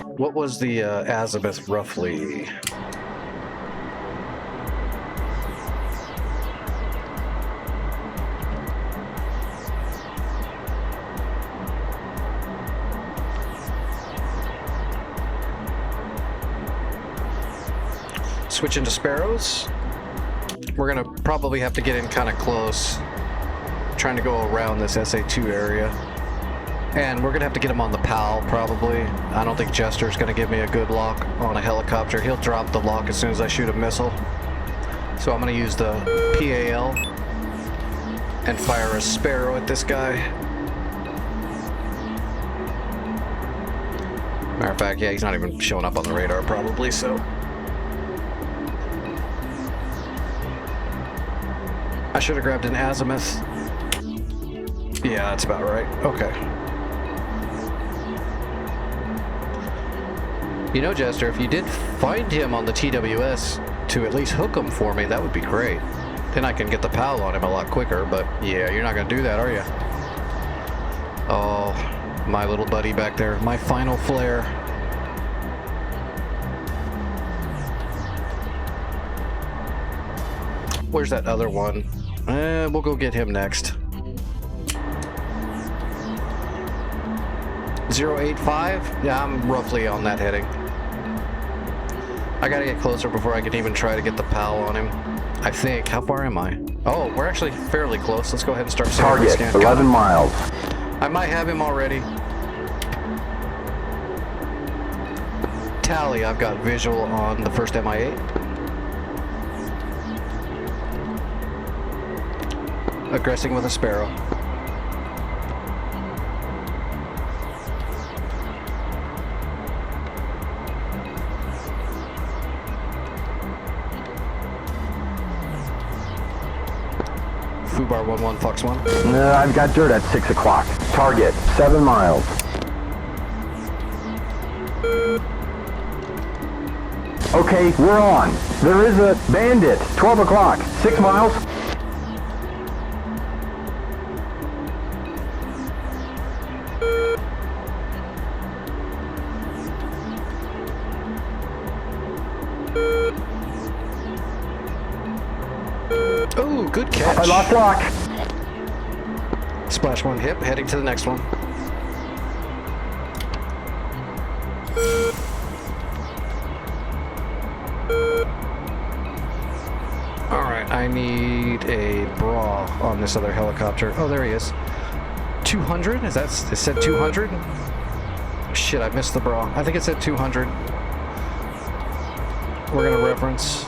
What was the azimuth roughly? Switch into Sparrows. We're gonna probably have to get in kind of close, trying to go around this SA2 area. And we're gonna have to get him on the PAL probably. I don't think Jester's gonna give me a good lock on a helicopter. He'll drop the lock as soon as I shoot a missile. So I'm gonna use the PAL and fire a Sparrow at this guy. Matter of fact, yeah, he's not even showing up on the radar probably, so. I should have grabbed an azimuth. Yeah, that's about right. Okay. You know, Jester, if you did find him on the TWS to at least hook him for me, that would be great. Then I can get the PAL on him a lot quicker, but yeah, you're not going to do that, are you? Oh, my little buddy back there. My final flare. Where's that other one? We'll go get him next. 085? Yeah, I'm roughly on that heading. I gotta get closer before I can even try to get the PAL on him. I think. How far am I? Oh, we're actually fairly close. Let's go ahead and start. Target, 11 miles. I might have him already. Tally, I've got visual on the first MI8. Aggressing with a Sparrow. Fubar 11 Fox 1. I've got dirt at 6 o'clock. Target, 7 miles. Okay, we're on. There is a bandit, 12 o'clock, 6 miles. Oh, good catch. I lost lock. Splash 1 hip, heading to the next one. Alright, I need a bra on this other helicopter. Oh, there he is. 200? It said 200? Shit, I missed the bra. I think it said 200. We're gonna reference.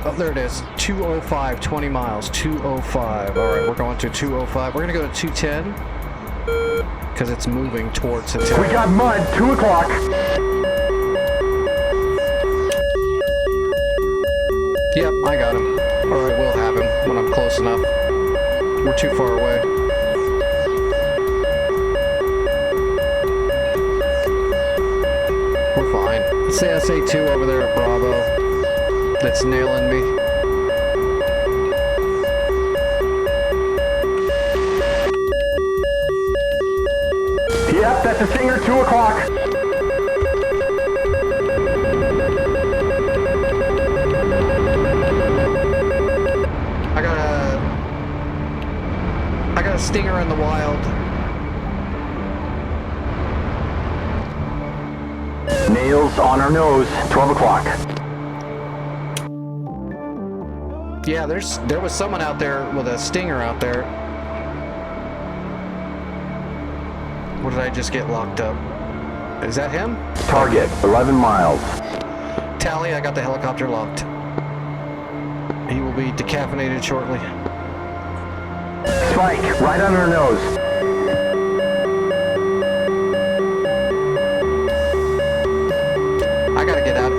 Oh, there it is. 205, 20 miles. 205. All right, we're going to 205. We're going to go to 210 because it's moving towards the 10. We got mud, 2 o'clock. Yep, I got him. Or I will have him when I'm close enough. We're too far away. We're fine. It's the SA-2 over there at Bravo that's nailing me. Yep, that's a Stinger, 2 o'clock. I got a Stinger in the wild. Nails on our nose, 12 o'clock. Yeah, there was someone out there with a Stinger out there. What did I just get locked up? Is that him? Target, 11 miles. Tally, I got the helicopter locked. He will be decaffeinated shortly. Spike, right on our nose. I gotta get out.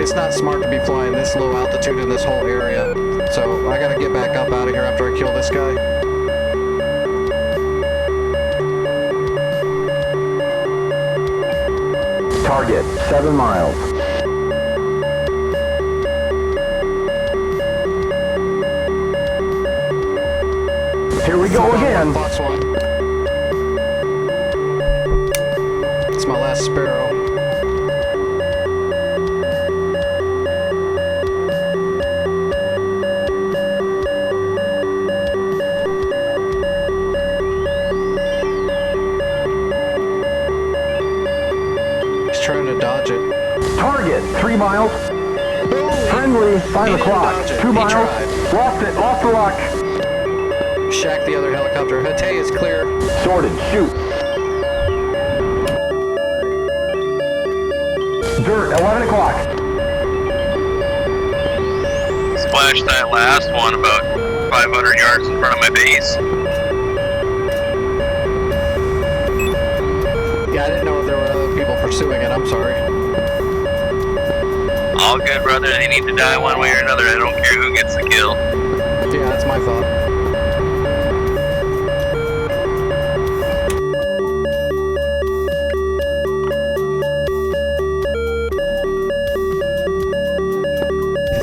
It's not smart to be flying this low altitude in this whole area. So I gotta get back up out of here after I kill this guy. Target, 7 miles. Here we go again. Fox 1. It's my last Sparrow. He's trying to dodge it. Target, 3 miles. Friendly, 5 o'clock, 2 miles. tried. Lost it, lost the lock. Shack the other helicopter. Hatay is clear. Sorted, shoot. Dirt, 11 o'clock. Splashed that last one about 500 yards in front of my base. Yeah, I didn't know if there were other people pursuing it. I'm sorry. All good, brother. They need to die one way or another. I don't care who gets the kill. Yeah, that's my thought.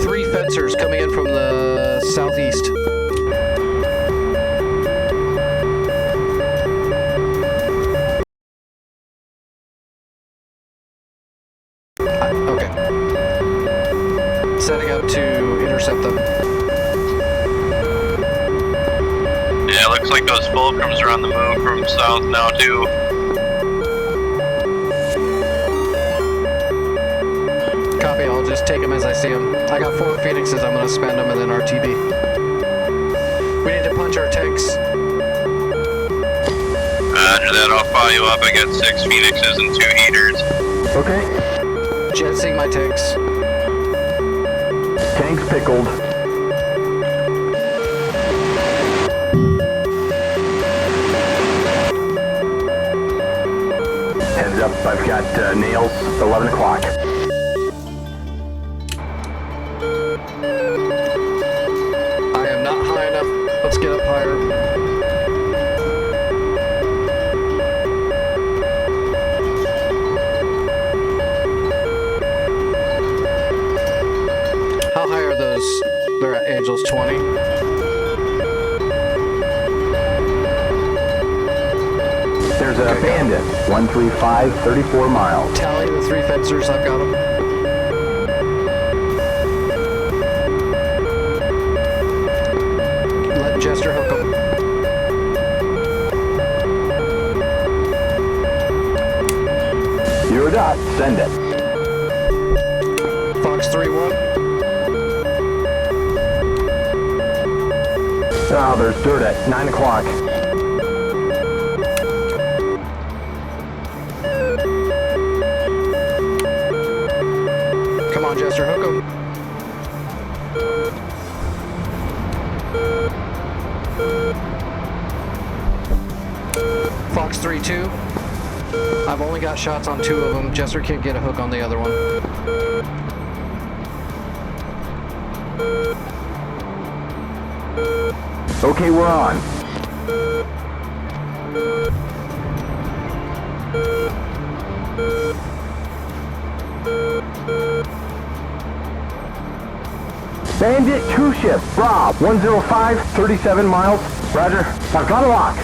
Three fencers coming in from the southeast. Okay. Setting up to intercept them. Yeah, it looks like those fulcrums are on the move from south now, too. Copy, I'll just take them as I see them. I got 4 Phoenixes, I'm gonna spend them and then RTB. We need to punch our tanks. Roger that, I'll follow you up. I got 6 Phoenixes and 2 heaters. Okay. Jetting my tanks. Tanks pickled. Heads up, I've got nails, 11 o'clock. I am not high enough. Let's get up higher. How high are those? They're at Angels 20. There's a bandit, 135, 34 miles. Tally the 3 fencers, I've got them. Let Jester hook them. You're a dot, send it. Fox 3-1. Oh, there's dirt at 9 o'clock. Come on, Jester, hook them. Fox 3-2. I've only got shots on 2 of them. Jester can't get a hook on the other one. Okay, we're on. Bandit 2 ship, Rob, 105, 37 miles. Roger, I've got a lock.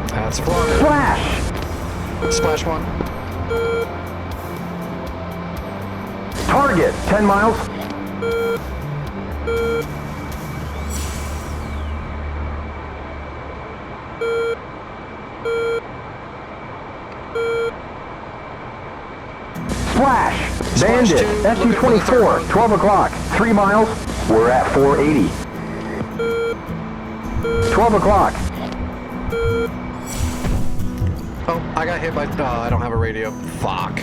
That's a block. Flash! Splash 1. Target, 10 miles. Flash! Bandit, SU-24, 12 o'clock, 3 miles. We're at 480. 12 o'clock. Oh, I got hit by... I don't have a radio. Fuck.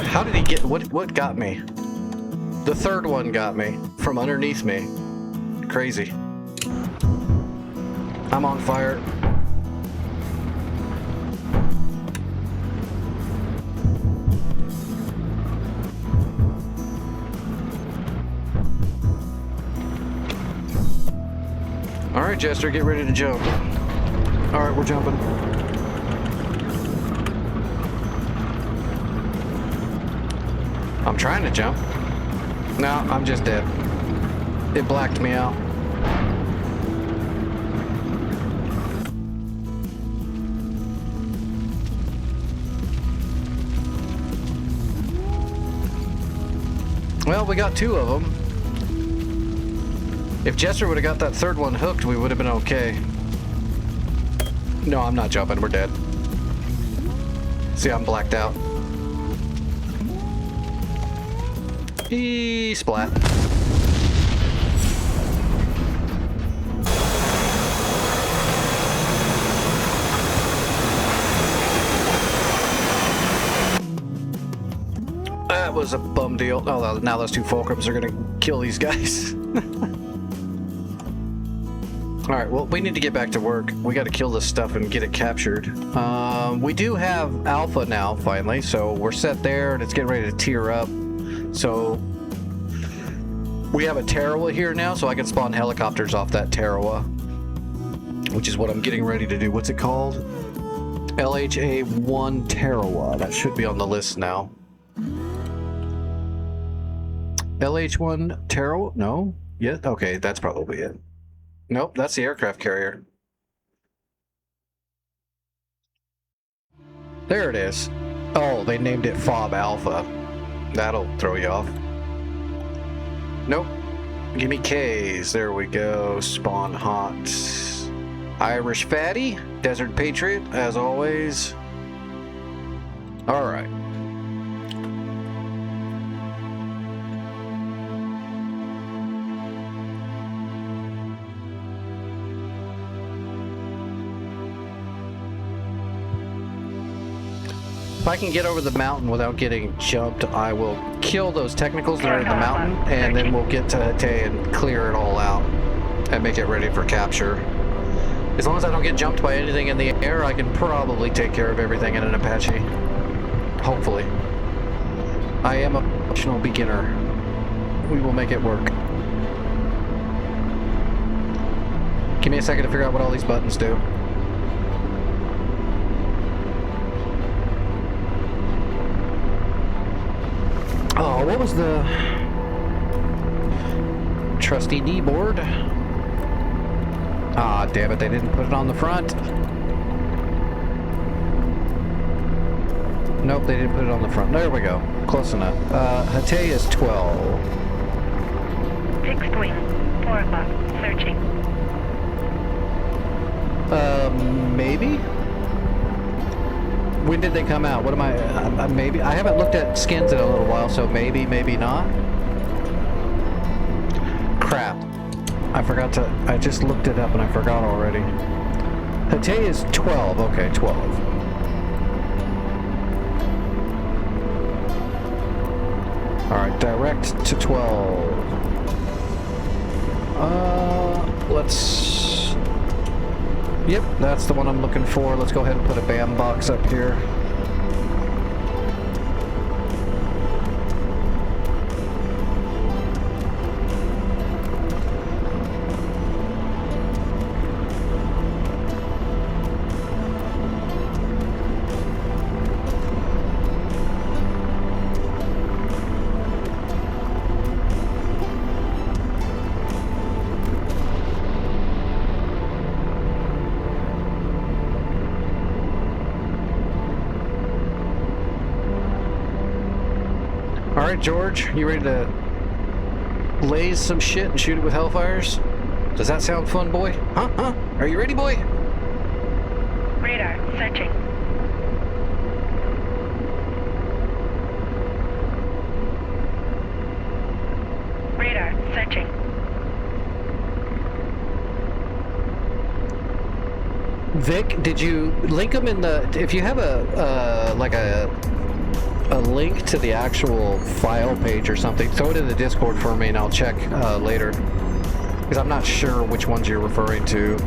How did he get... What got me? The third one got me. From underneath me. Crazy. I'm on fire. Alright, Jester, get ready to jump. Alright, we're jumping. I'm trying to jump. No, I'm just dead. It blacked me out. Well, we got 2 of them. If Jester would have got that third one hooked, we would have been okay. No, I'm not jumping. We're dead. See, I'm blacked out. Splat. That was a bum deal. Oh, now those 2 fulcrums are gonna kill these guys. Alright, well, we need to get back to work. We gotta kill this stuff and get it captured. We do have Alpha now, finally, so we're set there, and it's getting ready to tier up. So, we have a Tarawa here now, so I can spawn helicopters off that Tarawa. Which is what I'm getting ready to do. What's it called? LHA-1 Tarawa. That should be on the list now. LH-1 Tarawa? No? Yeah? Okay, that's probably it. Nope, that's the aircraft carrier. There it is. Oh, they named it FOB Alpha. That'll throw you off. Nope. Give me K's. There we go. Spawn hot. Irish Fatty. Desert Patriot, as always. Alright. If I can get over the mountain without getting jumped, I will kill those technicals that are in the mountain, and then we'll get to Hatay and clear it all out and make it ready for capture. As long as I don't get jumped by anything in the air, I can probably take care of everything in an Apache. Hopefully. I am a professional beginner. We will make it work. Give me a second to figure out what all these buttons do. Oh, what was the trusty D board? Ah, damn it, they didn't put it on the front. Nope, they didn't put it on the front. There we go. Close enough. Hatay is 12. Fixed wing. 4 o'clock. Searching. Maybe? When did they come out? What am I maybe? I haven't looked at skins in a little while, so maybe, maybe not. Crap. I forgot to, I just looked it up and I forgot already. Hatay is 12. Okay, 12. Alright, direct to 12. Let's... Yep, that's the one I'm looking for. Let's go ahead and put a BAM box up here. Alright, George, you ready to blaze some shit and shoot it with Hellfires? Does that sound fun, boy? Huh? Huh? Are you ready, boy? Radar. Searching. Radar. Searching. Vic, did you link them in the... If you have a link to the actual file page or something, throw it in the Discord for me and I'll check later. Because I'm not sure which ones you're referring to.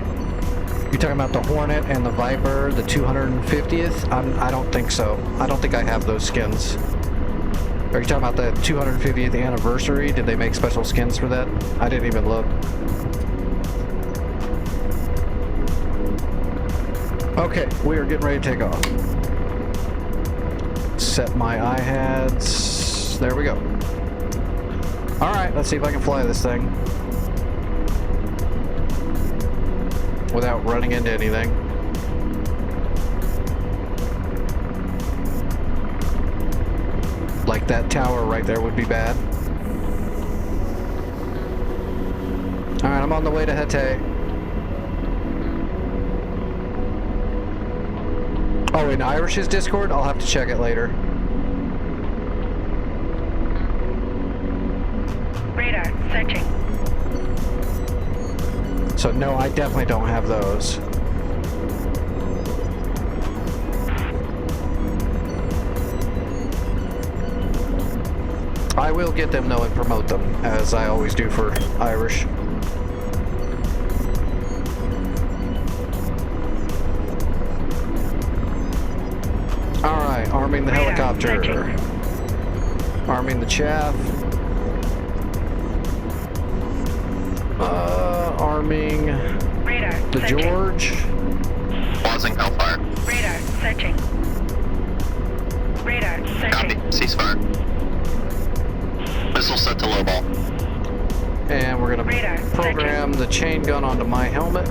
You're talking about the Hornet and the Viper, the 250th? I don't think so. I don't think I have those skins. Are you talking about the 250th anniversary? Did they make special skins for that? I didn't even look. Okay, we are getting ready to take off. Set my iHads. There we go. Alright, let's see if I can fly this thing without running into anything. Like that tower right there would be bad. Alright, I'm on the way to Hatay. Oh, in Irish's Discord? I'll have to check it later. Radar. Searching. So no, I definitely don't have those. I will get them though and promote them, as I always do for Irish. Alright, arming the helicopter. Arming the chaff. Arming the George. Pausing Hellfire. Radar. Searching. Radar. Copy. Searching. Ceasefire. Missile set to low ball. And we're gonna program the chain gun onto my helmet,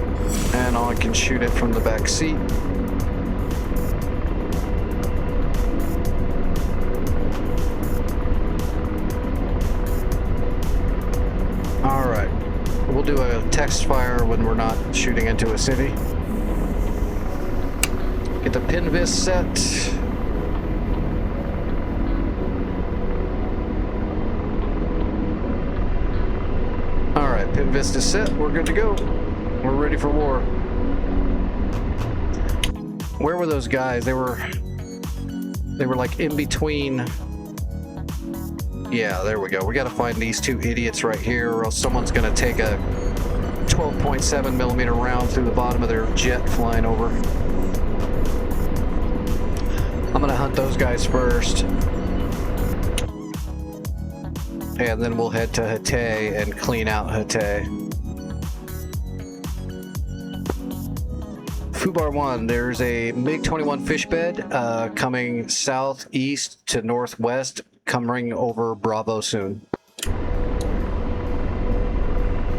and I can shoot it from the back seat. Alright, we'll do a text fire when we're not shooting into a city. Get the pinvis set. Alright, pinvis is set, we're good to go. We're ready for war. Where were those guys? They were They were like in between. Yeah, there we go. We gotta find these two idiots right here, or else someone's gonna take a 12.7 millimeter round through the bottom of their jet flying over. I'm gonna hunt those guys first. And then we'll head to Hatay and clean out Hatay. Fubar 1, there's a MiG-21 fish bed coming southeast to northwest, coming over Bravo soon.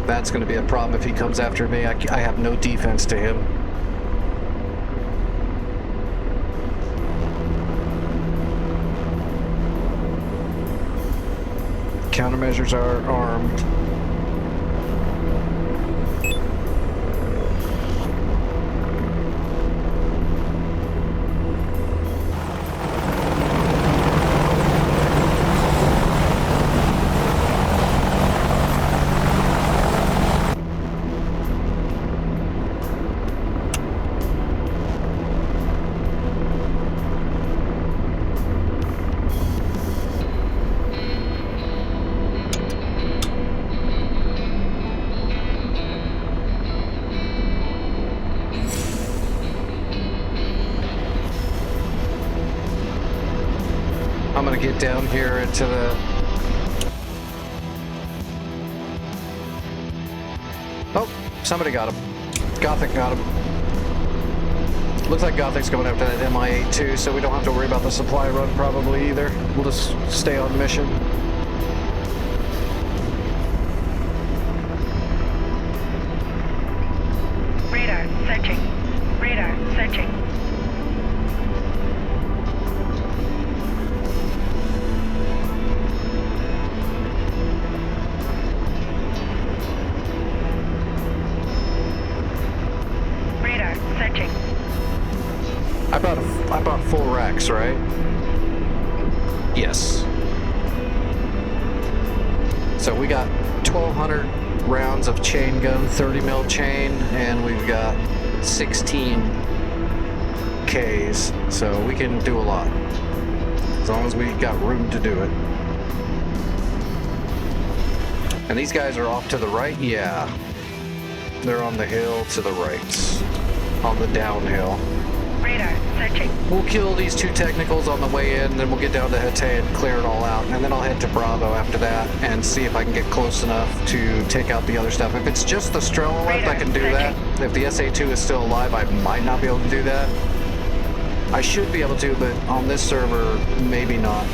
That's going to be a problem if he comes after me. I have no defense to him. Countermeasures are armed. I'm gonna get down here into the... Oh, somebody got him. Gothic got him. Looks like Gothic's going after that MI-8 too, so we don't have to worry about the supply run probably either. We'll just stay on mission. Radar searching. Radar searching. Radar searching. I bought full racks, right? Yes. So we got 1,200 rounds of chain gun, 30 mil chain, and we've got 16 Ks. So we can do a lot. As long as we got room to do it. And these guys are off to the right? Yeah. They're on the hill to the right. On the downhill. Radar searching. We'll kill these two technicals on the way in, then we'll get down to Hatay and clear it all out, and then I'll head to Bravo after that and see if I can get close enough to take out the other stuff. If it's just the Strela left, I can do that. If the SA-2 is still alive, I might not be able to do that. I should be able to, but on this server, maybe not.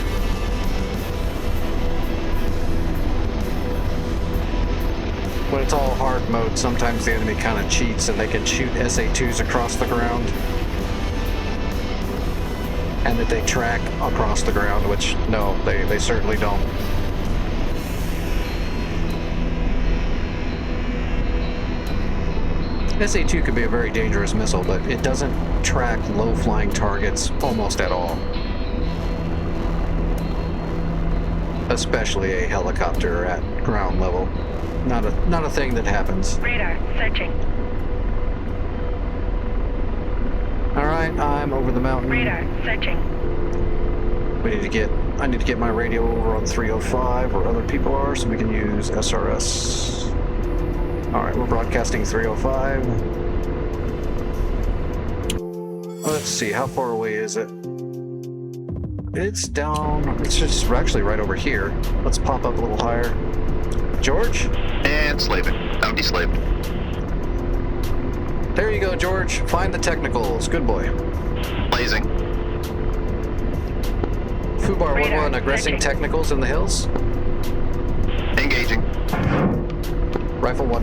When it's all hard mode, sometimes the enemy kind of cheats and they can shoot SA-2s across the ground. And that they track across the ground, which, no, they certainly don't. SA-2 can be a very dangerous missile, but it doesn't track low-flying targets almost at all. Especially a helicopter at ground level. Not a thing that happens. Radar searching. Alright, I'm over the mountain. Radar searching. I need to get my radio over on 305 where other people are so we can use SRS. Alright, we're broadcasting 305. Let's see, how far away is it? It's down, it's just actually right over here. Let's pop up a little higher. George? And slaving. I'll be slaved. There you go, George. Find the technicals. Good boy. Blazing. Fubar Radar 1-1, aggressing searching. technicals in the hills. Engaging. Rifle 1.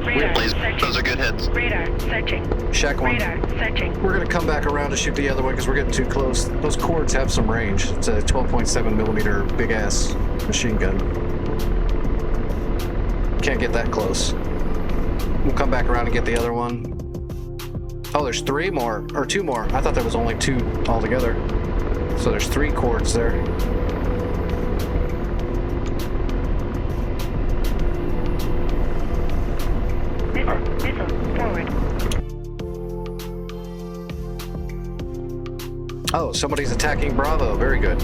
Radar Blaze. searching. Those are good hits. Radar searching. Shack 1. Radar searching. We're going to come back around to shoot the other one because we're getting too close. Those cords have some range. It's a 12.7 millimeter big-ass machine gun. Can't get that close. We'll come back around and get the other one. Oh, there's 3 more, or 2 more. I thought there was only 2 altogether. So there's 3 cords there. Bravo. Somebody's attacking Bravo. Very good.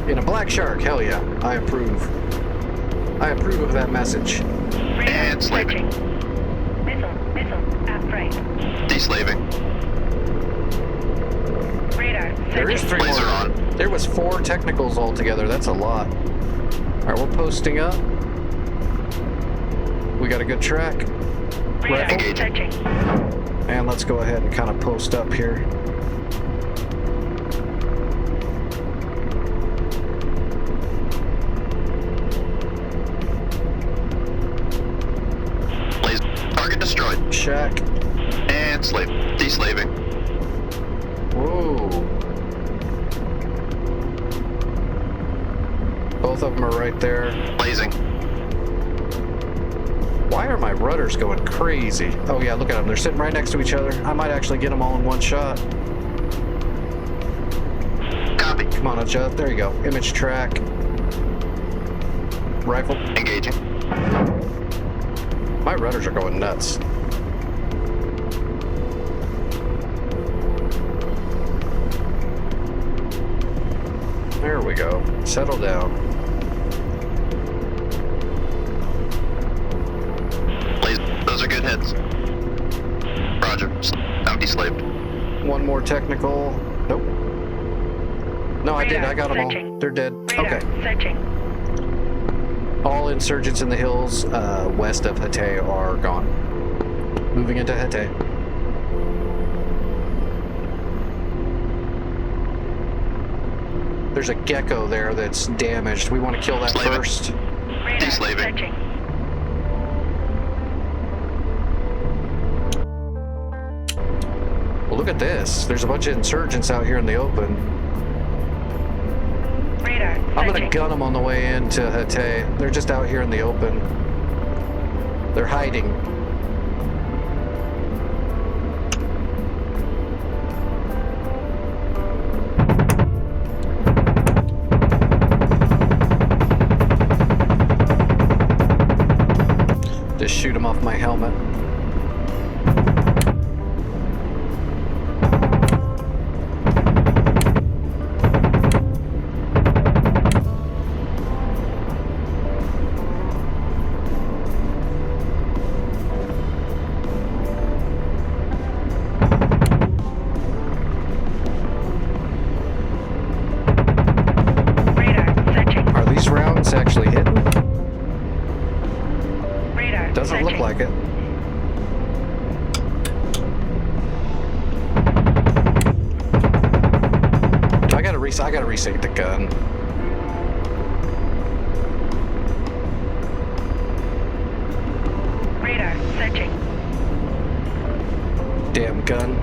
In a black shark. Hell yeah. I approve. I approve of that message. Radar And slaving. searching. Missile at right. Deslaving. Radar There is searching. 3 Laser more. on. There was 4 technicals altogether. That's a lot. Alright, we're posting up. We got a good track. Radar Rifle. Engaging. searching. And let's go ahead and kind of post up here. Laser. Target destroyed. Shack. And slave. Deslaving. Whoa. Both of them are right there. Blazing. Why are my rudders going crazy? Oh yeah, look at them. They're sitting right next to each other. I might actually get them all in one shot. Copy. Come on, adjust. There you go. Image track. Rifle. Engaging. My rudders are going nuts. There we go. Settle down. Laser. Those are good hits. Roger. I'm deslaved. One more technical. Nope. No, I did. I got them all. Searching. They're dead. Radar Okay. searching. All insurgents in the hills west of Hatay are gone. Moving into Hatay. There's a gecko there that's damaged. We want to kill that Slave it. first. Radar Deslaving. searching. Well, look at this. There's a bunch of insurgents out here in the open. Radar I'm gonna searching. gun them on the way into Hatay. They're just out here in the open. They're hiding. Just shoot them off my helmet. Radar searching. Are these rounds actually hitting? Radar Doesn't searching. look like it. I gotta reset the gun. Radar searching. Damn gun.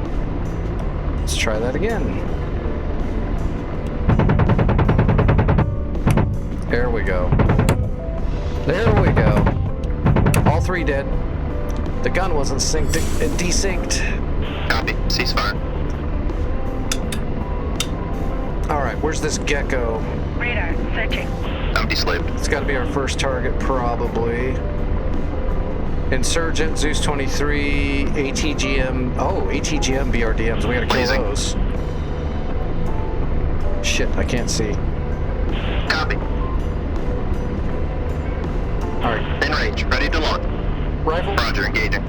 Let's try that again. There we go. There we go. All 3 dead. The gun wasn't synced. It desynced. Copy. Ceasefire. Alright, where's this gecko? Radar searching. I'm deslaved. It's gotta be our first target, probably. Insurgent, Zeus 23, ATGM. Oh, ATGM BRDMs. We gotta kill Blazing. those. Shit, I can't see. Copy. Alright, In range. Ready to launch. rifle. Roger. Engaging.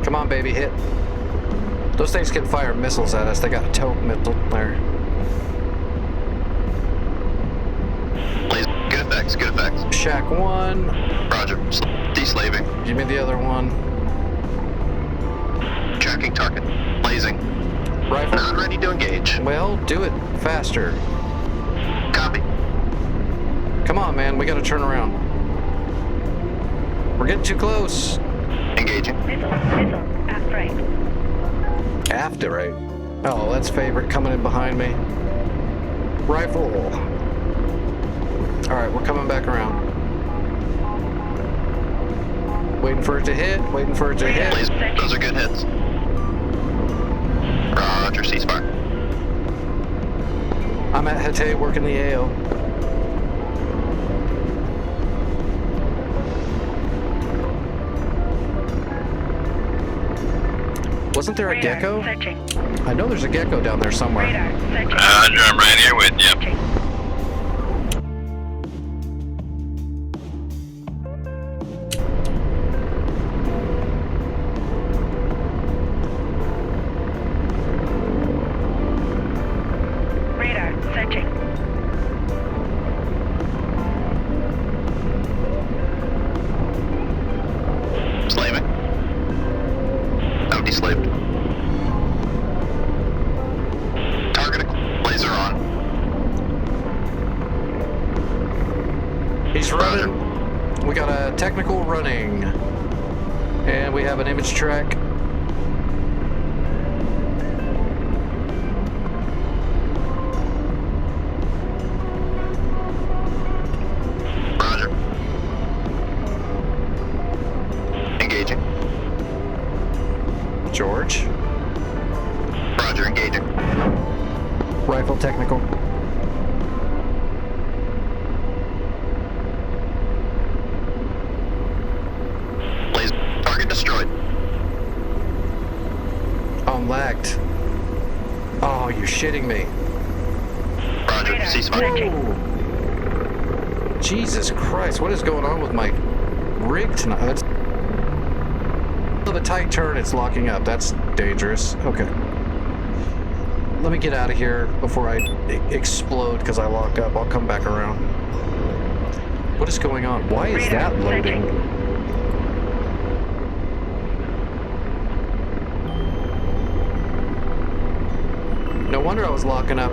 Come on, baby, hit. Those things can fire missiles at us. They got a tote missile there. Laser. Good effects. Good effects. Shack 1. Roger. Deslaving. Give me the other one. Tracking target. Blazing. Rifle. Not ready to engage. Well, do it faster. Copy. Come on, man. We gotta turn around. We're getting too close. Engaging. Missile at right. After, right? Oh, that's favorite coming in behind me. Rifle. Alright, we're coming back around. Waiting for it to hit. Waiting for it to hit. Please, those are good hits. Roger, ceasefire. I'm at Hete working the AO. Wasn't there a Radar gecko? searching. I know there's a gecko down there somewhere. Radar searching. Roger, I'm right here with you. Searching. Radar searching. Slaving. No, deslaved. Target laser on. He's running. We got a technical running. And we have an image track. Roger. Engaging. George. Roger, engaging. Rifle technical. Laser. Target destroyed. Oh, I'm lagged. Oh, you're shitting me. Roger, Radar ceasefire. searching. Jesus Christ, what is going on with my rig tonight? That's a tight turn, it's locking up. That's dangerous. Okay. Let me get out of here before I explode because I lock up. I'll come back around. What is going on? Why is Radar that loading? No wonder I was locking up.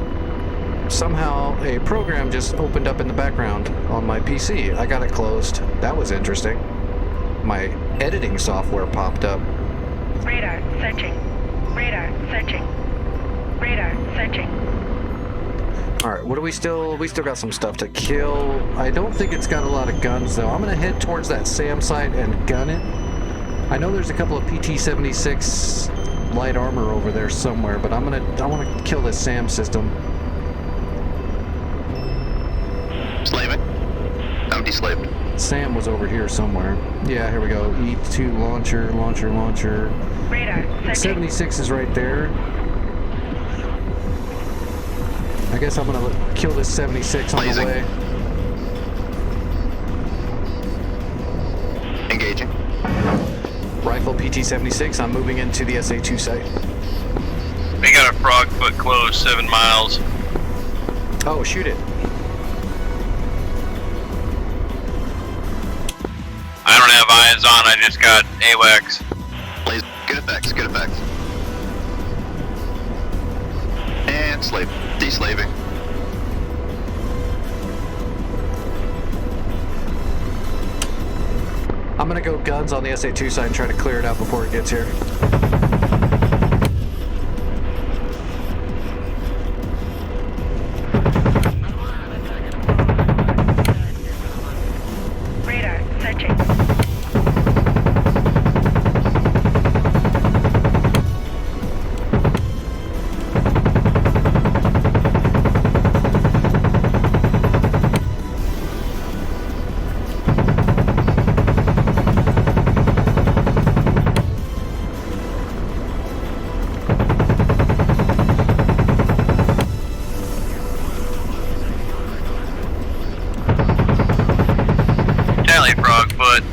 Somehow a program just opened up in the background on my PC. I got it closed. That was interesting. My editing software popped up. Radar searching. Radar searching. Radar searching. Alright, what do we still got some stuff to kill. I don't think it's got a lot of guns though. I'm gonna head towards that SAM site and gun it. I know there's a couple of PT-76 light armor over there somewhere, but I wanna kill this SAM system. Slaving. No, deslaved. Sam was over here somewhere. Yeah, here we go. E2 launcher. Radar searching. 76 is right there. I guess I'm gonna kill this 76 on Blazing. the way. Engaging. Rifle PT-76. I'm moving into the SA2 site. We got a frog foot close, 7 miles. Oh, shoot it. I don't have eyes on, I just got AWACS. Laser. Good effects, good effects. And slave. Deslaving. I'm gonna go guns on the SA2 side and try to clear it out before it gets here. Radar searching. Tally frog foot.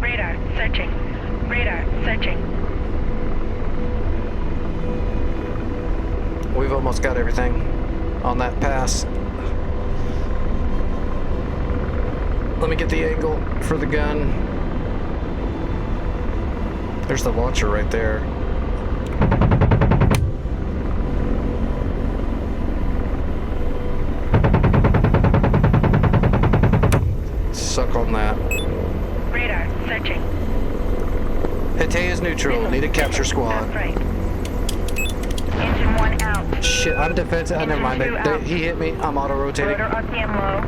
Radar searching. Radar searching. We've almost got everything on that pass. Let me get the angle for the gun. There's the launcher right there. Suck on that. Radar searching. Hete is neutral. Need a capture squad. Right. Engine 1 out. Shit, I'm defensive. Oh, never mind. He hit me. I'm auto-rotating. Rotor RPM low.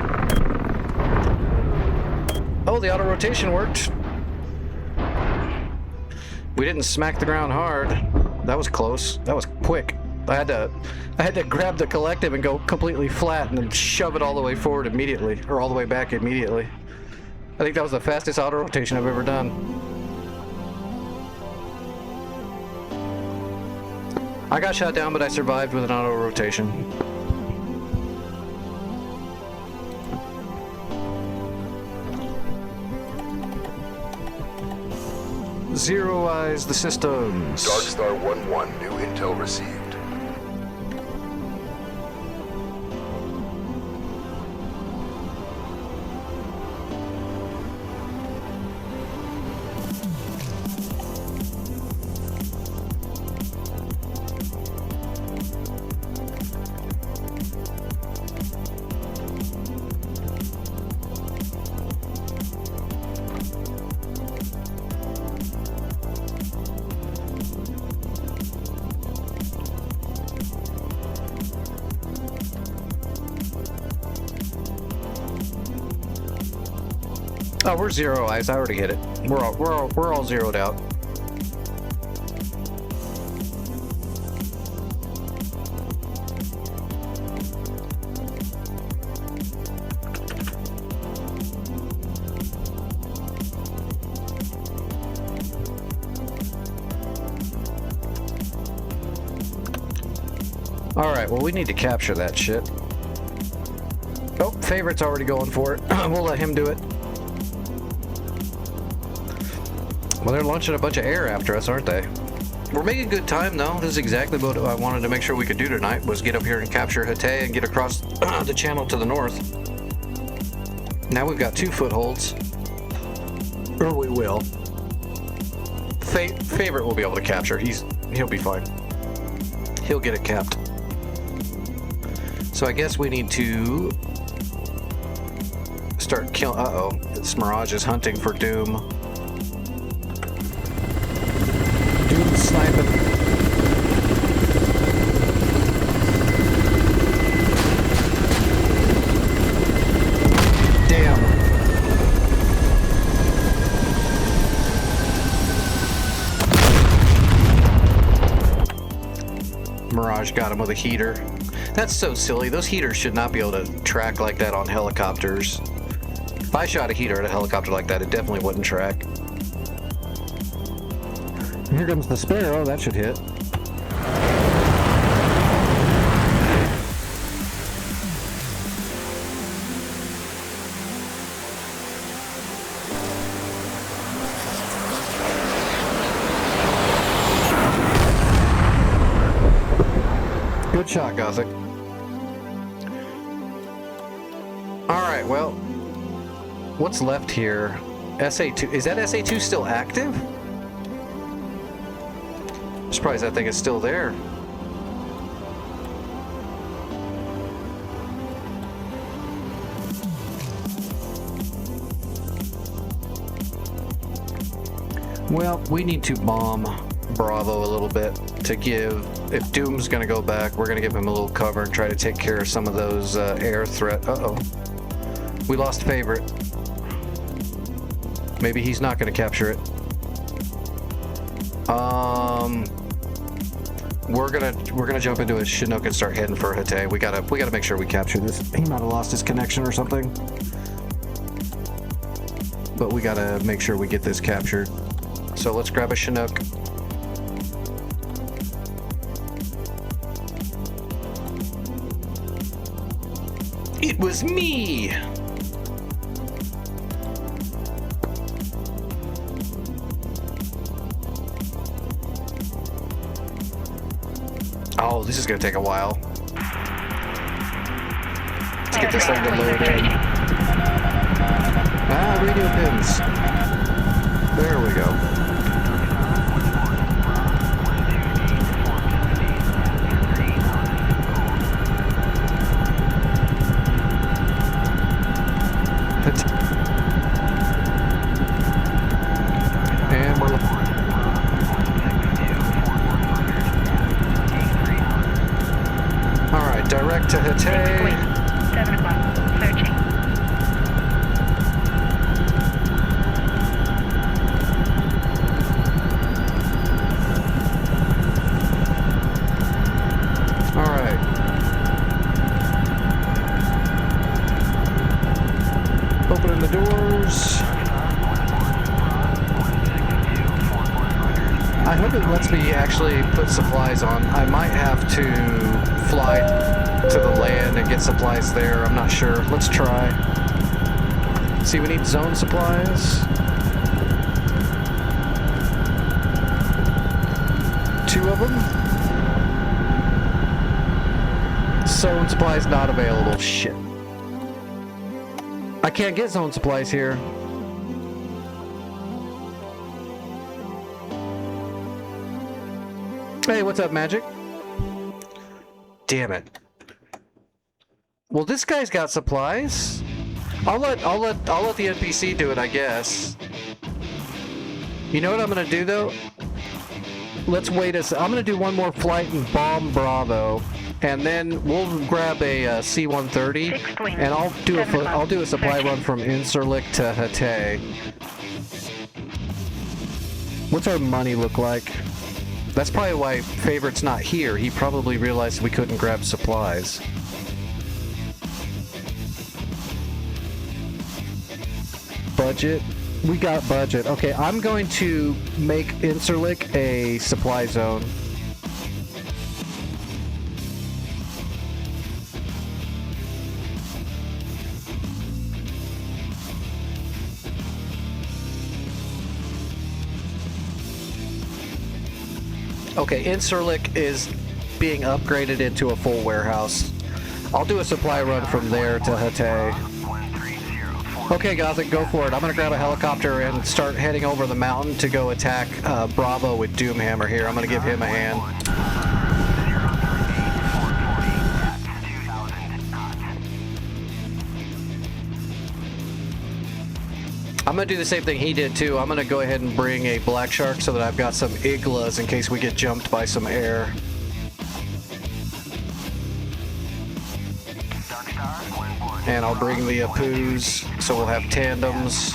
Oh, the auto-rotation worked. We didn't smack the ground hard. That was close. That was quick. I had to grab the collective and go completely flat and then shove it all the way forward immediately, or all the way back immediately. I think that was the fastest auto-rotation I've ever done. I got shot down, but I survived with an auto-rotation. Zero-eyes the systems. Darkstar 1-1, new intel received. Oh, we're zero eyes. I already hit it. We're all zeroed out. All right. Well, we need to capture that shit. Oh, favorite's already going for it. We'll let him do it. Well, they're launching a bunch of air after us, aren't they? We're making good time, though. This is exactly what I wanted to make sure we could do tonight, was get up here and capture Hatay and get across the channel to the north. Now we've got 2 footholds. Or we will. Favorite will be able to capture. He'll be fine. He'll get it capped. So I guess we need to start killing... Uh-oh. This Mirage is hunting for Doom. Doom's sniping. Damn. Mirage got him with a heater. That's so silly. Those heaters should not be able to track like that on helicopters. If I shot a heater at a helicopter like that, it definitely wouldn't track. Here comes the Sparrow. That should hit. Good shot, Gothic. Alright, well, what's left here? SA2. Is that SA2 still active? I'm surprised that thing is still there. Well, we need to bomb Bravo a little bit to give... If Doom's gonna go back, we're gonna give him a little cover and try to take care of some of those air threat. Uh-oh. We lost Favorite. Maybe he's not gonna capture it. We're gonna jump into a Chinook and start heading for Hatay. We gotta make sure we capture this. He might have lost his connection or something. But we gotta make sure we get this captured. So let's grab a Chinook. It was me! Oh, this is gonna take a while. Let's get this thing to load in. Ah, radio pins. There we go. And we're... Opening the doors. I hope it lets me actually put supplies on. I might have to fly to the land and get supplies there. I'm not sure. Let's try. See, we need zone supplies. 2 of them. Zone supplies not available. Shit. I can't get zone supplies here. Hey, what's up, Magic? Damn it. Well, this guy's got supplies. I'll let the NPC do it, I guess. You know what I'm gonna do though? Let's wait I'm gonna do one more flight and bomb Bravo, and then we'll grab a C-130, and I'll do a supply run from Incirlik to Hatay. What's our money look like? That's probably why Favorite's not here. He probably realized we couldn't grab supplies. Budget. We got budget. Okay, I'm going to make Incirlik a supply zone. Okay, Incirlik is being upgraded into a full warehouse. I'll do a supply run from there to Hatay. Okay, Gothic, go for it. I'm gonna grab a helicopter and start heading over the mountain to go attack Bravo with Doomhammer here. I'm gonna give him a hand. I'm gonna do the same thing he did too. I'm gonna go ahead and bring a Black Shark so that I've got some Iglas in case we get jumped by some air. And I'll bring the Apoos, so we'll have tandems.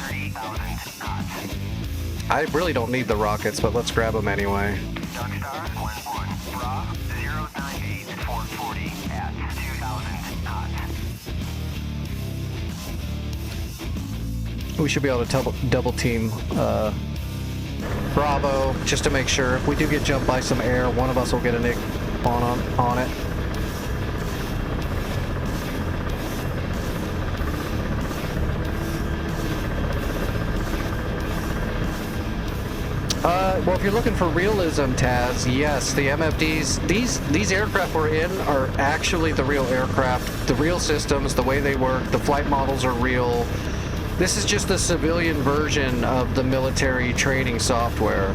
I really don't need the rockets, but let's grab them anyway. We should be able to double team Bravo, just to make sure. If we do get jumped by some air, one of us will get a nick on it. Well, if you're looking for realism, Taz, yes, the MFDs, these aircraft we're in are actually the real aircraft, the real systems, the way they work, the flight models are real. This is just the civilian version of the military training software.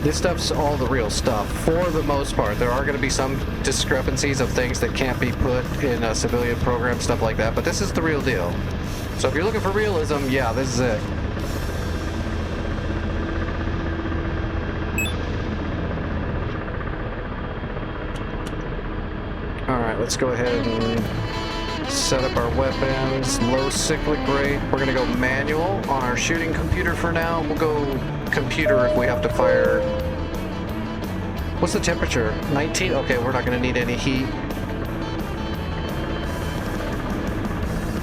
This stuff's all the real stuff, for the most part. There are going to be some discrepancies of things that can't be put in a civilian program, stuff like that, but this is the real deal. So if you're looking for realism, yeah, this is it. Alright, let's go ahead and set up our weapons. Low cyclic rate. We're going to go manual on our shooting computer for now. We'll go computer if we have to fire. What's the temperature? 19? Okay, we're not going to need any heat.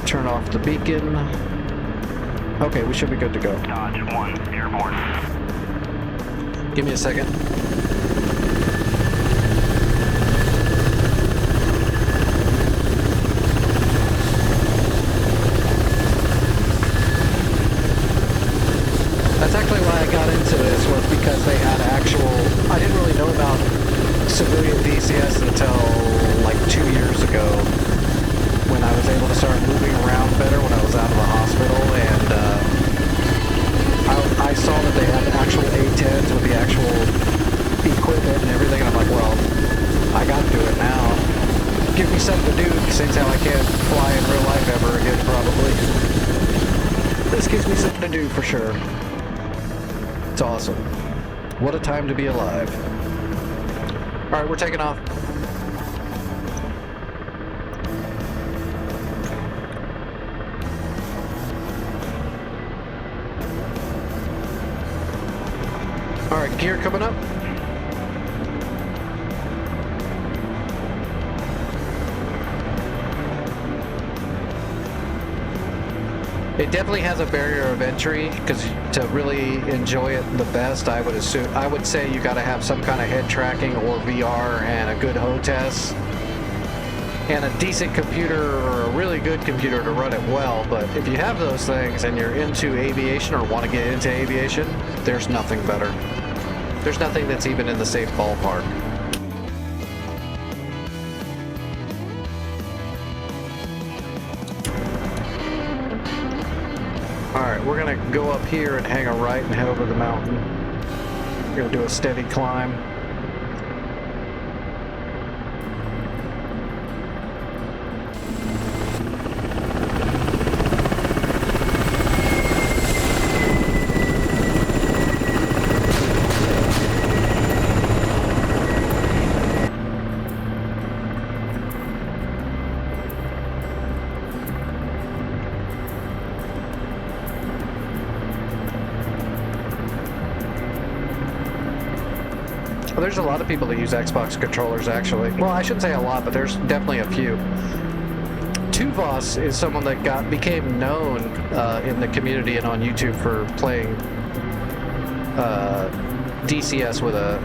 Turn off the beacon. Okay, we should be good to go. Dodge 1, airborne. Give me a second. That's actually why I got into this, was because they had I didn't really know about civilian DCS until like 2 years ago, when I was able to start moving around better when I was out of the hospital, and I saw that they had actual A-10s with the actual equipment and everything, and I'm like, well, I gotta do it now. Give me something to do, since how I can't fly in real life ever again, probably. This gives me something to do for sure. It's awesome. What a time to be alive. Alright, we're taking off. Alright, gear coming up. It definitely has a barrier of entry because to really enjoy it the best, I would say you got to have some kind of head tracking or VR and a good hostess and a decent computer or a really good computer to run it well. But if you have those things and you're into aviation or want to get into aviation, there's nothing better. There's nothing that's even in the same ballpark. Alright, we're gonna go up here and hang a right and head over the mountain. We're gonna do a steady climb. Well, there's a lot of people that use Xbox controllers, actually. Well, I shouldn't say a lot, but there's definitely a few. Tuvos is someone that became known in the community and on YouTube for playing DCS with a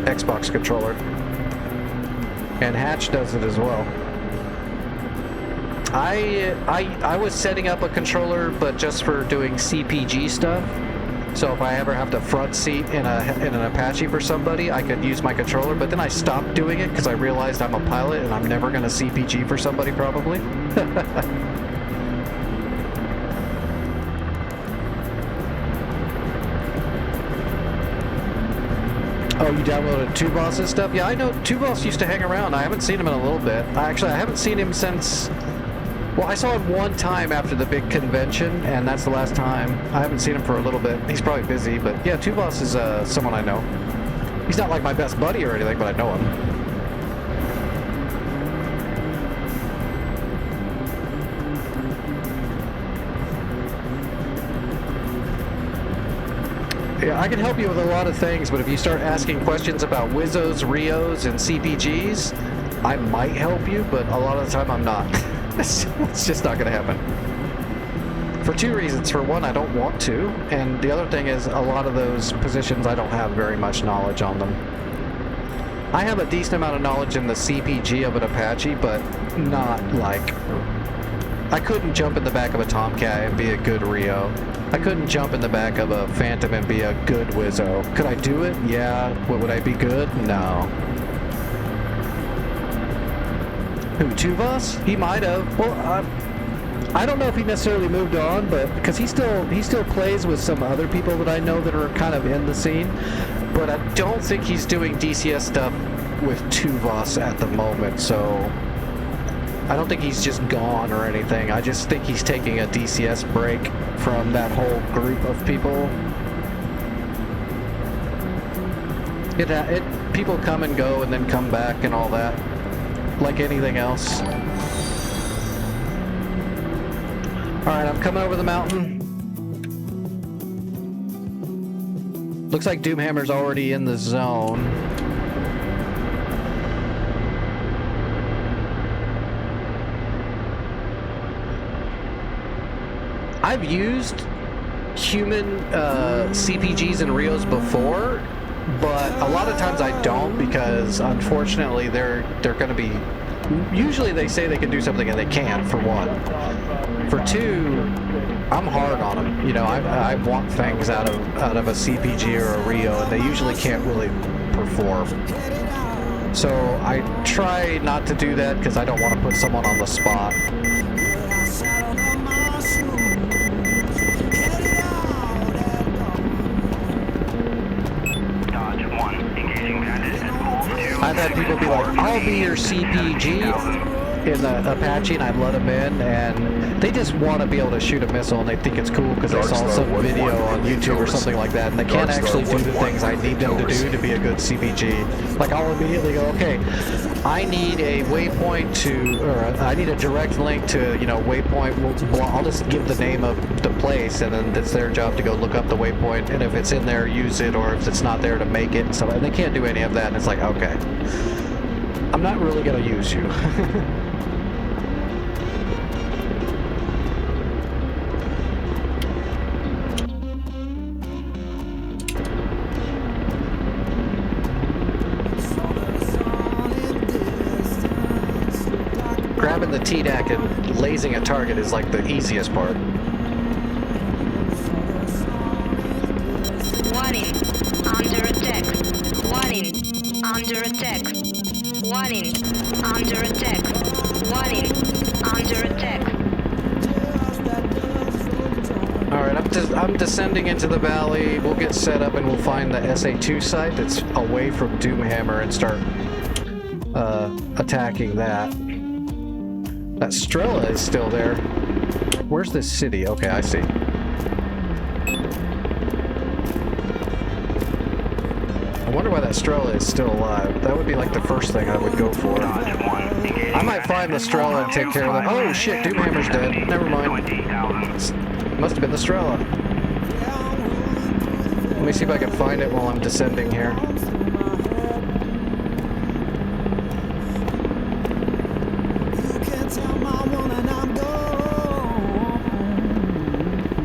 Xbox controller. And Hatch does it as well. I was setting up a controller, but just for doing CPG stuff. So if I ever have to front seat in an Apache for somebody, I could use my controller, but then I stopped doing it because I realized I'm a pilot and I'm never going to CPG for somebody probably. Oh, you downloaded Tuvos' stuff? Yeah, I know Tuvos used to hang around. I haven't seen him in a little bit. I haven't seen him since... Well, I saw him one time after the big convention, and that's the last time. I haven't seen him for a little bit. He's probably busy, but yeah, Tuvos is someone I know. He's not like my best buddy or anything, but I know him. Yeah, I can help you with a lot of things, but if you start asking questions about Wizzos, Rios, and CPGs, I might help you, but a lot of the time I'm not. It's just not going to happen. For two reasons. For one, I don't want to, and the other thing is a lot of those positions I don't have very much knowledge on them. I have a decent amount of knowledge in the CPG of an Apache, but not like... I couldn't jump in the back of a Tomcat and be a good Rio. I couldn't jump in the back of a Phantom and be a good Wizzo. Could I do it? Yeah. Would I be good? No. Who, Tuvos? He might have. Well, I don't know if he necessarily moved on, but because he still plays with some other people that I know that are kind of in the scene. But I don't think he's doing DCS stuff with Tuvos at the moment, so I don't think he's just gone or anything. I just think he's taking a DCS break from that whole group of people. People come and go and then come back and all that. Like anything else. Alright, I'm coming over the mountain. Looks like Doomhammer's already in the zone. I've used human CPGs and Rios before, but a lot of times I don't because unfortunately they're going to be... Usually they say they can do something and they can't, for one. For two, I'm hard on them. You know, I want things out of a CPG or a Rio, and they usually can't really perform. So I try not to do that because I don't want to put someone on the spot. I've had people be like, I'll be your CPG in the Apache, and I'd let them in, and they just want to be able to shoot a missile, and they think it's cool because they saw some video on YouTube or something like that, and they can't actually do the things I need them to do to be a good CPG. Like, I'll immediately go, okay, I need a waypoint or I need a direct link to, you know, waypoint. I'll just give the name of the place, and then it's their job to go look up the waypoint, and if it's in there, use it, or if it's not there, to make it, and stuff. And they can't do any of that, and it's like, okay, I'm not really going to use you. TDAC and lasing a target is like the easiest part. Warning. Under attack. Warning. Under attack. Warning. Under attack. Warning. Under attack. Alright, I'm descending into the valley. We'll get set up and we'll find the SA2 site that's away from Doomhammer and start attacking that. That Strela is still there. Where's this city? Okay, I see. I wonder why that Strela is still alive. That would be like the first thing I would go for. I might find the Strela and take care of that. Oh shit, Doomhammer's dead. Never mind. Must have been the Strela. Let me see if I can find it while I'm descending here.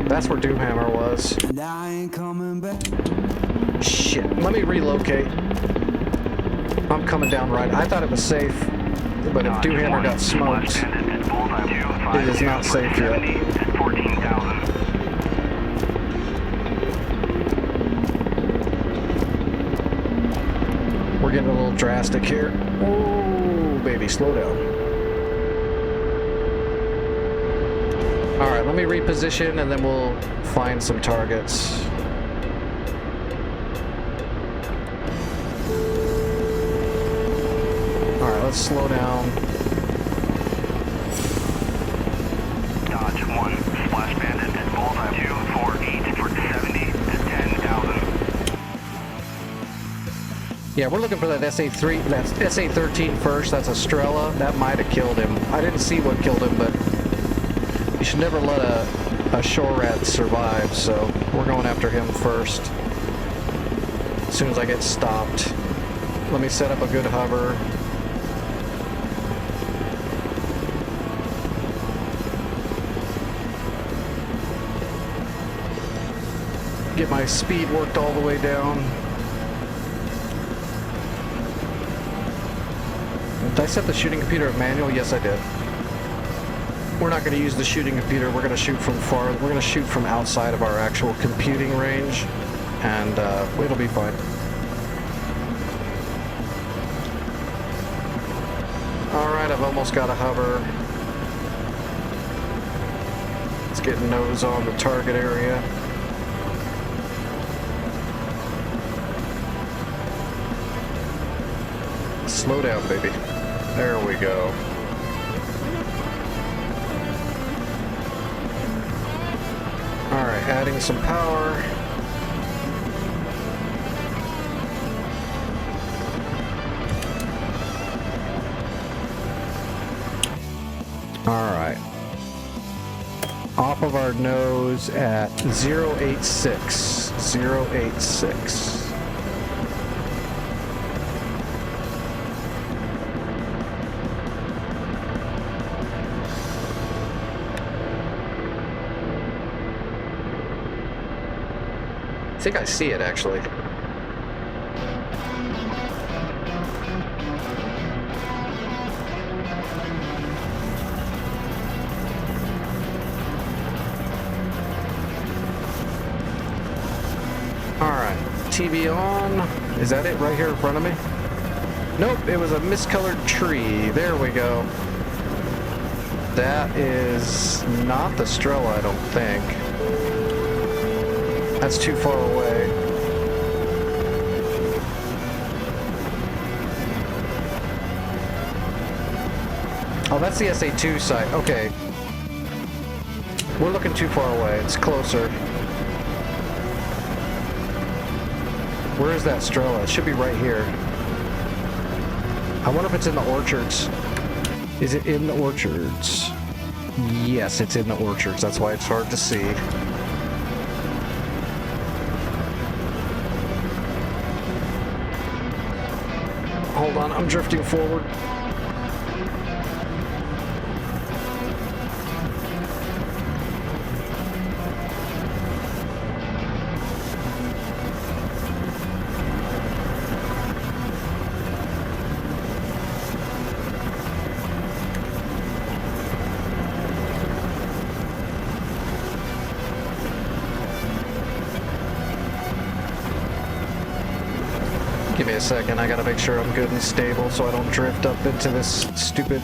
That's where Doomhammer was. Shit, let me relocate. I'm coming down right. I thought it was safe, but if Doomhammer got smoked, it is not safe yet. We're getting a little drastic here. Oh, baby, slow down. Alright, let me reposition and then we'll find some targets. Alright, let's slow down. Dodge 1, Splash Bandit, Bullseye 248 for 70 to 10,000. Yeah, we're looking for that SA3, that's SA13 first. That's a Strela. That might have killed him. I didn't see what killed him, but you should never let a shore rat survive, so we're going after him first. As soon as I get stopped. Let me set up a good hover. Get my speed worked all the way down. Did I set the shooting computer at manual? Yes, I did. We're not going to use the shooting computer. We're going to shoot from far. We're going to shoot from outside of our actual computing range, and it'll be fine. All right, I've almost got a hover. Let's get nose on the target area. Slow down, baby. There we go. Alright, adding some power. Alright. Off of our nose at 086. 086. I think I see it, actually. Alright, TV on. Is that it right here in front of me? Nope, it was a miscolored tree. There we go. That is not the Strela, I don't think. That's too far away. Oh, that's the SA2 site. Okay. We're looking too far away. It's closer. Where is that Strela? It should be right here. I wonder if it's in the orchards. Is it in the orchards? Yes, it's in the orchards. That's why it's hard to see. Hold on, I'm drifting forward. give me a second. I gotta make sure I'm good and stable so I don't drift up into this stupid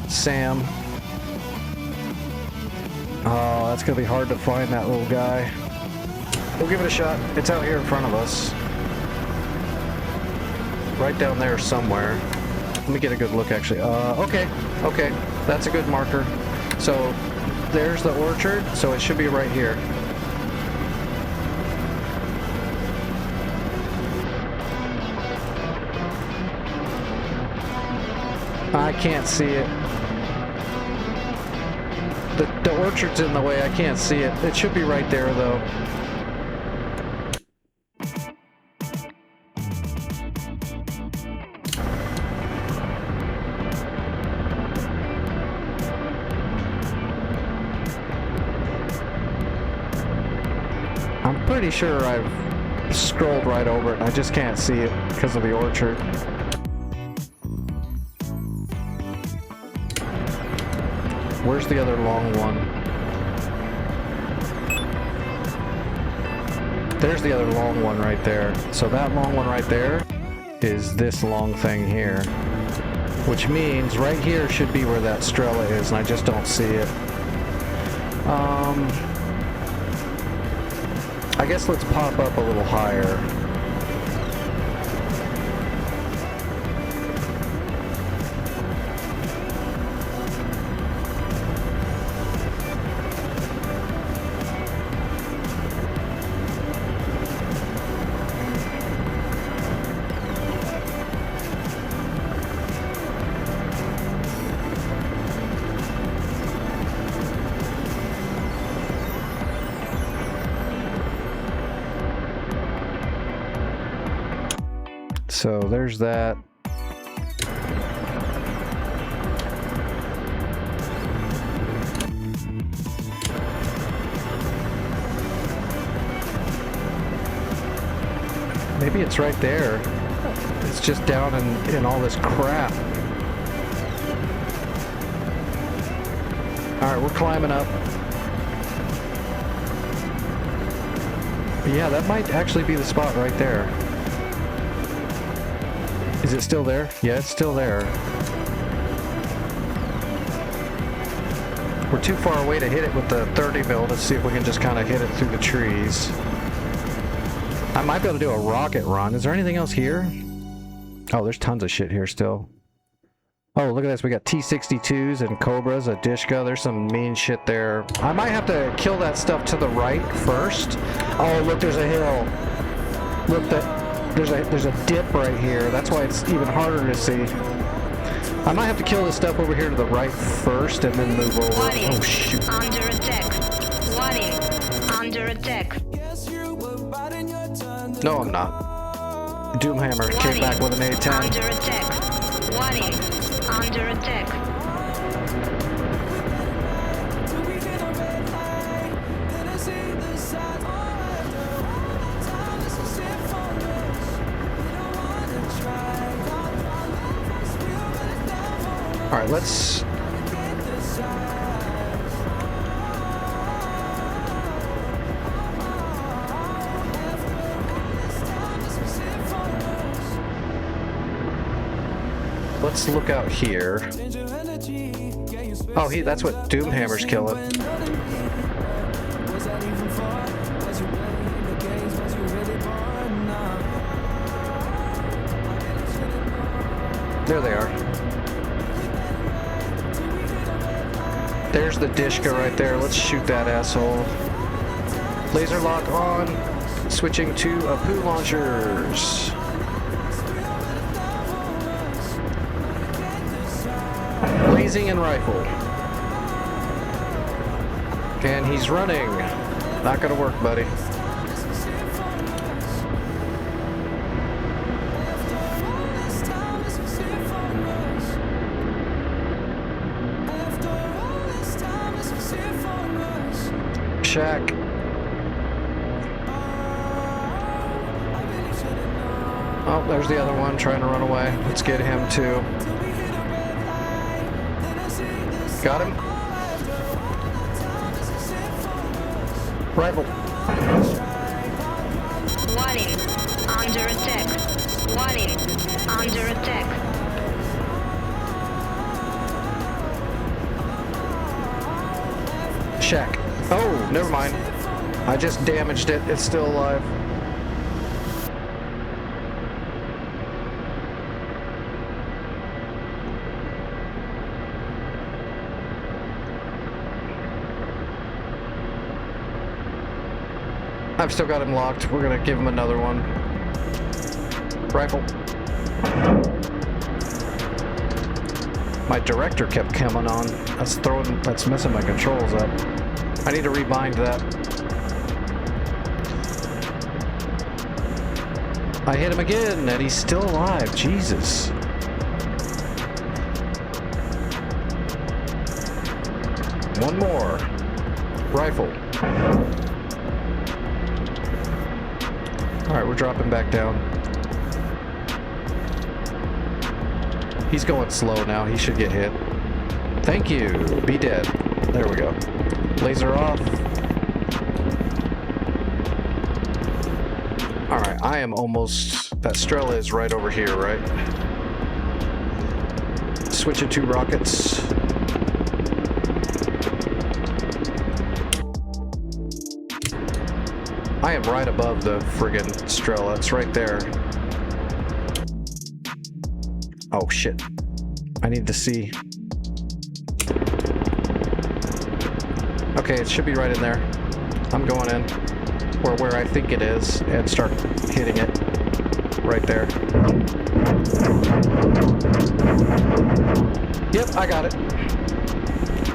Sam. Oh, that's gonna be hard to find that little guy. We'll give it a shot. It's out here in front of us. Right down there somewhere. Let me get a good look actually. Okay. That's a good marker. So there's the orchard, so it should be right here. I can't see it. The orchard's in the way, I can't see it. It should be right there though. I'm pretty sure I've scrolled right over it. I just can't see it because of the orchard. Where's the other long one? There's the other long one right there. So that long one right there is this long thing here. Which means right here should be where that Strela is, and I just don't see it. I guess let's pop up a little higher. So there's that. Maybe it's right there. It's just down in all this crap. Alright, we're climbing up. Yeah, that might actually be the spot right there. Is it still there? Yeah, it's still there. We're too far away to hit it with the 30 mil. Let's see if we can just kind of hit it through the trees. I might be able to do a rocket run. Is there anything else here? Oh, there's tons of shit here still. Oh, look at this. We got T-62s and Cobras, a Dishka. There's some mean shit there. I might have to kill that stuff to the right first. Oh, look, there's a hill. Look, there's a dip right here. That's why it's even harder to see. I might have to kill this stuff over here to the right first and then move over. Oh, shoot. Under attack. Warning. Under attack. No, I'm not. Doomhammer came back with an A-10. Under attack. Warning. Under attack. All right, let's... Let's look out here. Oh, that's what Doomhammer's killing. There they are. There's the Dishka right there. Let's shoot that asshole. Laser lock on. Switching to Apu launchers. Blazing and rifle. And he's running. Not gonna work, buddy. Shack. Oh, there's the other one trying to run away. Let's get him too. Got him. Rifle. Warning. Under attack. Warning. Under attack. Shack. Oh, never mind. I just damaged it. It's still alive. I've still got him locked. We're gonna give him another one. Rifle. My director kept coming on. That's messing my controls up. I need to rebind that. I hit him again, and he's still alive. Jesus. One more. Rifle. Alright, we're dropping back down. He's going slow now. He should get hit. Thank you. Be dead. There we go. Laser off. Alright, I am almost... That Strela is right over here, right? Switch it to rockets. I am right above the friggin' Strela. It's right there. Oh, shit. I need to see. Okay, it should be right in there. I'm going in. Or where I think it is, and start hitting it. Right there. Yep, I got it.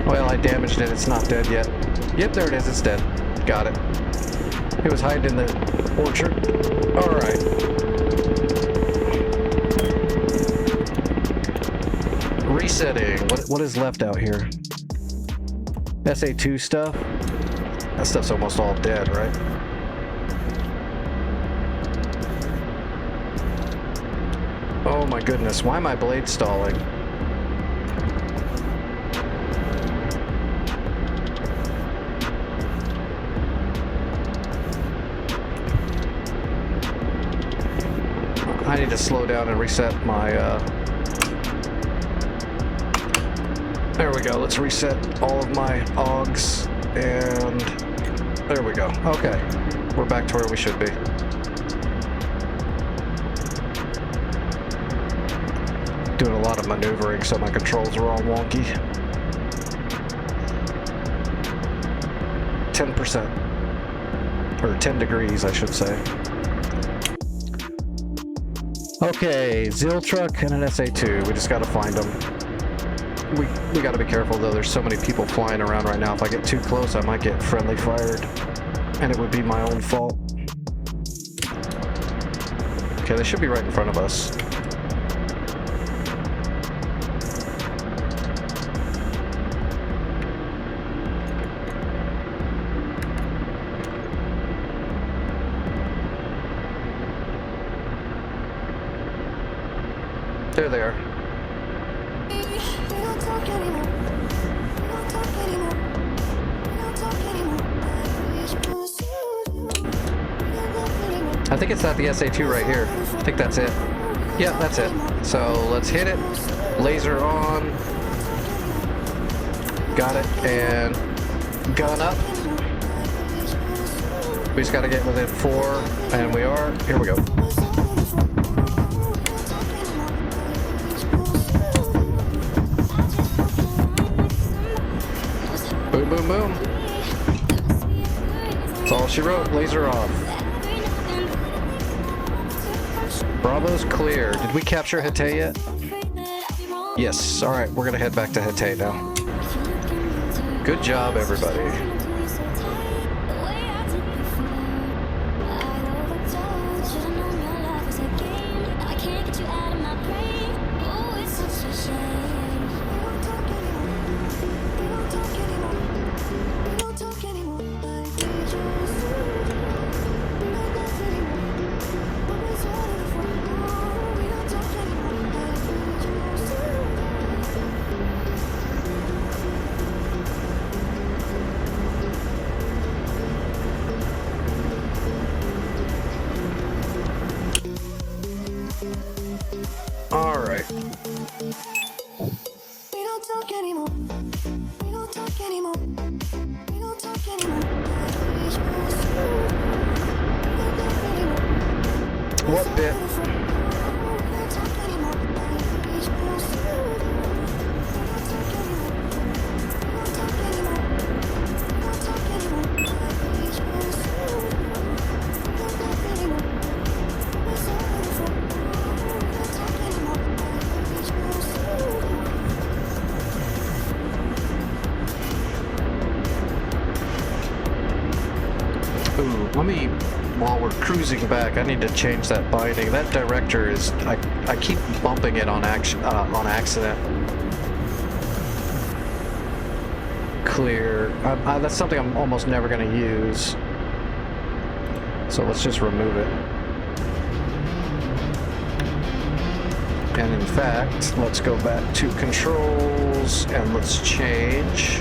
Well, I damaged it. It's not dead yet. Yep, there it is. It's dead. Got it. It was hiding in the orchard. Alright. Resetting. What is left out here? SA2 stuff? That stuff's almost all dead, right? Oh my goodness, why am I blade stalling? I need to slow down and reset my, There we go, let's reset all of my AUGs, and there we go. Okay, we're back to where we should be. Doing a lot of maneuvering, so my controls are all wonky. 10%. Or 10 degrees, I should say. Okay, Zil truck and an SA2. We just gotta find them. We gotta be careful though. There's so many people flying around right now. If I get too close, I might get friendly fired. And it would be my own fault. Okay, they should be right in front of us. There they are. I think it's not the SA2 right here. I think that's it. Yeah, that's it. So let's hit it. Laser on. Got it. And gun up. We just gotta get within 4. And we are. Here we go. Boom, boom, boom. That's all she wrote. Laser off. Bravo's clear. Did we capture Hatay yet? Yes. Alright, we're gonna head back to Hatay now. Good job, everybody. What bit? Ooh, let me, while we're cruising back, I need to change that binding. That director is, I keep bumping it on accident. Clear. That's something I'm almost never going to use. So let's just remove it. And in fact, let's go back to controls and let's change.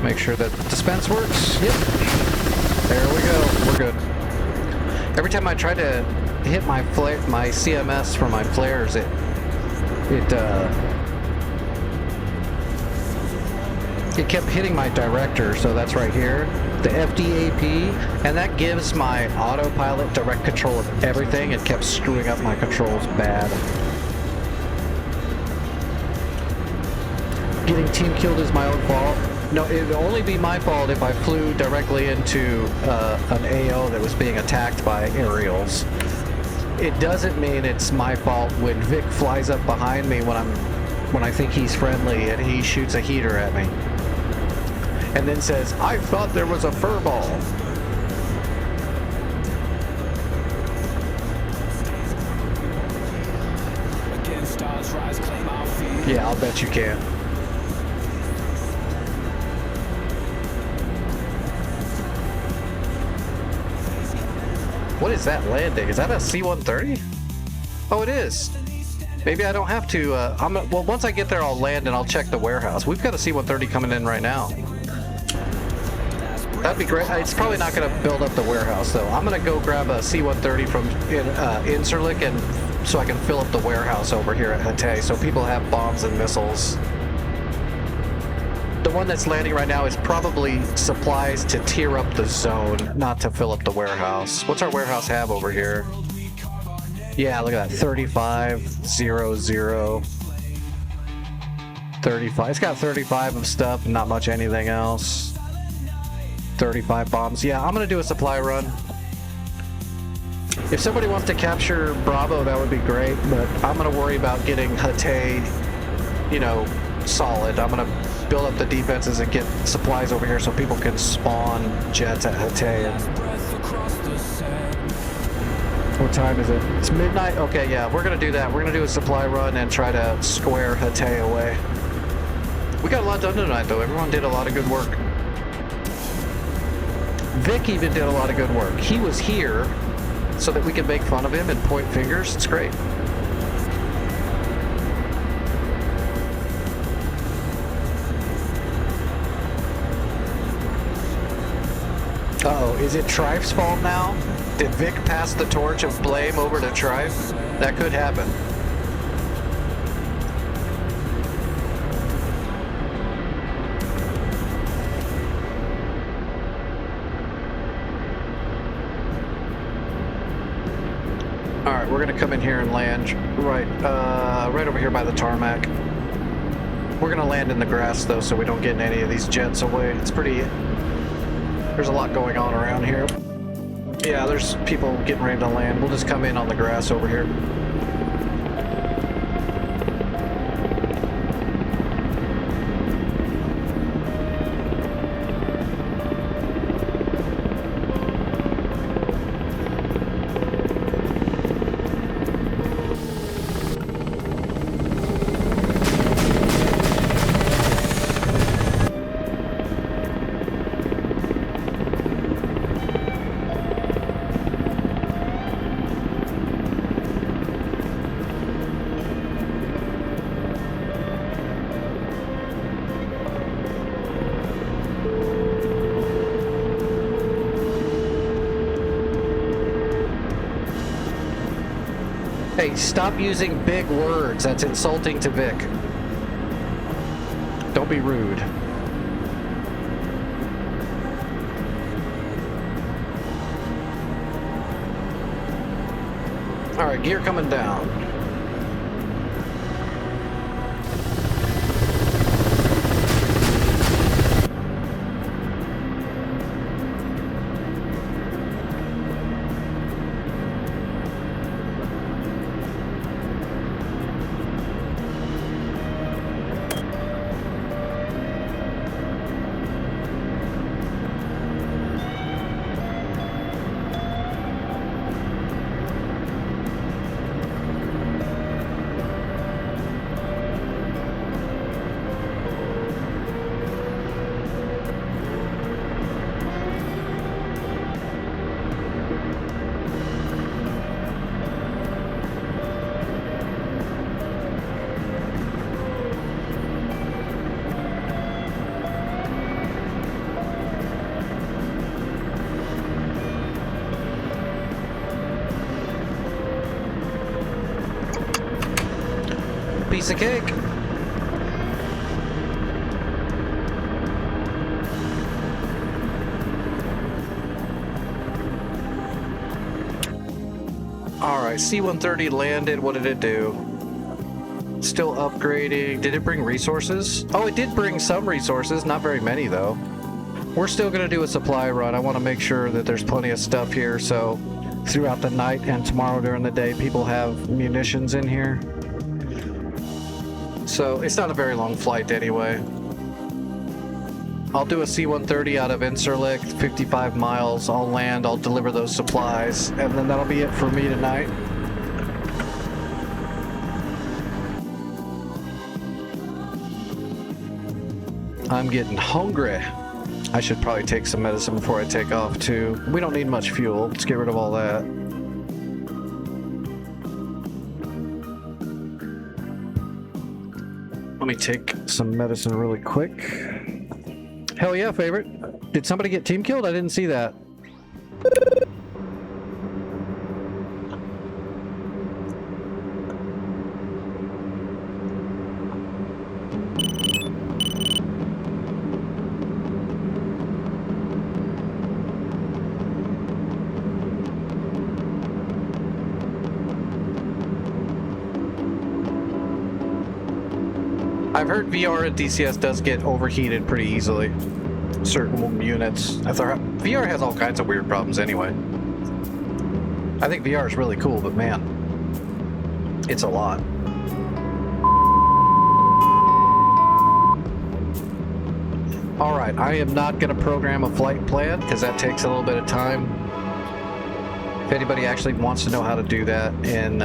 Make sure that dispense works. Yep. There we go. We're good. Every time I try to hit my CMS for my flares, it kept hitting my director, so that's right here, the FDAP, and that gives my autopilot direct control of everything. It kept screwing up my controls bad. Getting team killed is my own fault. No, it would only be my fault if I flew directly into an AO that was being attacked by aerials. It doesn't mean it's my fault when Vic flies up behind me when I think he's friendly and he shoots a heater at me. And then says, I thought there was a furball. Yeah, I'll bet you can. What is that landing? Is that a C-130? Oh, it is. Maybe I don't have to. Well, once I get there, I'll land and I'll check the warehouse. We've got a C-130 coming in right now. That'd be great. It's probably not going to build up the warehouse, though. I'm going to go grab a C-130 from Incirlik and so I can fill up the warehouse over here at Hatay so people have bombs and missiles. The one that's landing right now is probably supplies to tear up the zone, not to fill up the warehouse. What's our warehouse have over here? Yeah, look at that. 3500. 35. It's got 35 of stuff, not much anything else. 35 bombs. Yeah, I'm gonna do a supply run. If somebody wants to capture Bravo, that would be great, but I'm gonna worry about getting Hatay, you know, solid. I'm gonna build up the defenses and get supplies over here so people can spawn jets at Hatay. What time is it? It's midnight? Okay, yeah, we're gonna do that. We're gonna do a supply run and try to square Hatay away. We got a lot done tonight, though. Everyone did a lot of good work. Vic even did a lot of good work. He was here so that we could make fun of him and point fingers. It's great. Uh-oh, is it Trife's fault now? Did Vic pass the torch of blame over to Trife? That could happen. Alright, we're gonna come in here and land right over here by the tarmac. We're gonna land in the grass though, so we don't get any of these jets away. It's pretty... There's a lot going on around here. Yeah, there's people getting ready to land. We'll just come in on the grass over here. Hey, stop using big words. That's insulting to Vic. Don't be rude. All right, gear coming down. Piece of cake. Alright, C-130 landed. What did it do? Still upgrading. Did it bring resources? Oh, it did bring some resources. Not very many, though. We're still going to do a supply run. I want to make sure that there's plenty of stuff here, so throughout the night and tomorrow during the day, people have munitions in here. So it's not a very long flight anyway. I'll do a C-130 out of Incirlik, 55 miles. I'll land, I'll deliver those supplies, and then that'll be it for me tonight. I'm getting hungry. I should probably take some medicine before I take off too. We don't need much fuel. Let's get rid of all that. Let me take some medicine really quick. Hell yeah, favorite. Did somebody get team killed? I didn't see that. I've heard VR at DCS does get overheated pretty easily. Certain units. VR has all kinds of weird problems anyway. I think VR is really cool, but man, it's a lot. Alright, I am not going to program a flight plan because that takes a little bit of time. If anybody actually wants to know how to do that in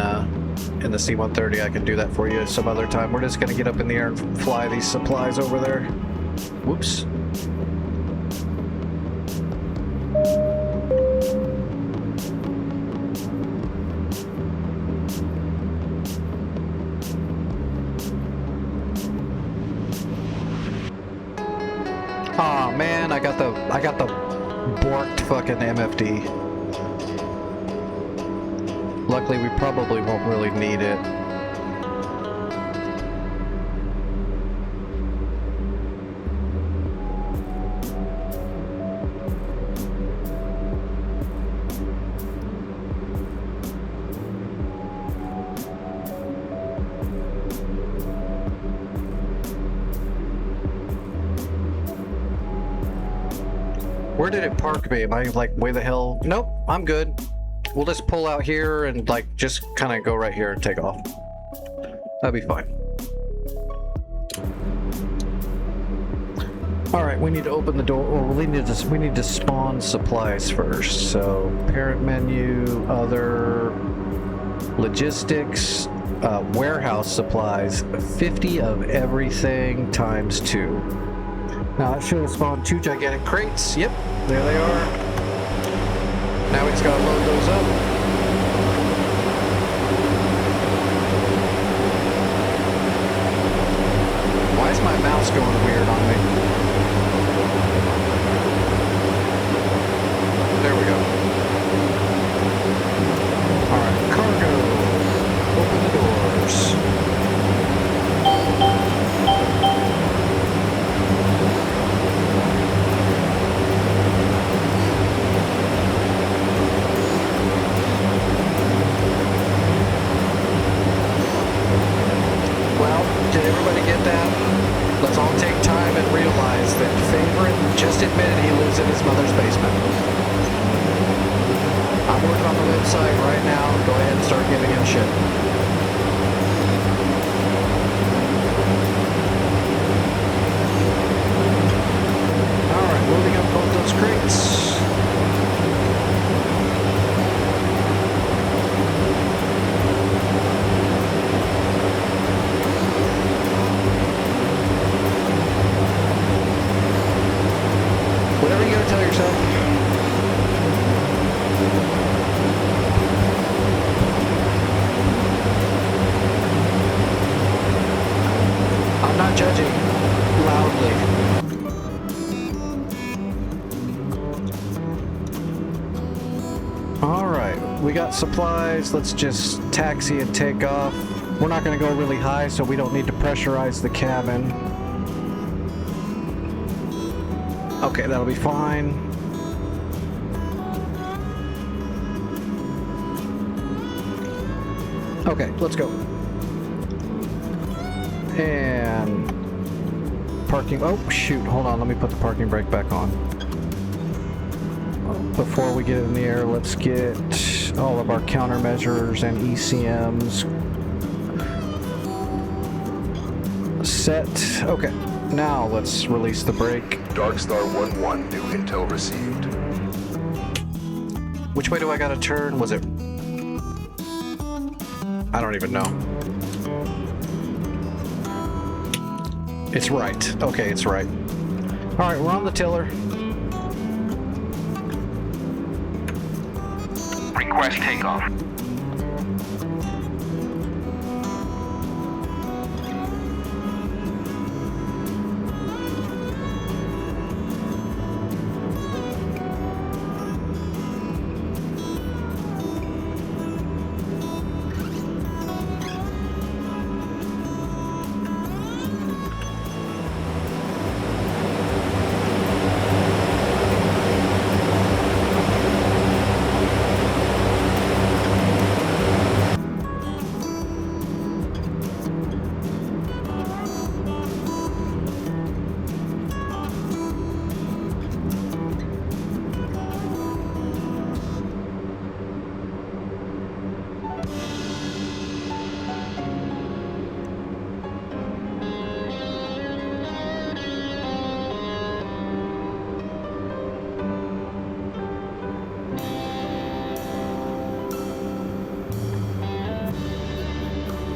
the C-130, I can do that for you some other time. We're just going to get up in the air and fly these supplies over there. Whoops. Aw, man, I got the borked fucking MFD. Luckily, we probably won't really need it. Where did it park me? Am I like way the hell? Nope, I'm good. We'll just pull out here and like just kind of go right here and take off. That'll be fine. All right, we need to open the door, or we need to spawn supplies first. So parent menu, other, logistics, warehouse supplies, 50 of everything times 2. Now it should have spawned 2 gigantic crates. Yep, there they are. Now we just gotta load those up. Why is my mouse going weird on me? There we go. Alright, cargo. just admitted he lives in his mother's basement. I'm working on the website right now. Go ahead and start giving him shit. Alright, loading up both those crates. Whatever you gotta tell yourself. I'm not judging loudly. Alright, we got supplies. Let's just taxi and take off. We're not going to go really high, so we don't need to pressurize the cabin. Okay, that'll be fine. Okay, let's go. And parking. Oh, shoot. Hold on. Let me put the parking brake back on. Before we get in the air, let's get all of our countermeasures and ECMs set. Okay. Now let's release the brake. Darkstar 1-1, new intel received. Which way do I gotta turn? Was it... I don't even know. It's right. Okay, it's right. Alright, we're on the tiller. Request takeoff.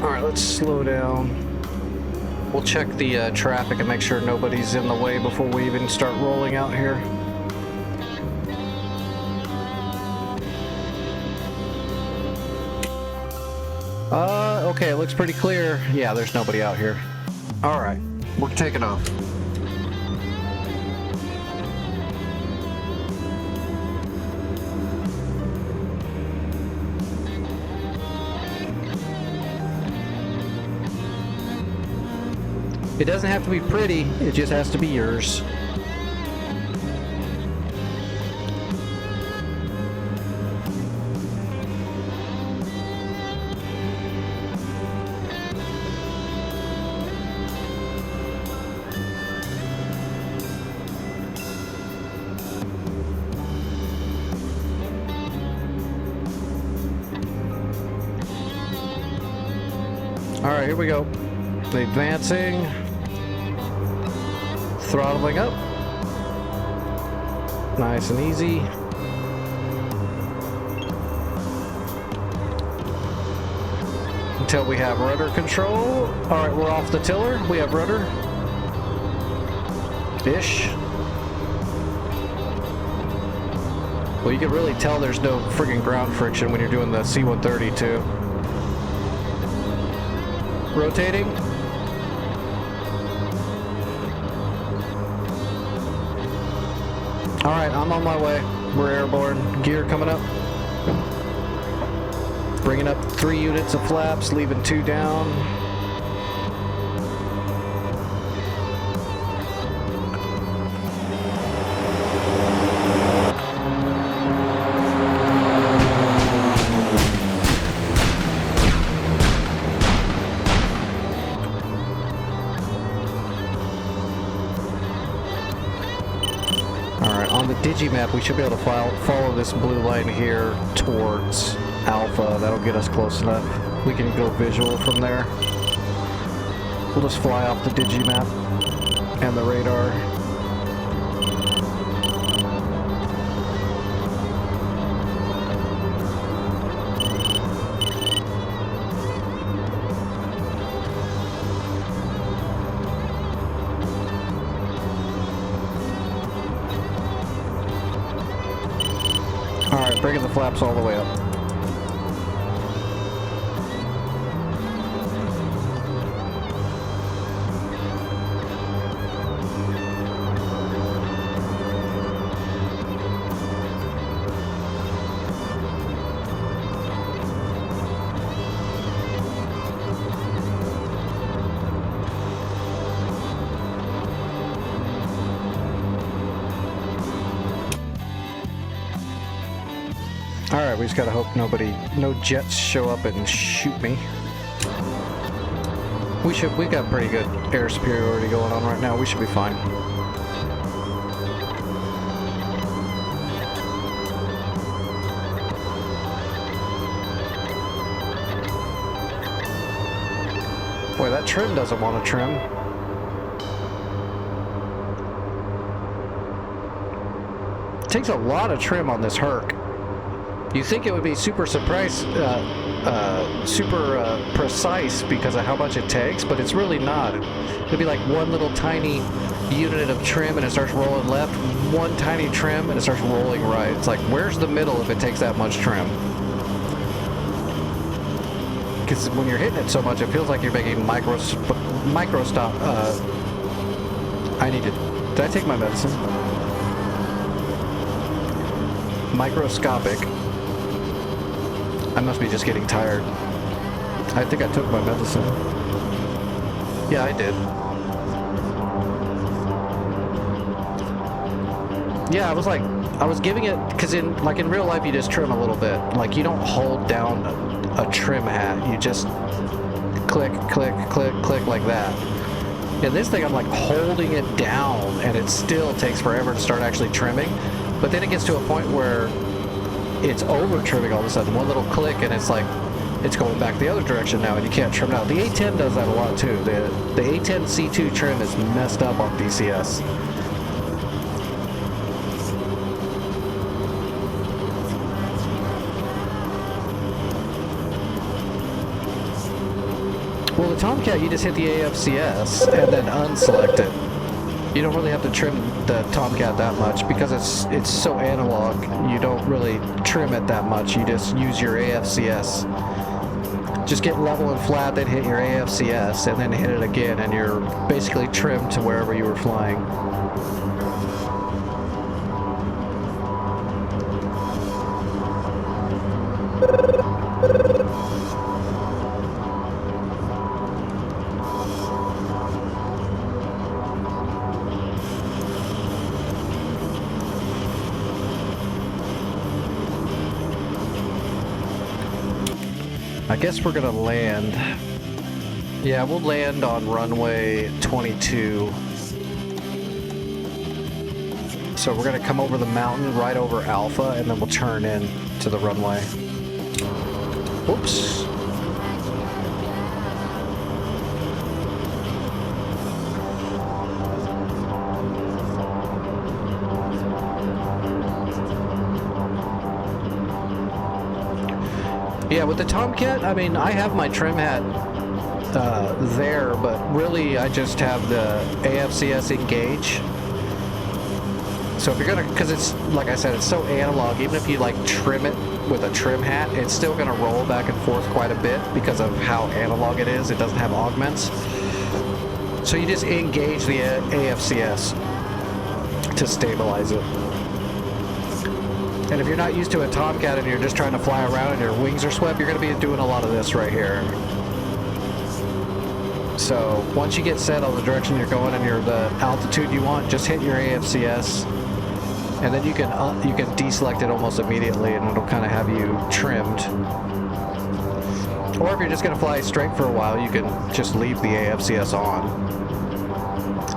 Alright, let's slow down. We'll check the traffic and make sure nobody's in the way before we even start rolling out here. Okay, it looks pretty clear. Yeah, there's nobody out here. Alright, we're taking off. It doesn't have to be pretty, it just has to be yours. Alright, here we go. Advancing. Throttling up. Nice and easy. Until we have rudder control. Alright, we're off the tiller. We have rudder. Ish. Well, you can really tell there's no friggin' ground friction when you're doing the C-130 too. Rotating. Alright, I'm on my way. We're airborne. Gear coming up. Bringing up 3 units of flaps, leaving 2 down. digimap, we should be able to follow this blue line here towards Alpha. That'll get us close enough. We can go visual from there. We'll just fly off the digimap and the radar. Alright, bringing the flaps all the way up. Alright, we just gotta hope no jets show up and shoot me. We got pretty good air superiority going on right now. We should be fine. Boy, that trim doesn't want to trim. It takes a lot of trim on this Herc. You think it would be super precise because of how much it takes, but it's really not. It'll be like one little tiny unit of trim and it starts rolling left, one tiny trim and it starts rolling right. It's like, where's the middle if it takes that much trim? Because when you're hitting it so much, it feels like you're making micro stop. Did I take my medicine? Microscopic. I must be just getting tired. I think I took my medicine. Yeah, I did. Yeah, I was giving it, because in real life you just trim a little bit. Like, you don't hold down a trim hat. You just click, click, click, click like that. In this thing, I'm like holding it down, and it still takes forever to start actually trimming. But then it gets to a point where it's over trimming all of a sudden. One little click and it's like, it's going back the other direction now and you can't trim it out. The A10 does that a lot too. The A10 C2 trim is messed up on DCS. Well, the Tomcat, you just hit the AFCS and then unselect it. You don't really have to trim the Tomcat that much because it's so analog. You don't really trim it that much. You just use your AFCS. Just get level and flat, then hit your AFCS, and then hit it again, and you're basically trimmed to wherever you were flying. I guess we're gonna land. Yeah, we'll land on runway 22. So we're gonna come over the mountain right over Alpha and then we'll turn in to the runway. Oops. Yeah, with the Tomcat, I mean, I have my trim hat there, but really I just have the AFCS engage. So if you're gonna, because it's, like I said, it's so analog, even if you like trim it with a trim hat, it's still gonna roll back and forth quite a bit because of how analog it is. It doesn't have augments. So you just engage the AFCS to stabilize it. And if you're not used to a Tomcat and you're just trying to fly around and your wings are swept, you're going to be doing a lot of this right here. So once you get set on the direction you're going and you're the altitude you want, just hit your AFCS, and then you can deselect it almost immediately, and it'll kind of have you trimmed. Or if you're just going to fly straight for a while, you can just leave the AFCS on.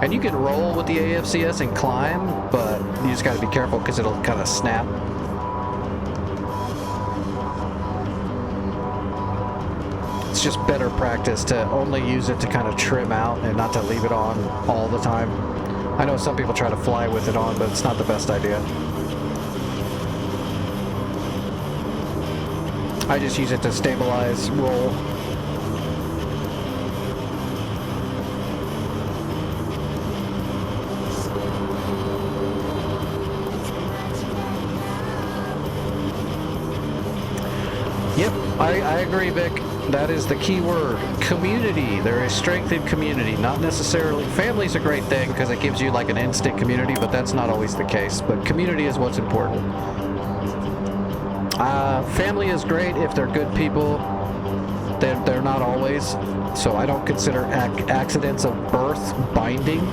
And you can roll with the AFCS and climb, but you just gotta be careful because it'll kind of snap. It's just better practice to only use it to kind of trim out and not to leave it on all the time. I know some people try to fly with it on, but it's not the best idea. I just use it to stabilize, roll. Yep, I agree, Vic. That is the key word. Community. There is strength in community. Not necessarily... Family's a great thing because it gives you like an instant community, but that's not always the case. But community is what's important. Family is great if they're good people. They're not always. So I don't consider accidents of birth binding.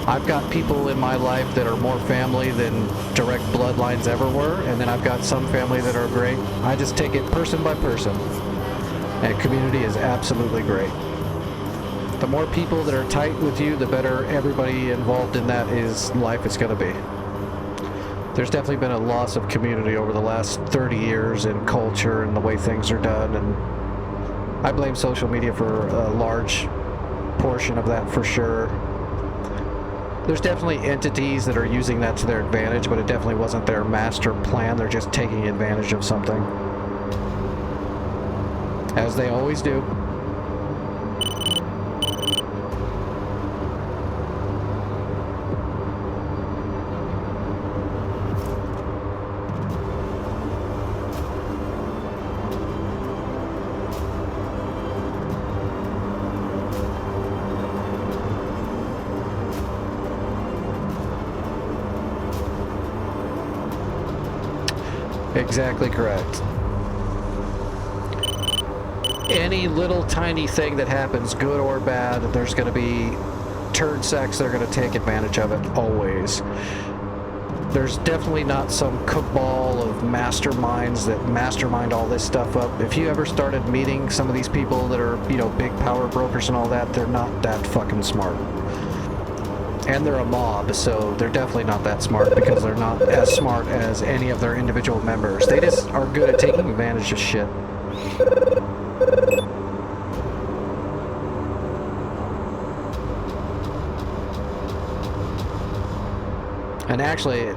I've got people in my life that are more family than direct bloodlines ever were, and then I've got some family that are great. I just take it person by person. And community is absolutely great. The more people that are tight with you, the better everybody involved in that life is going to be. There's definitely been a loss of community over the last 30 years in culture and the way things are done, and I blame social media for a large portion of that for sure. There's definitely entities that are using that to their advantage, but it definitely wasn't their master plan. They're just taking advantage of something. As they always do. Exactly correct. Any little tiny thing that happens, good or bad, there's going to be turd sacks that are going to take advantage of it, always. There's definitely not some cabal of masterminds that mastermind all this stuff up. If you ever started meeting some of these people that are, you know, big power brokers and all that, they're not that fucking smart. And they're a mob, so they're definitely not that smart because they're not as smart as any of their individual members. They just are good at taking advantage of shit. And actually,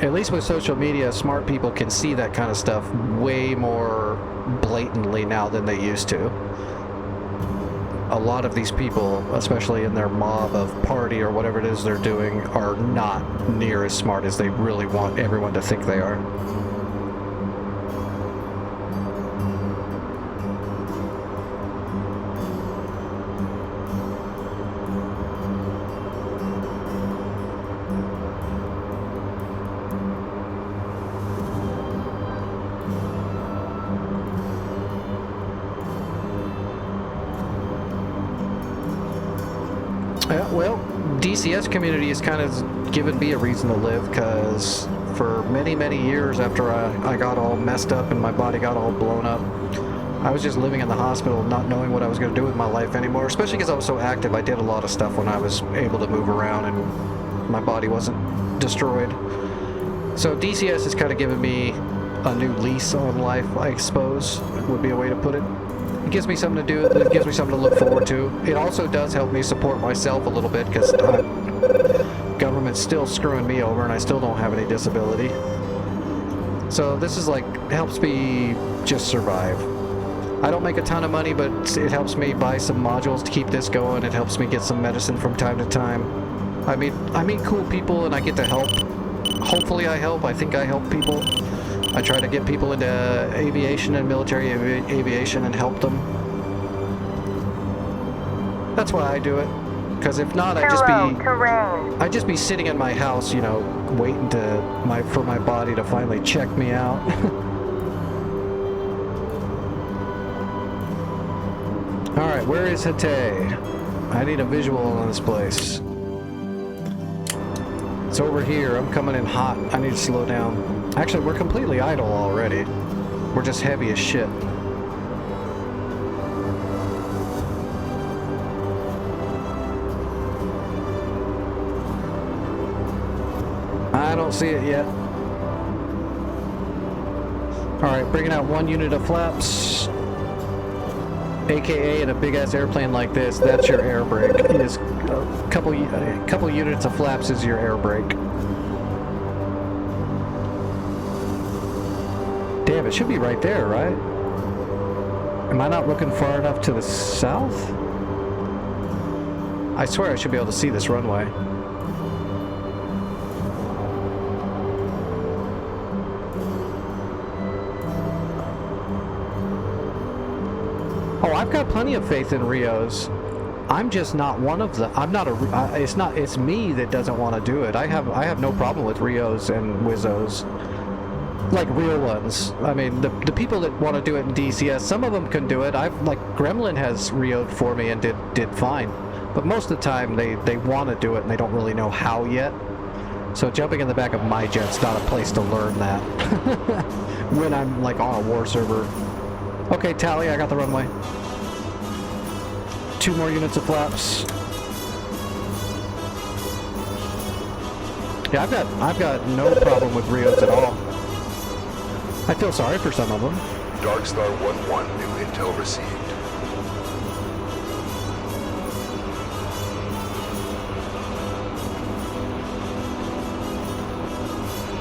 at least with social media, smart people can see that kind of stuff way more blatantly now than they used to. A lot of these people, especially in their mob of party or whatever it is they're doing, are not near as smart as they really want everyone to think they are. Well, DCS community has kind of given me a reason to live, because for many, many years after I got all messed up and my body got all blown up, I was just living in the hospital, not knowing what I was going to do with my life anymore, especially because I was so active. I did a lot of stuff when I was able to move around and my body wasn't destroyed. So DCS has kind of given me a new lease on life, I suppose, would be a way to put it. It gives me something to do, it gives me something to look forward to. It also does help me support myself a little bit, because government's still screwing me over and I still don't have any disability. So this is like, helps me just survive. I don't make a ton of money, but it helps me buy some modules to keep this going. It helps me get some medicine from time to time. I meet cool people and I get to help. Hopefully I help. I think I help people. I try to get people into aviation and military aviation and help them. That's why I do it. Because if not, I'd just be sitting in my house, you know, waiting for my body to finally check me out. All right, where is Hatay? I need a visual on this place. It's over here. I'm coming in hot. I need to slow down. Actually, we're completely idle already. We're just heavy as shit. I don't see it yet. Alright, bringing out 1 unit of flaps. AKA in a big ass airplane like this, that's your air brake. Is a couple units of flaps is your air brake. Damn, it should be right there, right? Am I not looking far enough to the south? I swear I should be able to see this runway. Oh, I've got plenty of faith in Rios. I'm just not one of the. I'm not a. It's me that doesn't want to do it. I have no problem with Rios and Wizzos, like real ones. I mean, the people that want to do it in DCS, some of them can do it. Like Gremlin has Rio'd for me and did fine, but most of the time they want to do it and they don't really know how yet. So jumping in the back of my jet's not a place to learn that when I'm like on a war server. Okay, Tally, I got the runway. 2 more units of flaps. Yeah, I've got no problem with Rios at all. I feel sorry for some of them. Darkstar 1-1, new intel received.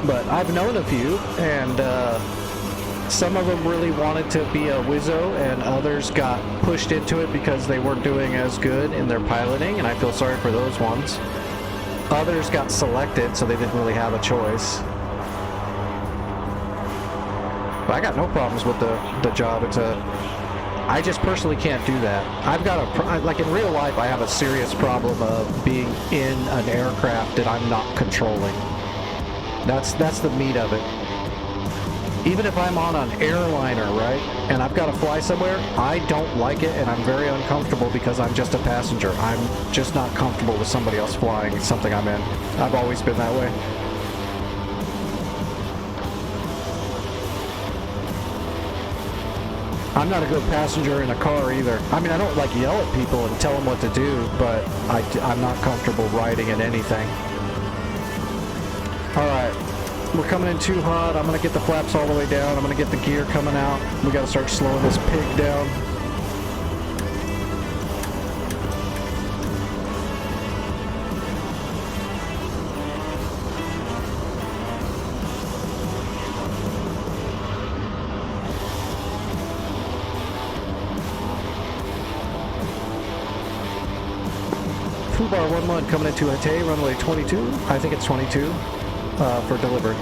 But I've known a few, and some of them really wanted to be a Wizzo, and others got pushed into it because they weren't doing as good in their piloting, and I feel sorry for those ones. Others got selected, so they didn't really have a choice. But I got no problems with the job. I just personally can't do that. I've got like in real life, I have a serious problem of being in an aircraft that I'm not controlling. That's the meat of it. Even if I'm on an airliner, right, and I've got to fly somewhere, I don't like it, and I'm very uncomfortable because I'm just a passenger. I'm just not comfortable with somebody else flying something I'm in. I've always been that way. I'm not a good passenger in a car either. I mean, I don't like yell at people and tell them what to do, but I'm not comfortable riding in anything. All right. We're coming in too hot. I'm going to get the flaps all the way down. I'm going to get the gear coming out. We got to start slowing this pig down. Fubar 11 coming into Hatay, runway 22. I think it's 22. For delivery.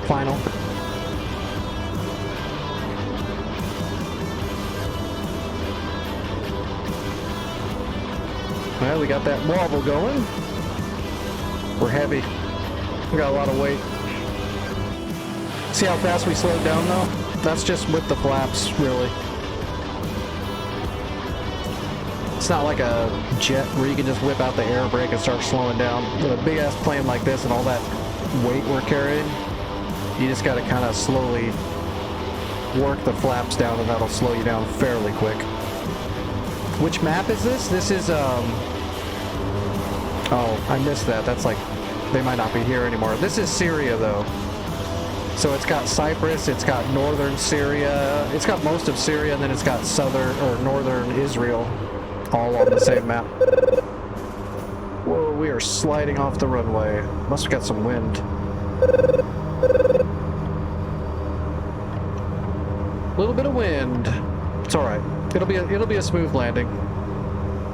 Final. Well, we got that wobble going. We're heavy. We got a lot of weight. See how fast we slowed down though? That's just with the flaps, really. It's not like a jet where you can just whip out the air brake and start slowing down. With a big ass plane like this and all that weight we're carrying, you just got to kind of slowly work the flaps down, and that'll slow you down fairly quick. Which map is this? This is, oh, I missed that. That's like, they might not be here anymore. This is Syria, though. So it's got Cyprus, it's got northern Syria, it's got most of Syria, and then it's got southern, or northern Israel, all on the same map. Whoa, we are sliding off the runway. Must have got some wind. A little bit of wind. It's all right. It'll be a smooth landing.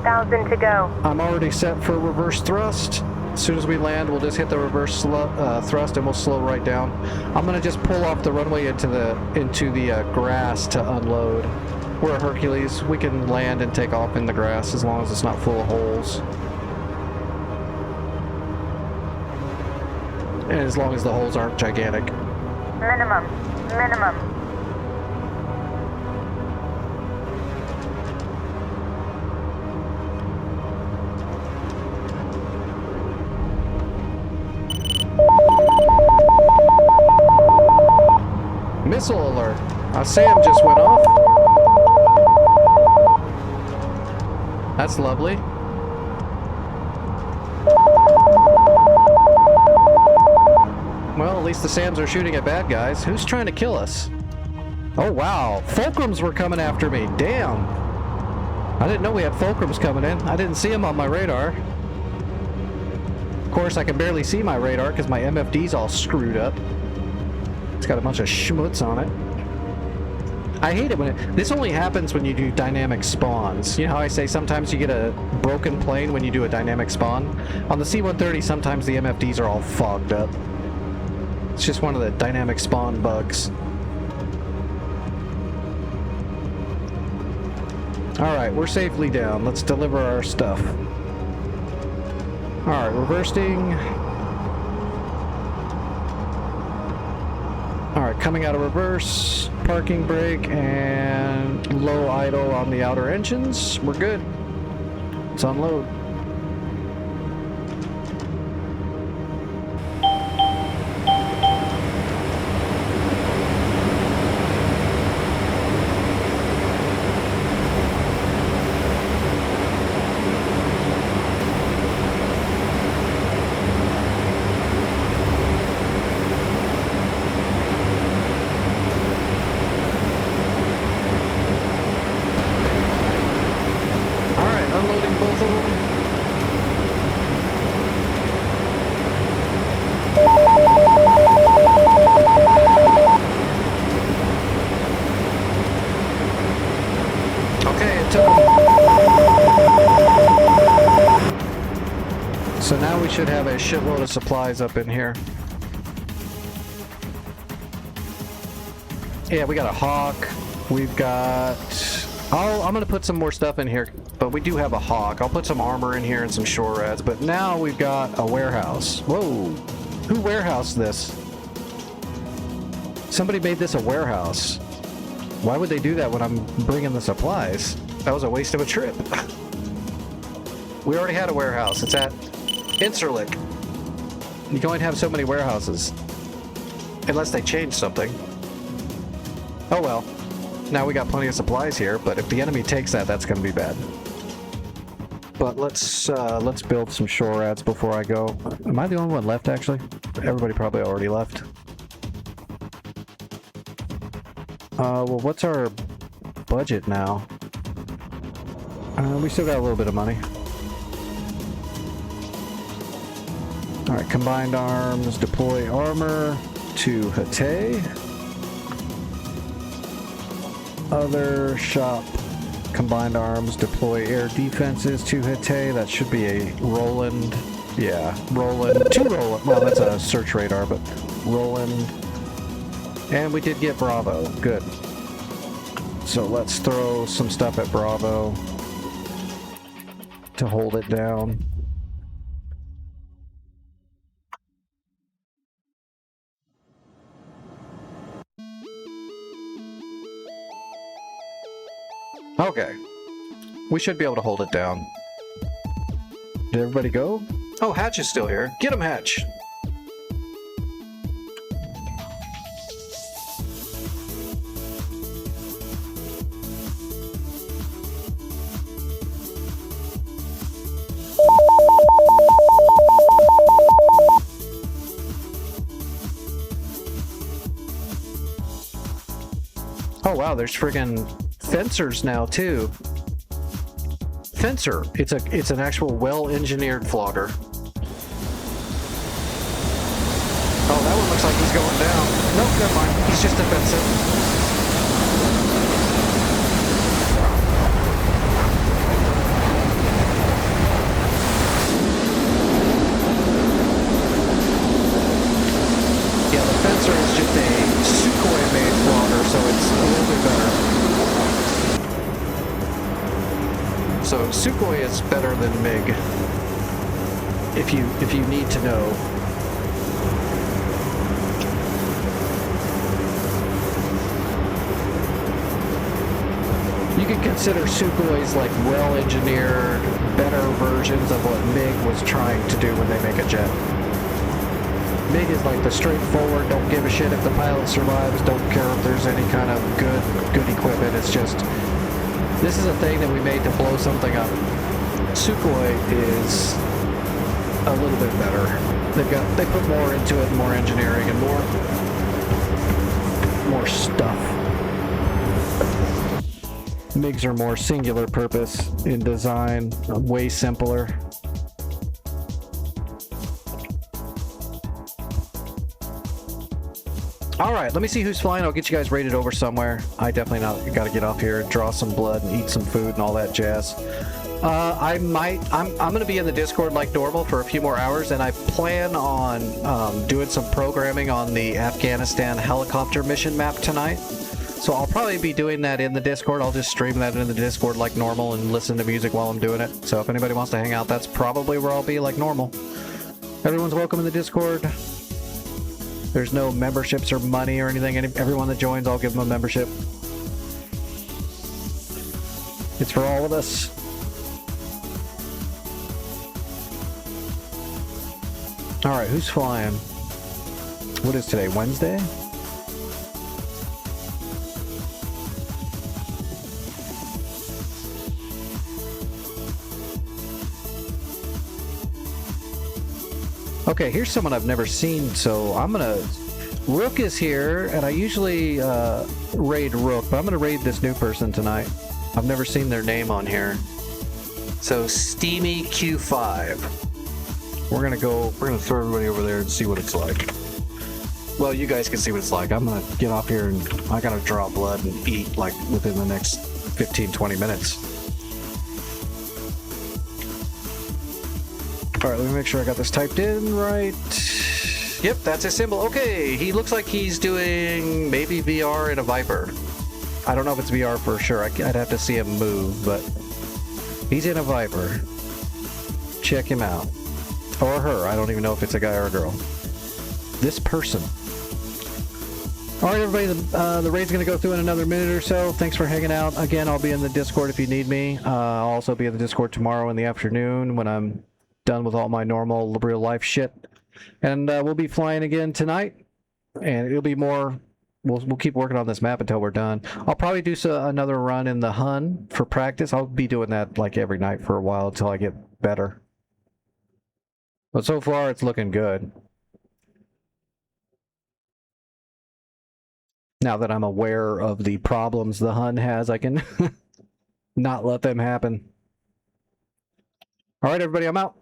1,000 to go. I'm already set for reverse thrust. As soon as we land, we'll just hit the reverse thrust and we'll slow right down. I'm gonna just pull off the runway into the grass to unload. We're a Hercules. We can land and take off in the grass as long as it's not full of holes. And as long as the holes aren't gigantic. Minimum. Missile alert. SAM just went off. That's lovely. Well, at least the SAMs are shooting at bad guys. Who's trying to kill us? Oh, wow. Fulcrums were coming after me. Damn. I didn't know we had Fulcrums coming in. I didn't see them on my radar. Of course, I can barely see my radar because my MFD's all screwed up. It's got a bunch of schmutz on it. I hate it when this only happens when you do dynamic spawns. You know how I say sometimes you get a broken plane when you do a dynamic spawn? On the C-130, sometimes the MFDs are all fogged up. It's just one of the dynamic spawn bugs. Alright, we're safely down. Let's deliver our stuff. Alright, reversing. Alright, coming out of reverse, parking brake, and low idle on the outer engines. We're good. Let's unload. So now we should have a shitload of supplies up in here. Yeah, we got a Hawk. We've got... I'm going to put some more stuff in here, but we do have a Hawk. I'll put some armor in here and some shore rats, but now we've got a warehouse. Whoa! Who warehoused this? Somebody made this a warehouse. Why would they do that when I'm bringing the supplies? That was a waste of a trip. We already had a warehouse. It's at Incirlik. You can only have so many warehouses. Unless they change something. Oh well. Now we got plenty of supplies here, but if the enemy takes that, that's going to be bad. But let's build some shore rats before I go. Am I the only one left, actually? Everybody probably already left. Well, what's our budget now? We still got a little bit of money. Alright, combined arms, deploy armor to Hatay. Other shop, combined arms, deploy air defenses to Hatay. That should be a Roland. Yeah, Roland. 2 Roland. Well, that's a search radar, but Roland. And we did get Bravo. Good. So let's throw some stuff at Bravo to hold it down. Okay. We should be able to hold it down. Did everybody go? Oh, Hatch is still here. Get him, Hatch! Oh wow, there's friggin' fencers now too. Fencer. It's an actual well-engineered flogger. Oh, that one looks like he's going down. Nope, never mind. He's just defensive. Yeah, the Fencer is just a Sukhoi-made flogger, so it's a little bit better. So Sukhoi is better than MiG, if you need to know. You can consider Sukhois like well-engineered, better versions of what MiG was trying to do when they make a jet. MiG is like the straightforward, don't give a shit if the pilot survives, don't care if there's any kind of good equipment, it's just, this is a thing that we made to blow something up. Sukhoi is a little bit better. They put more into it, more engineering and more stuff. MiGs are more singular purpose in design, way simpler. All right, let me see who's flying. I'll get you guys rated over somewhere. I definitely got to get off here and draw some blood and eat some food and all that jazz. I'm going to be in the Discord like normal for a few more hours, and I plan on doing some programming on the Afghanistan helicopter mission map tonight. So I'll probably be doing that in the Discord. I'll just stream that in the Discord like normal and listen to music while I'm doing it. So if anybody wants to hang out, that's probably where I'll be like normal. Everyone's welcome in the Discord. There's no memberships or money or anything. Everyone that joins, I'll give them a membership. It's for all of us. All right, who's flying? What is today, Wednesday? Okay, here's someone I've never seen, so I'm gonna... Rook is here, and I usually raid Rook, but I'm gonna raid this new person tonight. I've never seen their name on here. So, Steamy Q5. We're gonna throw everybody over there and see what it's like. Well, you guys can see what it's like. I'm gonna get off here and I gotta draw blood and eat like within the next 15-20 minutes. Alright, let me make sure I got this typed in right. Yep, that's his symbol. Okay, he looks like he's doing maybe VR in a Viper. I don't know if it's VR for sure. I'd have to see him move, but he's in a Viper. Check him out. Or her. I don't even know if it's a guy or a girl. This person. Alright, everybody, the raid's going to go through in another minute or so. Thanks for hanging out. Again, I'll be in the Discord if you need me. I'll also be in the Discord tomorrow in the afternoon when I'm done with all my normal real life shit, and we'll be flying again tonight, and it'll be more. We'll keep working on this map until we're done. I'll probably do another run in the Hun for practice. I'll be doing that like every night for a while until I get better. But so far, it's looking good. Now that I'm aware of the problems the Hun has, I can not let them happen. All right, everybody, I'm out.